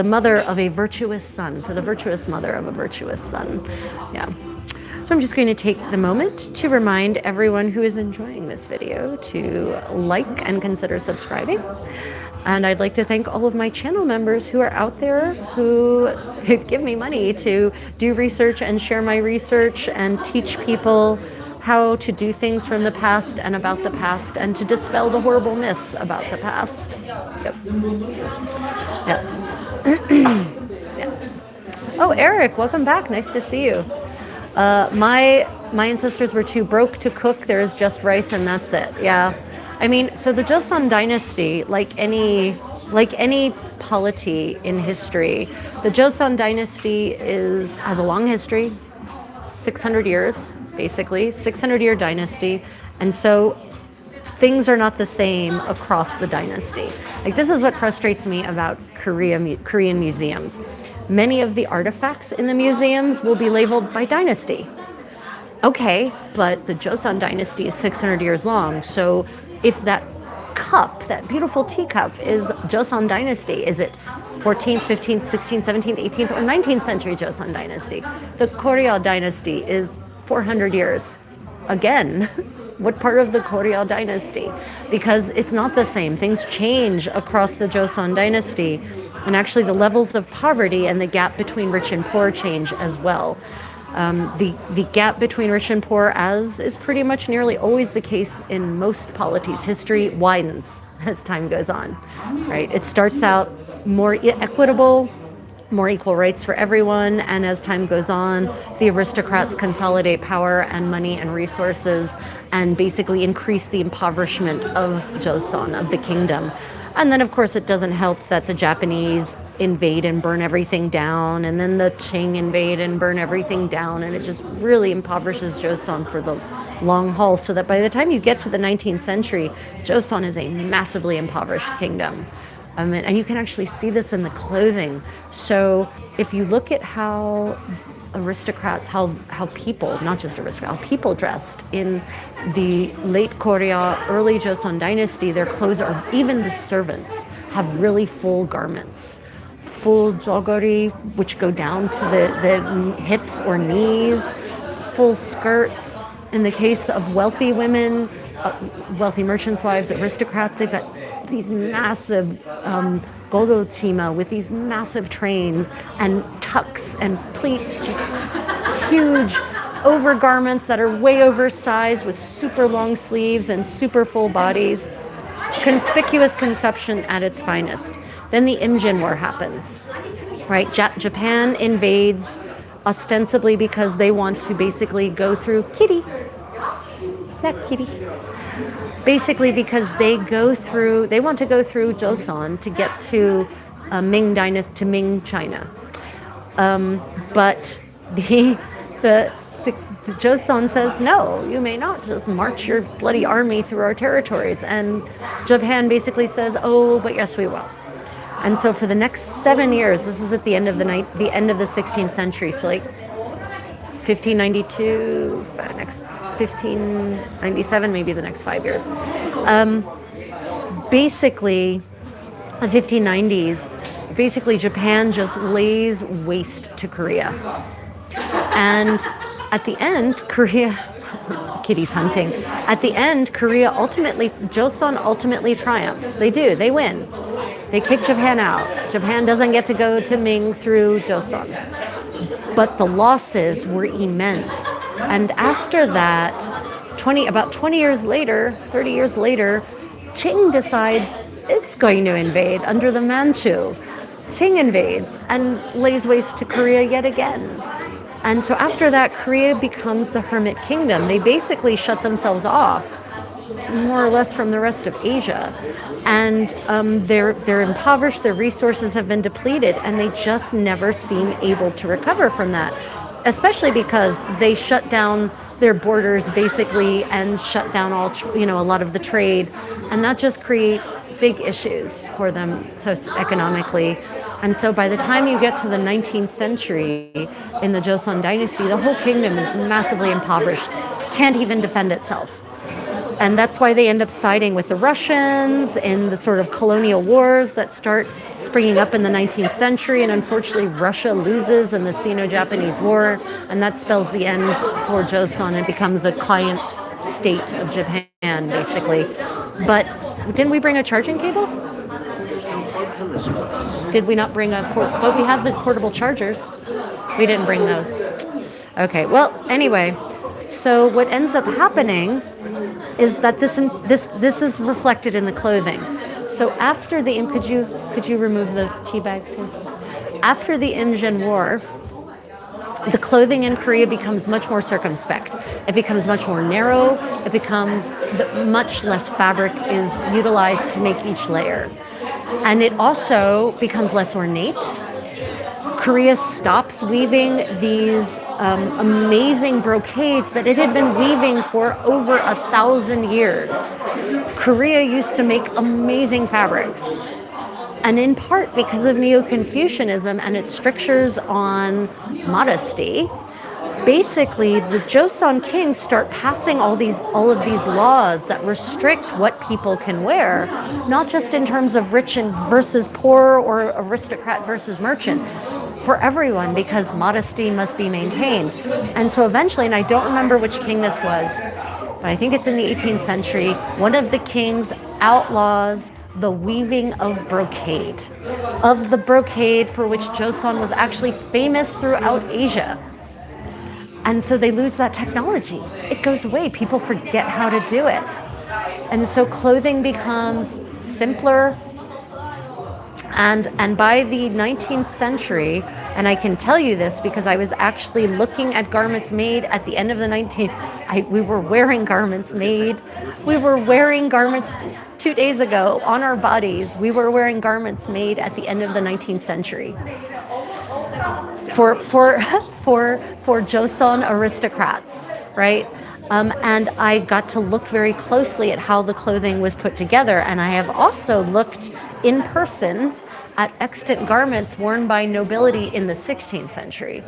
mother of a virtuous son, for the virtuous mother of a virtuous son. Yeah. So I'm just going to take the moment to remind everyone who is enjoying this video to like and consider subscribing. And I'd like to thank all of my channel members who are out there who give me money to do research and share my research and teach people how to do things from the past and about the past, and to dispel the horrible myths about the past. Yep. Yep. Yeah. Oh, Eric, welcome back. Nice to see you. My ancestors were too broke to cook. There is just rice and that's it. Yeah. I mean, so the Joseon dynasty, like any polity in history, the Joseon dynasty has a long history, 600 years, basically, 600-year dynasty, and so things are not the same across the dynasty. Like, this is what frustrates me about Korean museums. Many of the artifacts in the museums will be labeled by dynasty. Okay, but the Joseon dynasty is 600 years long, so if that cup, that beautiful teacup, is Joseon dynasty, is it 14th, 15th, 16th, 17th, 18th, or 19th century Joseon dynasty? The Goryeo dynasty is 400 years. Again, what part of the Goryeo dynasty? Because it's not the same. Things change across the Joseon dynasty, and actually the levels of poverty and the gap between rich and poor change as well. The gap between rich and poor, as is pretty much nearly always the case in most polities, history widens as time goes on, right? It starts out more equitable, more equal rights for everyone, and as time goes on, the aristocrats consolidate power and money and resources and basically increase the impoverishment of Joseon, of the kingdom. And then, of course, it doesn't help that the Japanese invade and burn everything down, and then the Qing invade and burn everything down, and it just really impoverishes Joseon for the long haul, so that by the time you get to the 19th century, Joseon is a massively impoverished kingdom. And you can actually see this in the clothing. So if you look at how aristocrats, how people, not just aristocrats, how people dressed in the late Korea, early Joseon dynasty, their clothes are, even the servants, have really full garments. Full jogori, which go down to the hips or knees, full skirts. In the case of wealthy women, wealthy merchants' wives, aristocrats, they've got these massive gorochima with these massive trains and tucks and pleats, just huge overgarments that are way oversized with super long sleeves and super full bodies. Conspicuous consumption at its finest. Then the Imjin War happens, right? Japan invades ostensibly because they want to basically go through basically because they want to go through Joseon to get to Ming dynasty, to Ming China. But the Joseon says, no, you may not just march your bloody army through our territories. And Japan basically says, oh, but yes, we will. And so for the next 7 years, this is at the end of the 16th century, so like 1592, next 1597, maybe the next 5 years. Basically, the 1590s, basically Japan just lays waste to Korea. And at the end, Kitty's hunting. At the end, Joseon ultimately triumphs. They do, they win. They kick Japan out. Japan doesn't get to go to Ming through Joseon. But the losses were immense. And after that, about 20 years later, 30 years later, Qing decides it's going to invade under the Manchu. Qing invades and lays waste to Korea yet again. And so after that, Korea becomes the hermit kingdom. They basically shut themselves off, more or less, from the rest of Asia. And they're impoverished, their resources have been depleted, and they just never seem able to recover from that, especially because they shut down their borders basically and shut down a lot of the trade. And that just creates big issues for them socioeconomically. And so by the time you get to the 19th century in the Joseon dynasty, the whole kingdom is massively impoverished, can't even defend itself. And that's why they end up siding with the Russians in the sort of colonial wars that start springing up in the 19th century. And unfortunately, Russia loses in the Sino-Japanese War, and that spells the end for Joseon. It becomes a client state of Japan, basically. But didn't we bring a charging cable? There's no plugs in this place. Did we not bring but we have the portable chargers. We didn't bring those. Okay, well, anyway, so what ends up happening is that this is reflected in the clothing. So after could you remove the tea bags here? After the Imjin War, the clothing in Korea becomes much more circumspect. It becomes much more narrow. It becomes much less fabric is utilized to make each layer. And it also becomes less ornate. Korea stops weaving these amazing brocades that it had been weaving for over 1,000 years. Korea used to make amazing fabrics. And in part because of Neo-Confucianism and its strictures on modesty, basically the Joseon kings start passing all of these laws that restrict what people can wear, not just in terms of rich versus poor or aristocrat versus merchant, for everyone, because modesty must be maintained. And so eventually, and I don't remember which king this was, but I think it's in the 18th century, one of the kings outlaws the weaving of the brocade for which Joseon was actually famous throughout Asia. And so they lose that technology. It goes away. People forget how to do it. And so clothing becomes simpler. And by the 19th century, and I can tell you this because I was actually looking at garments made at the end of the 19th. We were wearing garments made. We were wearing garments 2 days ago on our bodies. We were wearing garments made at the end of the 19th century. For Joseon aristocrats, right? And I got to look very closely at how the clothing was put together. And I have also looked in person at extant garments worn by nobility in the 16th century.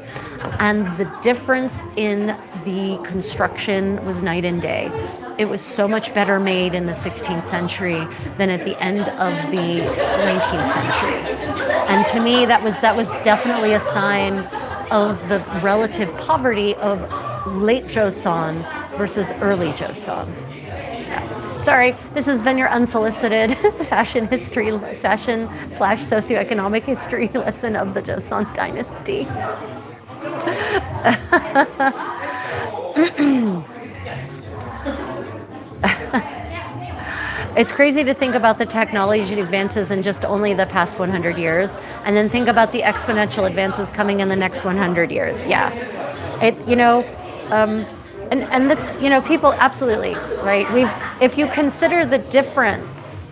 And the difference in the construction was night and day. It was so much better made in the 16th century than at the end of the 19th century. And to me, that was definitely a sign of the relative poverty of late Joseon versus early Joseon. Yeah. Sorry, this has been your unsolicited fashion slash socioeconomic history lesson of the Joseon dynasty. It's crazy to think about the technology advances in just only the past 100 years, and then think about the exponential advances coming in the next 100 years. Yeah, and that's, people, absolutely, right? If you consider the difference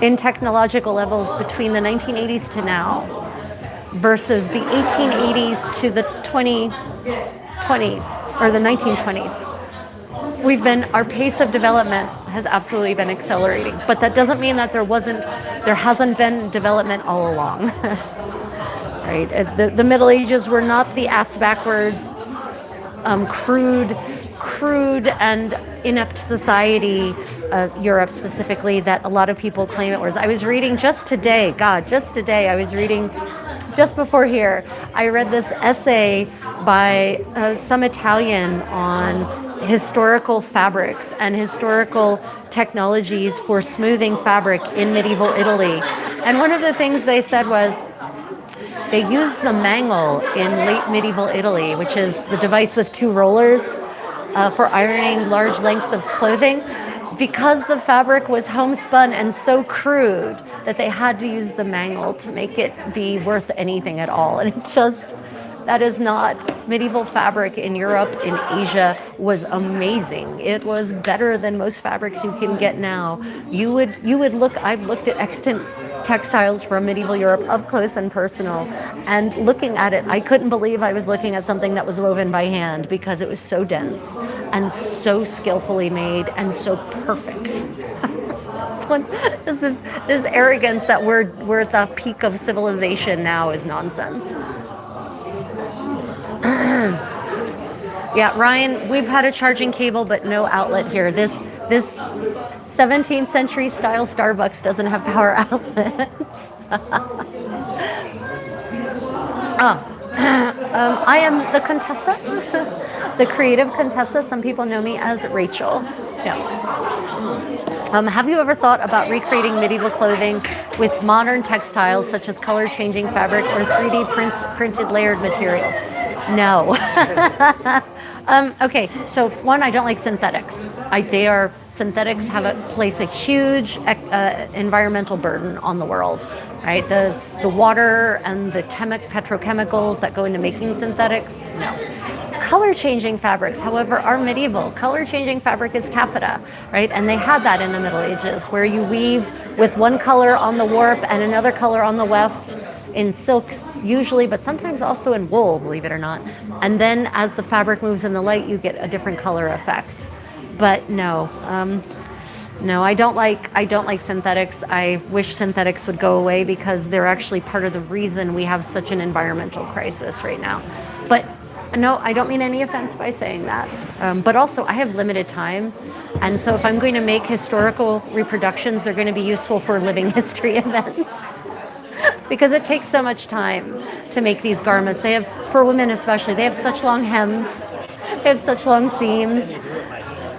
in technological levels between the 1980s to now versus the 1880s to the 2020s or the 1920s, our pace of development has absolutely been accelerating, but that doesn't mean that there hasn't been development all along. Right? The Middle Ages were not the ass backwards, crude and inept society, Europe specifically, that a lot of people claim it was. I was reading just today, just before here, I read this essay by some Italian on historical fabrics and historical technologies for smoothing fabric in medieval Italy. And one of the things they said was they used the mangle in late medieval Italy, which is the device with two rollers for ironing large lengths of clothing, because the fabric was homespun and so crude that they had to use the mangle to make it be worth anything at all. And it's just, that is not, medieval fabric in Europe, in Asia, was amazing. It was better than most fabrics you can get now. You would look, I've looked at extant textiles from medieval Europe up close and personal, and looking at it, I couldn't believe I was looking at something that was woven by hand because it was so dense and so skillfully made and so perfect. This arrogance that we're at the peak of civilization now is nonsense. Yeah, Ryan, we've had a charging cable but no outlet here. This 17th century style Starbucks doesn't have power outlets. I am the Contessa, the creative Contessa. Some people know me as Rachel. Yeah. Have you ever thought about recreating medieval clothing with modern textiles such as color-changing fabric or 3D printed layered material? No. Okay, so one, I don't like synthetics. Synthetics place a huge environmental burden on the world, right? The water and the petrochemicals that go into making synthetics, no. Color-changing fabrics, however, are medieval. Color-changing fabric is taffeta, right? And they had that in the Middle Ages, where you weave with one color on the warp and another color on the weft, in silks usually, but sometimes also in wool, believe it or not. And then as the fabric moves in the light, you get a different color effect. But no, I don't like synthetics. I wish synthetics would go away because they're actually part of the reason we have such an environmental crisis right now. But no, I don't mean any offense by saying that. But also, I have limited time. And so if I'm going to make historical reproductions, they're going to be useful for living history events. Because it takes so much time to make these garments. They have, for women especially, they have such long hems. They have such long seams.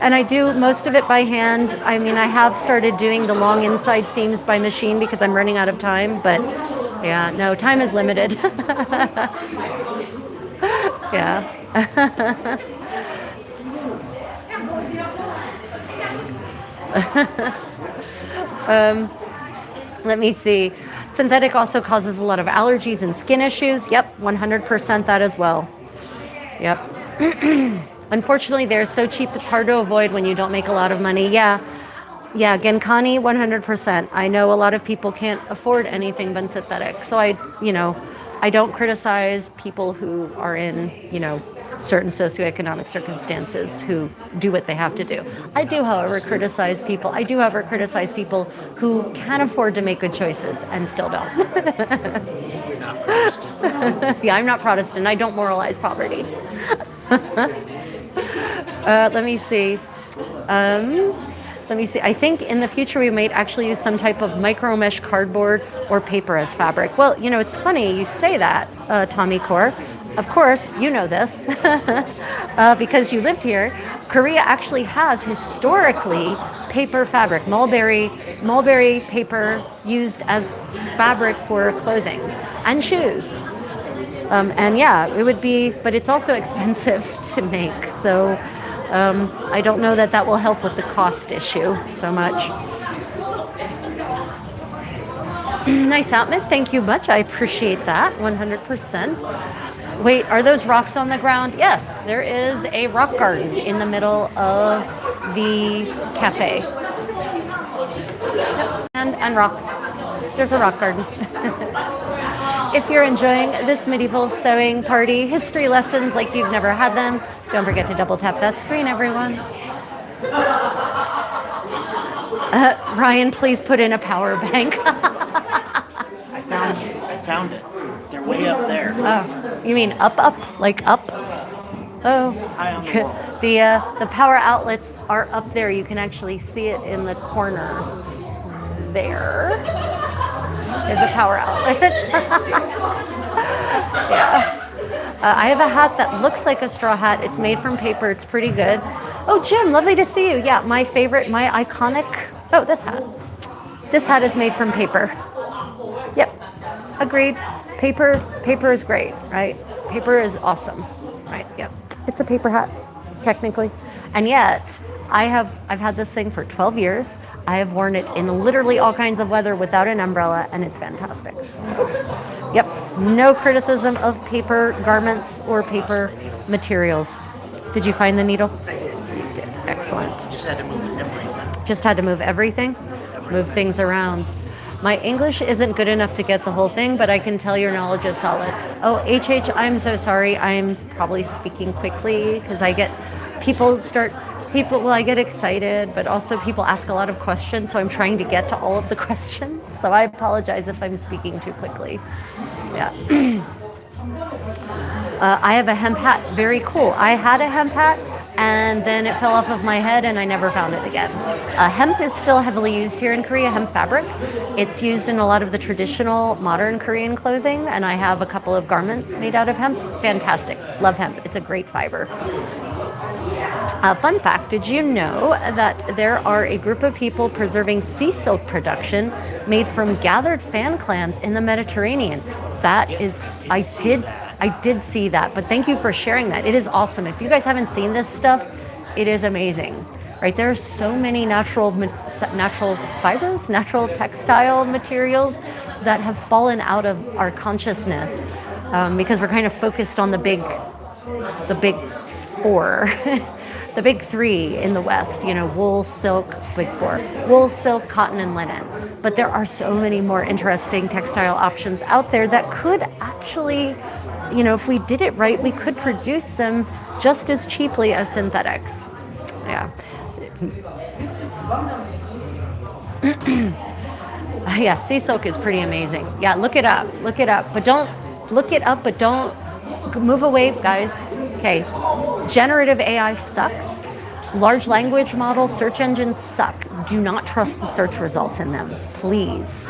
And I do most of it by hand. I mean, I have started doing the long inside seams by machine because I'm running out of time. But yeah, no, time is limited. Yeah. Let me see. Synthetic also causes a lot of allergies and skin issues. Yep, 100% that as well. Yep. Unfortunately, they're so cheap it's hard to avoid when you don't make a lot of money. Yeah. Yeah, Genkani, 100%. I know a lot of people can't afford anything but synthetic. So I don't criticize people who are in, certain socioeconomic circumstances who do what they have to do. I do, however, criticize people. I do, however, criticize people who can afford to make good choices and still don't. You're not Protestant. Yeah, I'm not Protestant. I don't moralize poverty. Let me see. I think in the future we might actually use some type of micro mesh cardboard or paper as fabric. Well, it's funny you say that, Tommy Core. Of course, you know this because you lived here. Korea actually has historically paper fabric, mulberry paper used as fabric for clothing and shoes. And yeah, it would be, but it's also expensive to make. So I don't know that will help with the cost issue so much. Nice outfit. Thank you much. I appreciate that 100%. Wait, are those rocks on the ground? Yes, there is a rock garden in the middle of the cafe. Yep, sand and rocks. There's a rock garden. If you're enjoying this medieval sewing party history lessons like you've never had them, don't forget to double tap that screen, everyone. Ryan, please put in a power bank. I found it. They're way up there. Oh, you mean up, like up? Oh, High on the wall. The power outlets are up there. You can actually see it in the corner. There is a power outlet. Yeah. I have a hat that looks like a straw hat. It's made from paper. It's pretty good. Oh, Jim, lovely to see you. Yeah, my favorite, my iconic. Oh, this hat. This hat is made from paper. Yep, agreed. Paper is great, right? Paper is awesome, right? Yep. It's a paper hat, technically. And yet, I've had this thing for 12 years. I have worn it in literally all kinds of weather without an umbrella, and it's fantastic. So, yep, no criticism of paper garments or paper materials. Did you find the needle? I did. You did. Excellent. Just had to move everything. Just had to move everything? Move things around. My English isn't good enough to get the whole thing, but I can tell your knowledge is solid. Oh, HH, I'm so sorry. I'm probably speaking quickly because I get I get excited, but also people ask a lot of questions, so I'm trying to get to all of the questions. So I apologize if I'm speaking too quickly. Yeah. I have a hemp hat. Very cool. I had a hemp hat, and then it fell off of my head, and I never found it again. Hemp is still heavily used here in Korea, hemp fabric. It's used in a lot of the traditional modern Korean clothing, and I have a couple of garments made out of hemp. Fantastic. Love hemp. It's a great fiber. Fun fact, did you know that there are a group of people preserving sea silk production made from gathered fan clams in the Mediterranean? I did see that, but thank you for sharing that. It is awesome. If you guys haven't seen this stuff, it is amazing, right? There are so many natural fibers, natural textile materials that have fallen out of our consciousness because we're kind of focused on the big four. The big three in the West, wool, silk, big four, wool, silk, cotton, and linen. But there are so many more interesting textile options out there that could actually, if we did it right, we could produce them just as cheaply as synthetics. Yeah. Yeah, sea silk is pretty amazing. Yeah, look it up, but don't move away, guys. Okay, generative AI sucks. Large language model search engines suck. Do not trust the search results in them, please.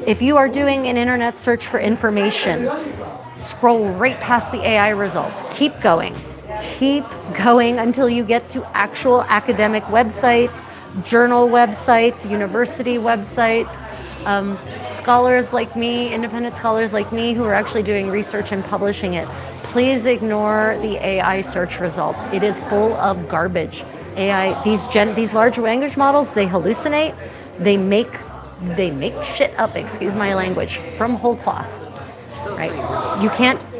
If you are doing an internet search for information, scroll right past the AI results. Keep going until you get to actual academic websites, journal websites, university websites. scholars like me, independent scholars like me who are actually doing research and publishing it, please ignore the AI search results. It is full of garbage. AI, these large language models, they hallucinate, they make shit up, excuse my language, from whole cloth. Right?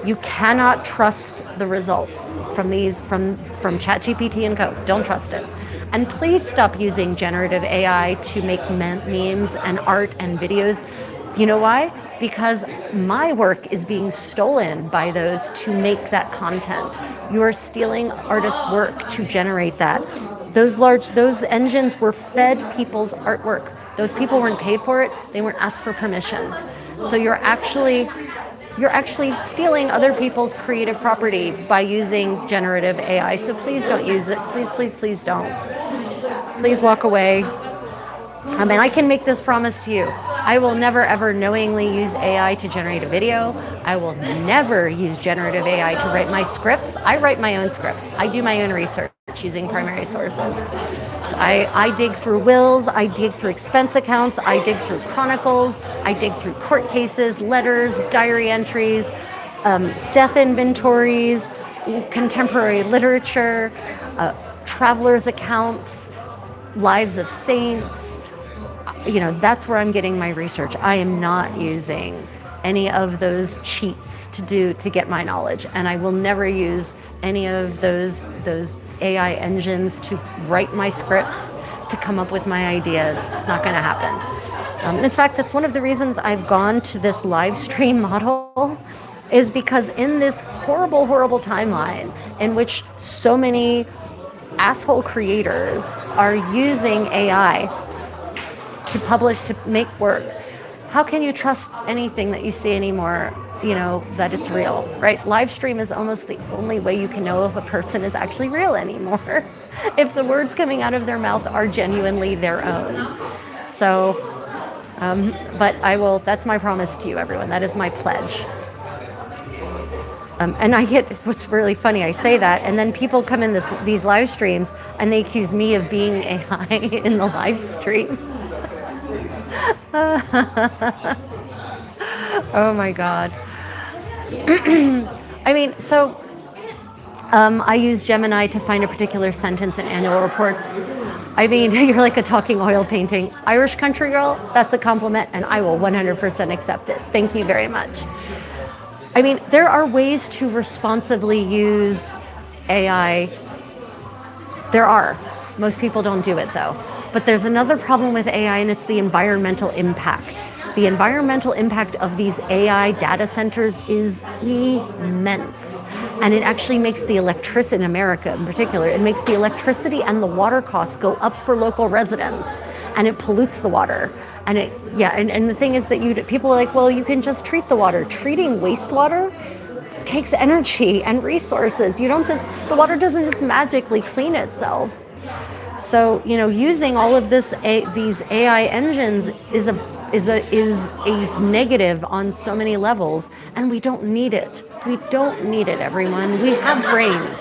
You cannot trust the results from ChatGPT and co. Don't trust it. And please stop using generative AI to make memes and art and videos. You know why? Because my work is being stolen by those to make that content. You are stealing artists' work to generate that. Those engines were fed people's artwork. Those people weren't paid for it. They weren't asked for permission. So you're actually stealing other people's creative property by using generative AI. So please don't use it. Please don't. Please walk away. I mean, I can make this promise to you. I will never, ever knowingly use AI to generate a video. I will never use generative AI to write my scripts. I write my own scripts. I do my own research using primary sources. So I dig through wills, I dig through expense accounts, I dig through chronicles, I dig through court cases, letters, diary entries, death inventories, contemporary literature, travelers' accounts, lives of saints. You know, that's where I'm getting my research. I am not using any of those cheats to get my knowledge, and I will never use any of those AI engines to write my scripts, to come up with my ideas. It's not going to happen. In fact, that's one of the reasons I've gone to this live stream model, is because in this horrible, horrible timeline in which so many asshole creators are using AI to publish, to make work, how can you trust anything that you see anymore, you know, that it's real, right? Live stream is almost the only way you can know if a person is actually real anymore, if the words coming out of their mouth are genuinely their own. So, but that's my promise to you, everyone. That is my pledge. And I get, what's really funny, I say that, and then people come in these live streams and they accuse me of being AI in the live stream. Oh my God. I mean, so I use Gemini to find a particular sentence in annual reports. I mean, you're like a talking oil painting. Irish country girl, that's a compliment, and I will 100% accept it. Thank you very much. I mean, there are ways to responsibly use AI. There are. Most people don't do it though. But there's another problem with AI, and it's the environmental impact. The environmental impact of these AI data centers is immense. And it actually makes the electricity, in America in particular, it makes the electricity and the water costs go up for local residents, and it pollutes the water. And and the thing is that people are like, well, you can just treat the water. Treating wastewater takes energy and resources. The water doesn't just magically clean itself. So, you know, using all of these AI engines is a negative on so many levels, and we don't need it. We don't need it, everyone. We have brains.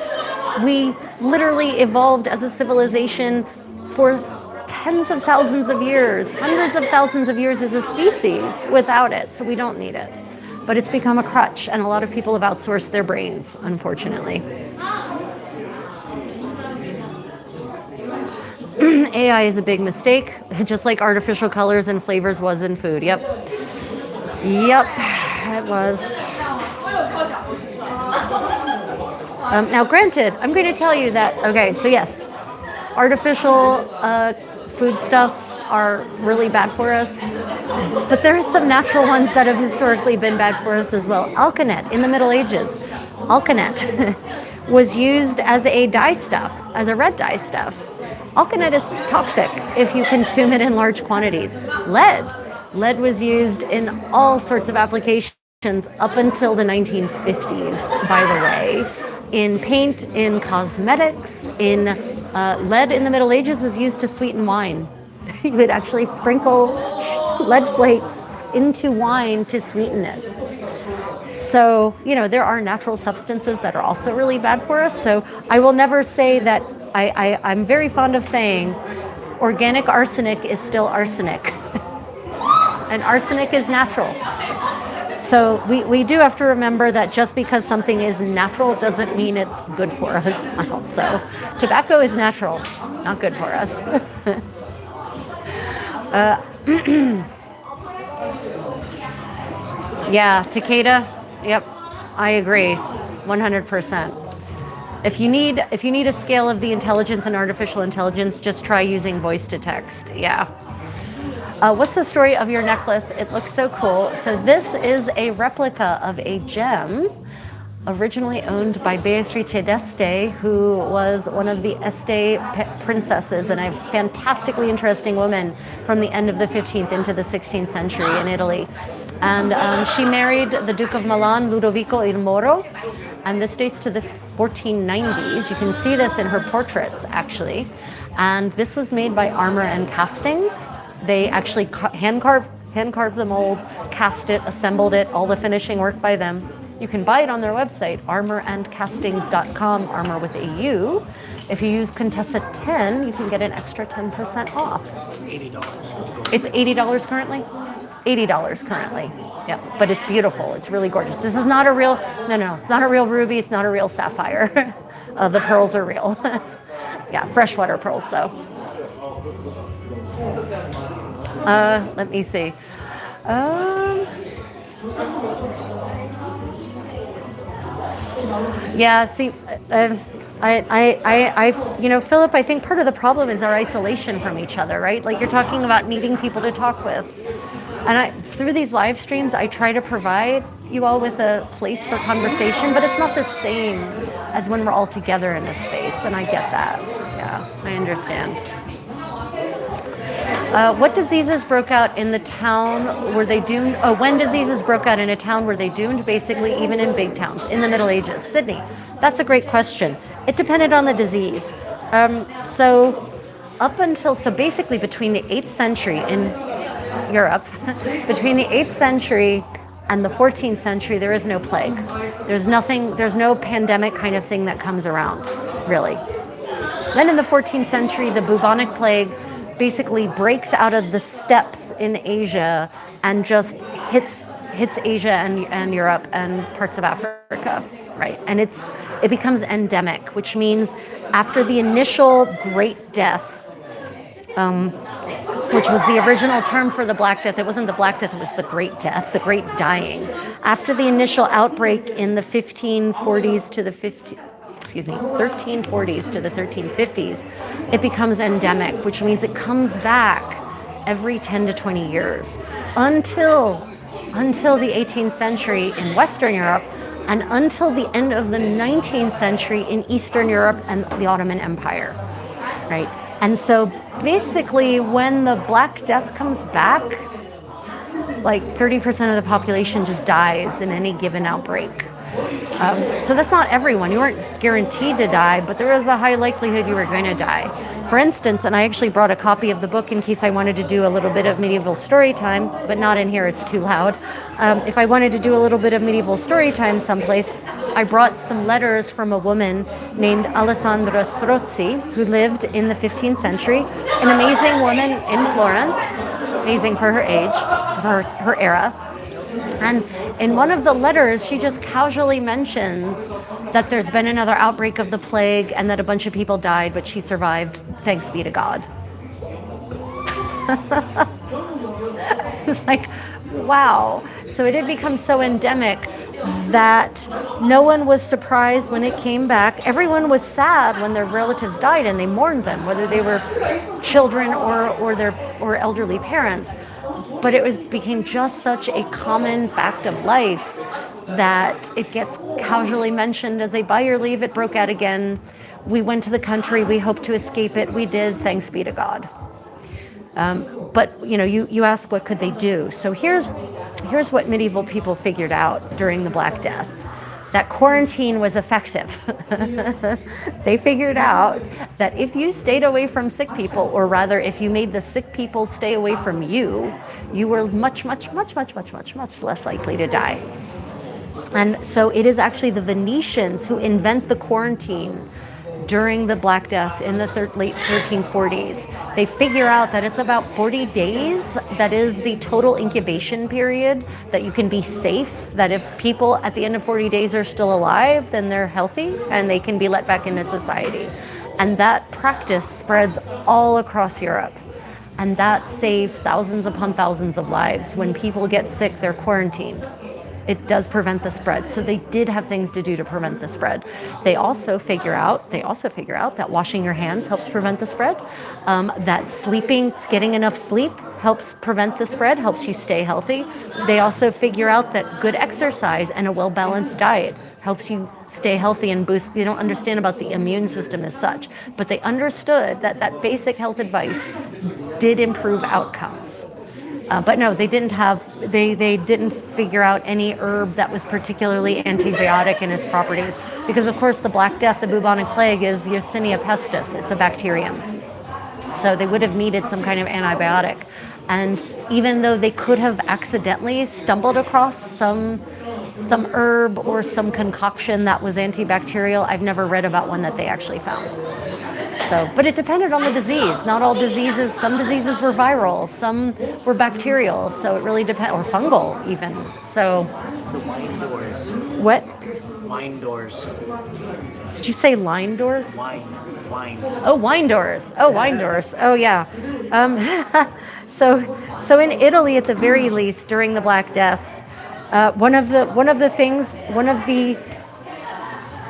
We literally evolved as a civilization for tens of thousands of years, hundreds of thousands of years as a species without it, so we don't need it. But it's become a crutch, and a lot of people have outsourced their brains, unfortunately. AI is a big mistake, just like artificial colors and flavors was in food. Yep, it was. Now, granted, I'm going to tell you that, okay, so yes, artificial foodstuffs are really bad for us, but there are some natural ones that have historically been bad for us as well. Alkanet in the Middle Ages, alkanet was used as a dyestuff, as a red dyestuff. Alkanet is toxic if you consume it in large quantities. Lead was used in all sorts of applications up until the 1950s, by the way. In paint, in cosmetics, lead in the Middle Ages was used to sweeten wine. You would actually sprinkle lead flakes into wine to sweeten it. So, you know, there are natural substances that are also really bad for us. So I will never say that. I'm very fond of saying organic arsenic is still arsenic. and arsenic is natural. So we do have to remember that just because something is natural doesn't mean it's good for us. Also, tobacco is natural, not good for us. Yeah, Takeda. Yep, I agree, 100%. If you need a scale of the intelligence and artificial intelligence, just try using voice to text. Yeah. What's the story of your necklace? It looks so cool. So this is a replica of a gem originally owned by Beatrice d'Este, who was one of the Este princesses and a fantastically interesting woman from the end of the 15th into the 16th century in Italy. And she married the Duke of Milan, Ludovico il Moro, and this dates to the 1490s. You can see this in her portraits, actually. And this was made by Armour and Castings. They actually hand carved the mold, cast it, assembled it, all the finishing work by them. You can buy it on their website, armourandcastings.com, armor with a U. If you use Contessa 10, you can get an extra 10% off. It's $80. It's $80 currently? $80 currently. Yeah, but it's beautiful. It's really gorgeous. This is not a real, no, it's not a real ruby. It's not a real sapphire. The pearls are real. Yeah, freshwater pearls though. Let me see. Yeah, see, Philip, I think part of the problem is our isolation from each other, right? Like you're talking about needing people to talk with. And through these live streams, I try to provide you all with a place for conversation, but it's not the same as when we're all together in a space, and I get that. Yeah, I understand. What diseases broke out in the town were they doomed? When diseases broke out in a town were they doomed? Basically, even in big towns in the Middle Ages. Sydney, that's a great question. It depended on the disease. So basically between the 8th century in Europe, between the 8th century and the 14th century, there is no plague. There's no pandemic kind of thing that comes around, really. Then in the 14th century, the bubonic plague basically breaks out of the steppes in Asia and just hits Asia and Europe and parts of Africa, right? And it becomes endemic, which means after the initial Great Death, which was the original term for the Black Death. It wasn't the Black Death, it was the Great Death, the Great Dying. After the initial outbreak in the 1340s to the 1350s, it becomes endemic, which means it comes back every 10 to 20 years until the 18th century in Western Europe and until the end of the 19th century in Eastern Europe and the Ottoman Empire, right? And so basically when the Black Death comes back, like 30% of the population just dies in any given outbreak. So that's not everyone. You weren't guaranteed to die, but there was a high likelihood you were going to die. For instance, and I actually brought a copy of the book in case I wanted to do a little bit of medieval story time, but not in here, it's too loud. If I wanted to do a little bit of medieval story time someplace, I brought some letters from a woman named Alessandra Strozzi, who lived in the 15th century, an amazing woman in Florence, amazing for her age, for her era. And in one of the letters, she just casually mentions that there's been another outbreak of the plague and that a bunch of people died, but she survived, thanks be to God. It's like, wow. So it had become so endemic that no one was surprised when it came back. Everyone was sad when their relatives died and they mourned them, whether they were children or elderly parents. But it became just such a common fact of life that it gets casually mentioned as a buy or leave. It broke out again. We went to the country. We hoped to escape it. We did. Thanks be to God. But you ask what could they do? So here's what medieval people figured out during the Black Death. That quarantine was effective. They figured out that if you stayed away from sick people, or rather if you made the sick people stay away from you, you were much, much, much, much, much, much, much less likely to die. And so it is actually the Venetians who invent the quarantine during the Black Death in the late 1340s. They figure out that it's about 40 days. That is the total incubation period that you can be safe, that if people at the end of 40 days are still alive, then they're healthy and they can be let back into society. And that practice spreads all across Europe. And that saves thousands upon thousands of lives. When people get sick, they're quarantined. It does prevent the spread. So they did have things to do to prevent the spread. They also figure out that washing your hands helps prevent the spread. That sleeping, getting enough sleep helps prevent the spread, helps you stay healthy. They also figure out that good exercise and a well-balanced diet helps you stay healthy and boost. They don't understand about the immune system as such, but they understood that that basic health advice did improve outcomes. But no, they didn't figure out any herb that was particularly antibiotic in its properties, because of course the Black Death, the bubonic plague, is Yersinia pestis. It's a bacterium. So they would have needed some kind of antibiotic. And even though they could have accidentally stumbled across some herb or some concoction that was antibacterial, I've never read about one that they actually found. So, but it depended on the disease. Not all diseases, some diseases were viral, some were bacterial, so it really depends, or fungal even. So. The wine doors. What? Wine doors. Did you say line doors? Wine. Oh, wine doors. Oh, wine doors. Oh, yeah. So in Italy, at the very least, during the Black Death, one of the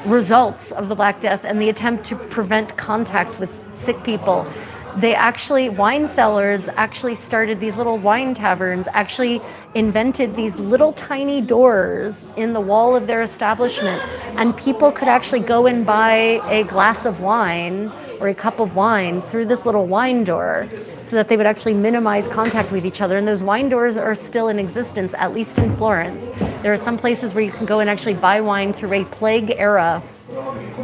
results of the Black Death and the attempt to prevent contact with sick people, wine cellars actually started, these little wine taverns actually invented these little tiny doors in the wall of their establishment, and people could actually go and buy a glass of wine or a cup of wine through this little wine door, so that they would actually minimize contact with each other. And those wine doors are still in existence, at least in Florence. There are some places where you can go and actually buy wine through a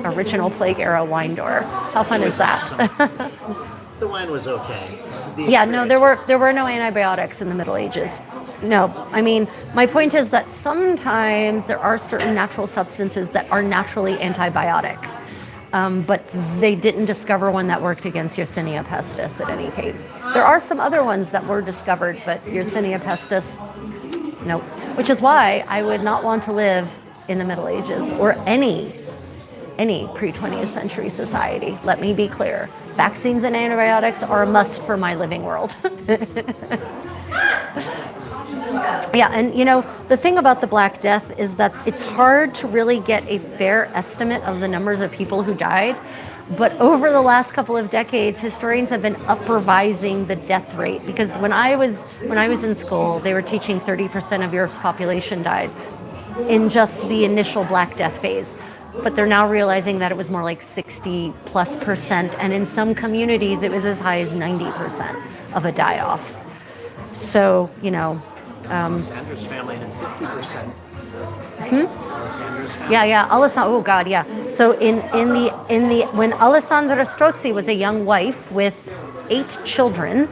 original plague era wine door. How fun is that? Awesome. The wine was okay. Yeah, no, there were no antibiotics in the Middle Ages. No, I mean, my point is that sometimes there are certain natural substances that are naturally antibiotic. But they didn't discover one that worked against Yersinia pestis at any case. There are some other ones that were discovered, but Yersinia pestis, no. Which is why I would not want to live in the Middle Ages or any pre-20th century society. Let me be clear. Vaccines and antibiotics are a must for my living world. Yeah, and the thing about the Black Death is that it's hard to really get a fair estimate of the numbers of people who died. But over the last couple of decades, historians have been up-revising the death rate, because when I was in school, they were teaching 30% of Europe's population died in just the initial Black Death phase. But they're now realizing that it was more like 60+%, and in some communities it was as high as 90% of a die-off. So, Sanders' family had 50%. Sanders' family. Yeah, Alessandro. Oh God, yeah. So when Alessandra Strozzi was a young wife with 8 children,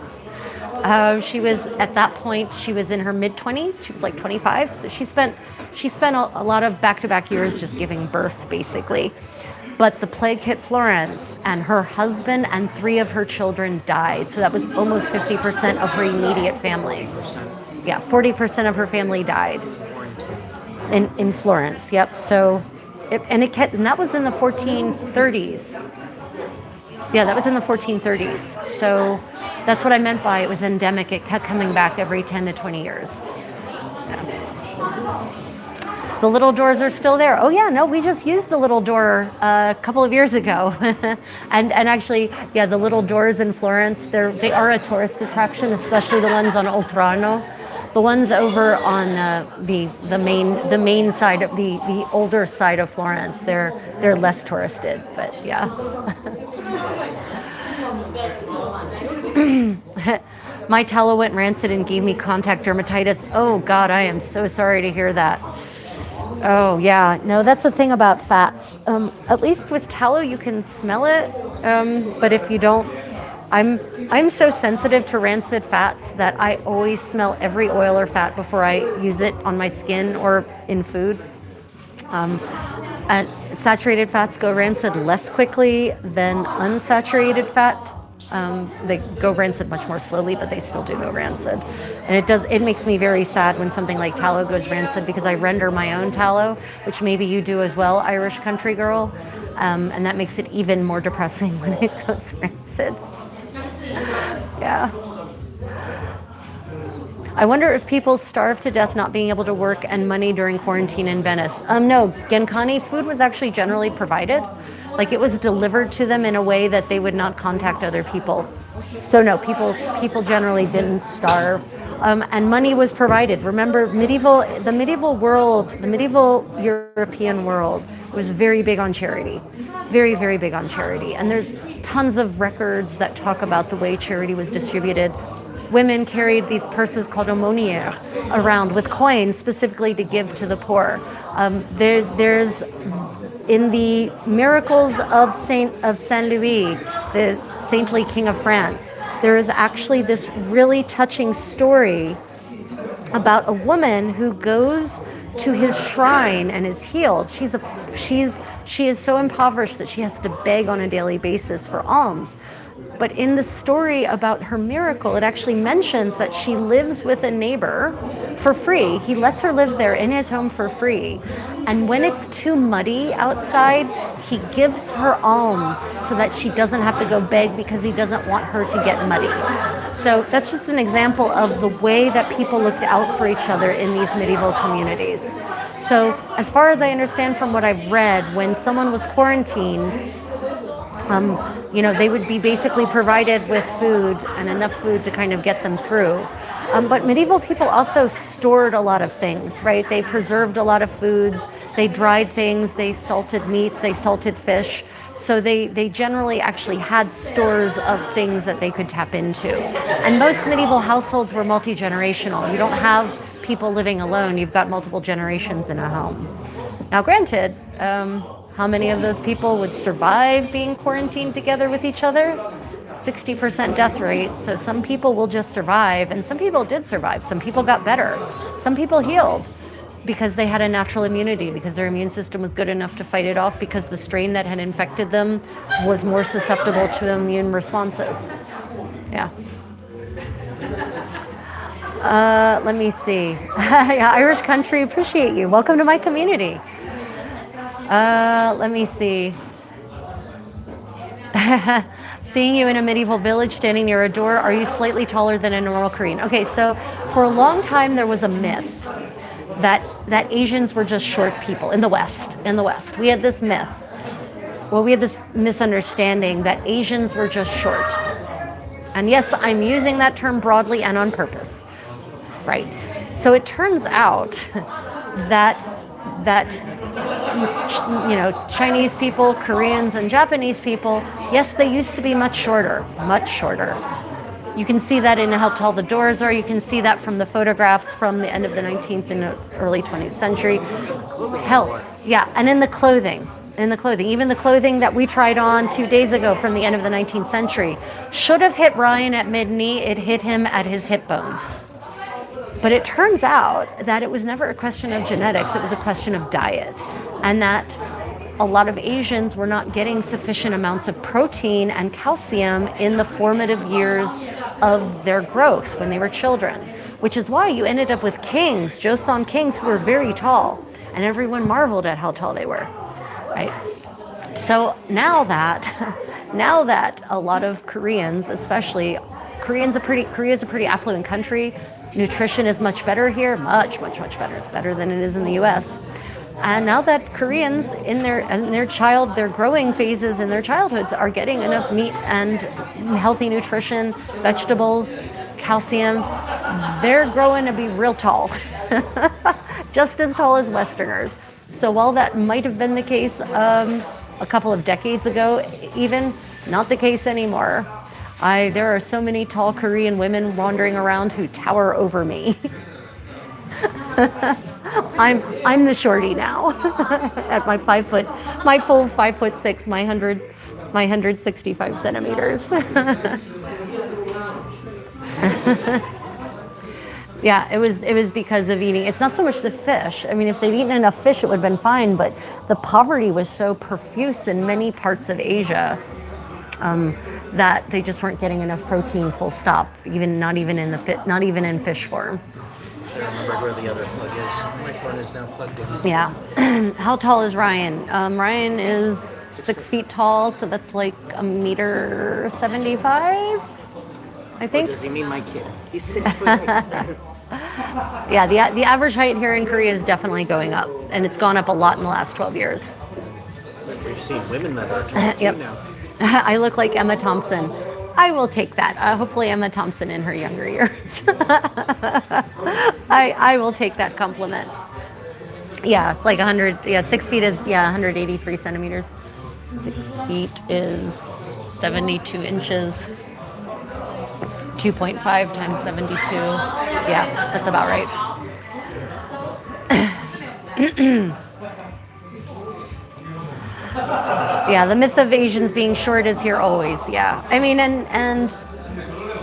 she was at that point, she was in her mid-20s. She was like 25. So she spent a lot of back-to-back years just giving birth, basically. But the plague hit Florence, and her husband and 3 of her children died. So that was almost 50% of her immediate family. 40%. Yeah, 40% of her family died in Florence. Yep. So, and that was in the 1430s. Yeah, that was in the 1430s. So that's what I meant by it was endemic. It kept coming back every 10 to 20 years. Yeah. The little doors are still there. Oh yeah, no, we just used the little door a couple of years ago. and actually, yeah, the little doors in Florence, they are a tourist attraction, especially the ones on Oltrarno. The ones over on the main side of the older side of Florence, they're less touristed, but yeah. My tallow went rancid and gave me contact dermatitis. Oh God, I am so sorry to hear that. Oh yeah, no, that's the thing about fats. At least with tallow you can smell it, but if you don't, I'm so sensitive to rancid fats that I always smell every oil or fat before I use it on my skin or in food. And saturated fats go rancid less quickly than unsaturated fat. They go rancid much more slowly, but they still do go rancid. And it makes me very sad when something like tallow goes rancid, because I render my own tallow, which maybe you do as well, Irish country girl. And that makes it even more depressing when it goes rancid. Yeah. I wonder if people starve to death not being able to work and money during quarantine in Venice. No, Genkani food was actually generally provided. Like, it was delivered to them in a way that they would not contact other people. So no, people generally didn't starve. And money was provided. Remember, the medieval world, the medieval European world was very big on charity. Very, very big on charity. And there's tons of records that talk about the way charity was distributed. Women carried these purses called aumônières around with coins specifically to give to the poor. There's in the Miracles of Saint Louis, the saintly king of France, there is actually this really touching story about a woman who goes to his shrine and is healed. She is so impoverished that she has to beg on a daily basis for alms. But in the story about her miracle, it actually mentions that she lives with a neighbor for free. He lets her live there in his home for free. And when it's too muddy outside, he gives her alms so that she doesn't have to go beg, because he doesn't want her to get muddy. So that's just an example of the way that people looked out for each other in these medieval communities. So as far as I understand from what I've read, when someone was quarantined, they would be basically provided with food and enough food to kind of get them through. But medieval people also stored a lot of things, right? They preserved a lot of foods, they dried things, they salted meats, they salted fish. So they generally actually had stores of things that they could tap into. And most medieval households were multi-generational. You don't have people living alone, you've got multiple generations in a home. Now granted, how many of those people would survive being quarantined together with each other? 60% death rate. So some people will just survive, and some people did survive. Some people got better. Some people healed because they had a natural immunity, because their immune system was good enough to fight it off, because the strain that had infected them was more susceptible to immune responses. Yeah. Let me see. Yeah, Irish country, appreciate you. Welcome to my community. Let me see. Seeing you in a medieval village standing near a door, are you slightly taller than a normal Korean? Okay, so for a long time there was a myth that Asians were just short people in the West. We had this myth. Well, we had this misunderstanding that Asians were just short. And yes, I'm using that term broadly and on purpose, right? So it turns out that Chinese people, Koreans, and Japanese people, yes, they used to be much shorter. You can see that in how tall the doors are. You can see that from the photographs from the end of the 19th and early 20th century. Hell, yeah, and in the clothing. Even the clothing that we tried on 2 days ago from the end of the 19th century should have hit Ryan at mid-knee. It hit him at his hip bone. But it turns out that it was never a question of genetics, it was a question of diet. And that a lot of Asians were not getting sufficient amounts of protein and calcium in the formative years of their growth when they were children, which is why you ended up with kings, Joseon kings, who were very tall, and everyone marveled at how tall they were, right? So now that a lot of Koreans, especially, Korea is a pretty affluent country. Nutrition is much better here, much better. It's better than it is in the US. And now that Koreans in their growing phases in their childhoods are getting enough meat and healthy nutrition, vegetables, calcium, they're growing to be real tall, just as tall as Westerners. So while that might have been the case a couple of decades ago, even not the case anymore. There are so many tall Korean women wandering around who tower over me. I'm the shorty now at my full 5'6", my 165 centimeters. Yeah, it was because of eating. It's not so much the fish. I mean, if they'd eaten enough fish, it would have been fine. But the poverty was so profuse in many parts of Asia that they just weren't getting enough protein. Full stop. Even not even in not even in fish form. I remember where the other plug is. My phone is now plugged in. Yeah. How tall is Ryan? Ryan is 6 feet tall, so that's like 1.75 meters, I think. Or does he mean my kid? He's 6'8". Yeah, the average height here in Korea is definitely going up, and it's gone up a lot in the last 12 years. We've seen women that are tall too Yep. now. I look like Emma Thompson. I will take that. Hopefully Emma Thompson in her younger years. I will take that compliment. Yeah, it's like 100. Yeah, 6 feet is 183 centimeters. 6 feet is 72 inches. 2.5 times 72. Yeah, that's about right. Yeah, the myth of Asians being short is here always. Yeah, I mean, and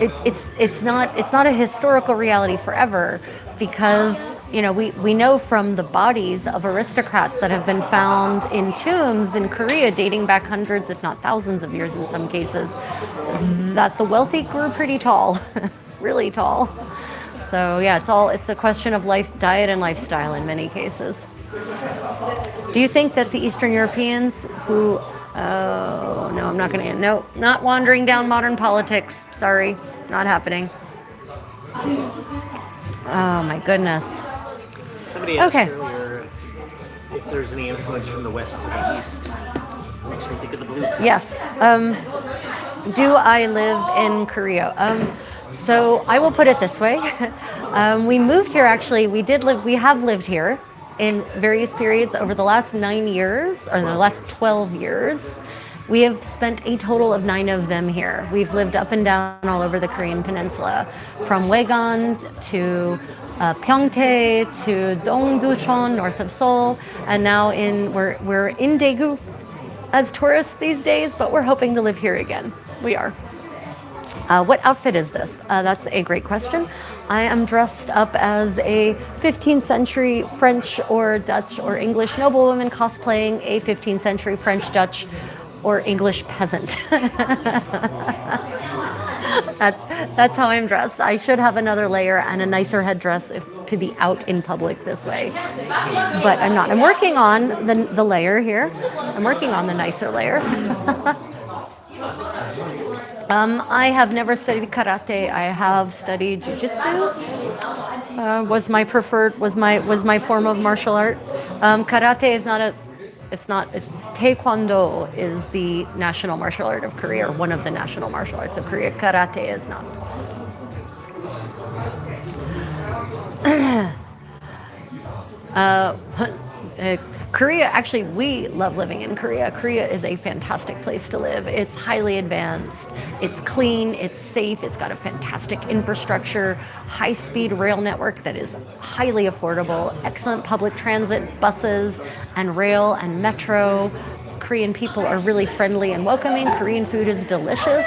it's not a historical reality forever, because we know from the bodies of aristocrats that have been found in tombs in Korea dating back hundreds, if not thousands of years in some cases, that the wealthy grew pretty tall, really tall. So yeah, it's a question of diet and lifestyle in many cases. Do you think that the Eastern Europeans who, oh no, I'm not going to, no, not wandering down modern politics. Sorry, not happening. Oh my goodness. Somebody asked earlier if there's any influence from the west to the east. Makes me think of the blue. Yes. Do I live in Korea? So I will put it this way. We moved here, actually. We have lived here in various periods over the last 9 years, or the last 12 years. We have spent a total of 9 of them here. We've lived up and down all over the Korean peninsula, from Waegan to Pyeongtae to Dongducheon, north of Seoul, and now we're in Daegu as tourists these days, but we're hoping to live here again. We are. What outfit is this? That's a great question. I am dressed up as a 15th century French or Dutch or English noblewoman cosplaying a 15th century French, Dutch, or English peasant. That's how I'm dressed. I should have another layer and a nicer headdress to be out in public this way, but I'm not. I'm working on the layer here. I'm working on the nicer layer. I have never studied karate. I have studied jiu-jitsu. Was my form of martial art. Karate is not it's Taekwondo is the national martial art of Korea, or one of the national martial arts of Korea. Karate is not. Korea, actually, we love living in Korea. Korea is a fantastic place to live. It's highly advanced, it's clean, it's safe, it's got a fantastic infrastructure, high-speed rail network that is highly affordable, excellent public transit, buses and rail and metro. Korean people are really friendly and welcoming. Korean food is delicious.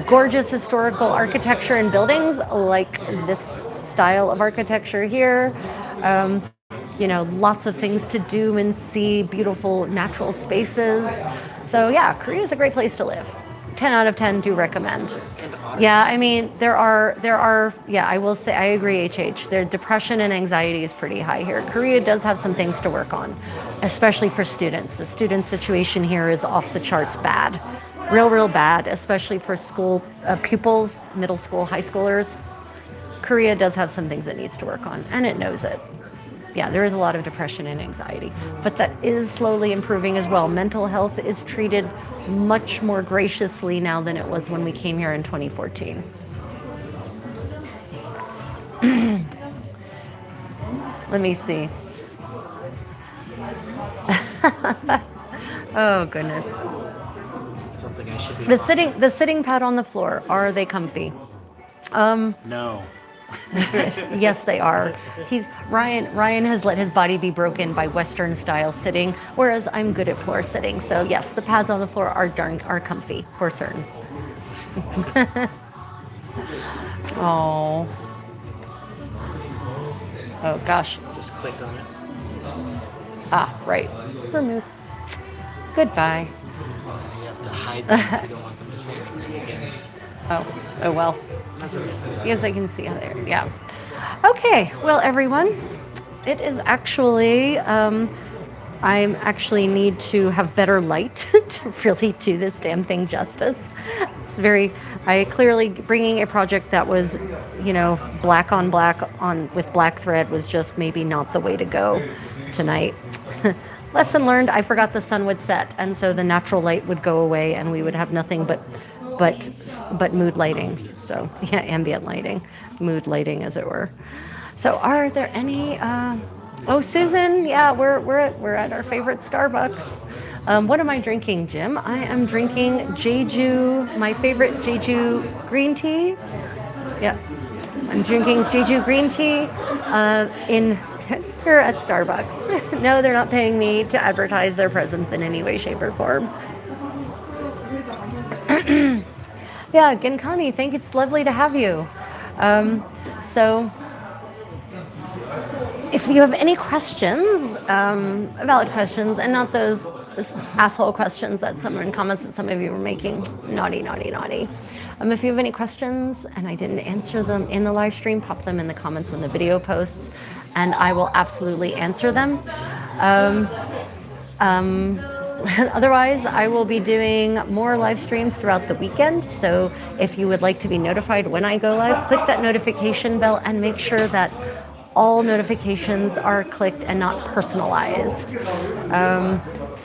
Gorgeous historical architecture and buildings like this style of architecture here. Lots of things to do and see, beautiful natural spaces. So yeah, Korea is a great place to live. 10 out of 10 do recommend. Yeah, I mean, there are, I will say, I agree, HH. Their depression and anxiety is pretty high here. Korea does have some things to work on, especially for students. The student situation here is off the charts bad. Real bad, especially for school pupils, middle school, high schoolers. Korea does have some things it needs to work on, and it knows it. Yeah, there is a lot of depression and anxiety, but that is slowly improving as well. Mental health is treated much more graciously now than it was when we came here in 2014. Let me see. Oh goodness. Something I should be. The sitting pad on the floor, are they comfy? No. Yes, they are. Ryan has let his body be broken by Western style sitting, whereas I'm good at floor sitting. So yes, the pads on the floor are comfy for certain. Oh. Oh gosh. Just click on it. Ah, right. Remove. Goodbye. You have to hide them if you don't want them to say anything again. Oh well. That's okay. Yes, I can see how there. Yeah. Okay. Well, everyone, it is actually. I actually need to have better light to really do this damn thing justice. It's very. I clearly bringing a project that was, black on black on with black thread was just maybe not the way to go tonight. Lesson learned. I forgot the sun would set, and so the natural light would go away, and we would have nothing but mood lighting. So yeah, ambient lighting, mood lighting, as it were. So are there any? Oh, Susan, yeah, we're at our favorite Starbucks. What am I drinking, Jim? I am drinking Jeju, my favorite Jeju green tea. Yeah, I'm drinking Jeju green tea in here at Starbucks. No, they're not paying me to advertise their presence in any way, shape, or form. Yeah, Ginkani, it's lovely to have you. So if you have any questions, valid questions, and not those asshole questions that someone comments that some of you were making, naughty. If you have any questions and I didn't answer them in the live stream, pop them in the comments when the video posts, and I will absolutely answer them. Otherwise, I will be doing more live streams throughout the weekend. So if you would like to be notified when I go live, click that notification bell and make sure that all notifications are clicked and not personalized.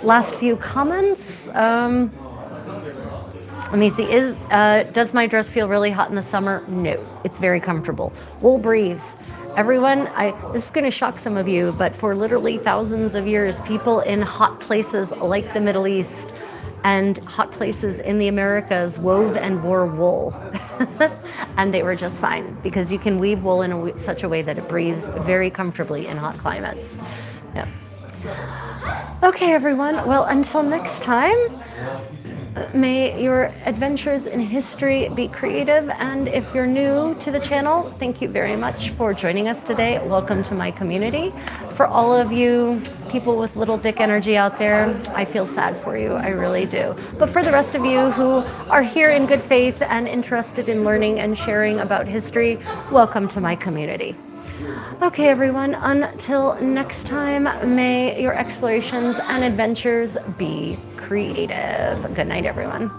Last few comments. Let me see. Does my dress feel really hot in the summer? No, it's very comfortable. Wool breathes. Everyone, this is going to shock some of you, but for literally thousands of years, people in hot places like the Middle East and hot places in the Americas wove and wore wool. And they were just fine because you can weave wool in such a way that it breathes very comfortably in hot climates. Yeah. Okay, everyone. Well, until next time, may your adventures in history be creative. And if you're new to the channel, thank you very much for joining us today. Welcome to my community. For all of you people with little dick energy out there, I feel sad for you. I really do. But for the rest of you who are here in good faith and interested in learning and sharing about history, welcome to my community. Okay, everyone, until next time, may your explorations and adventures be creative. Good night, everyone.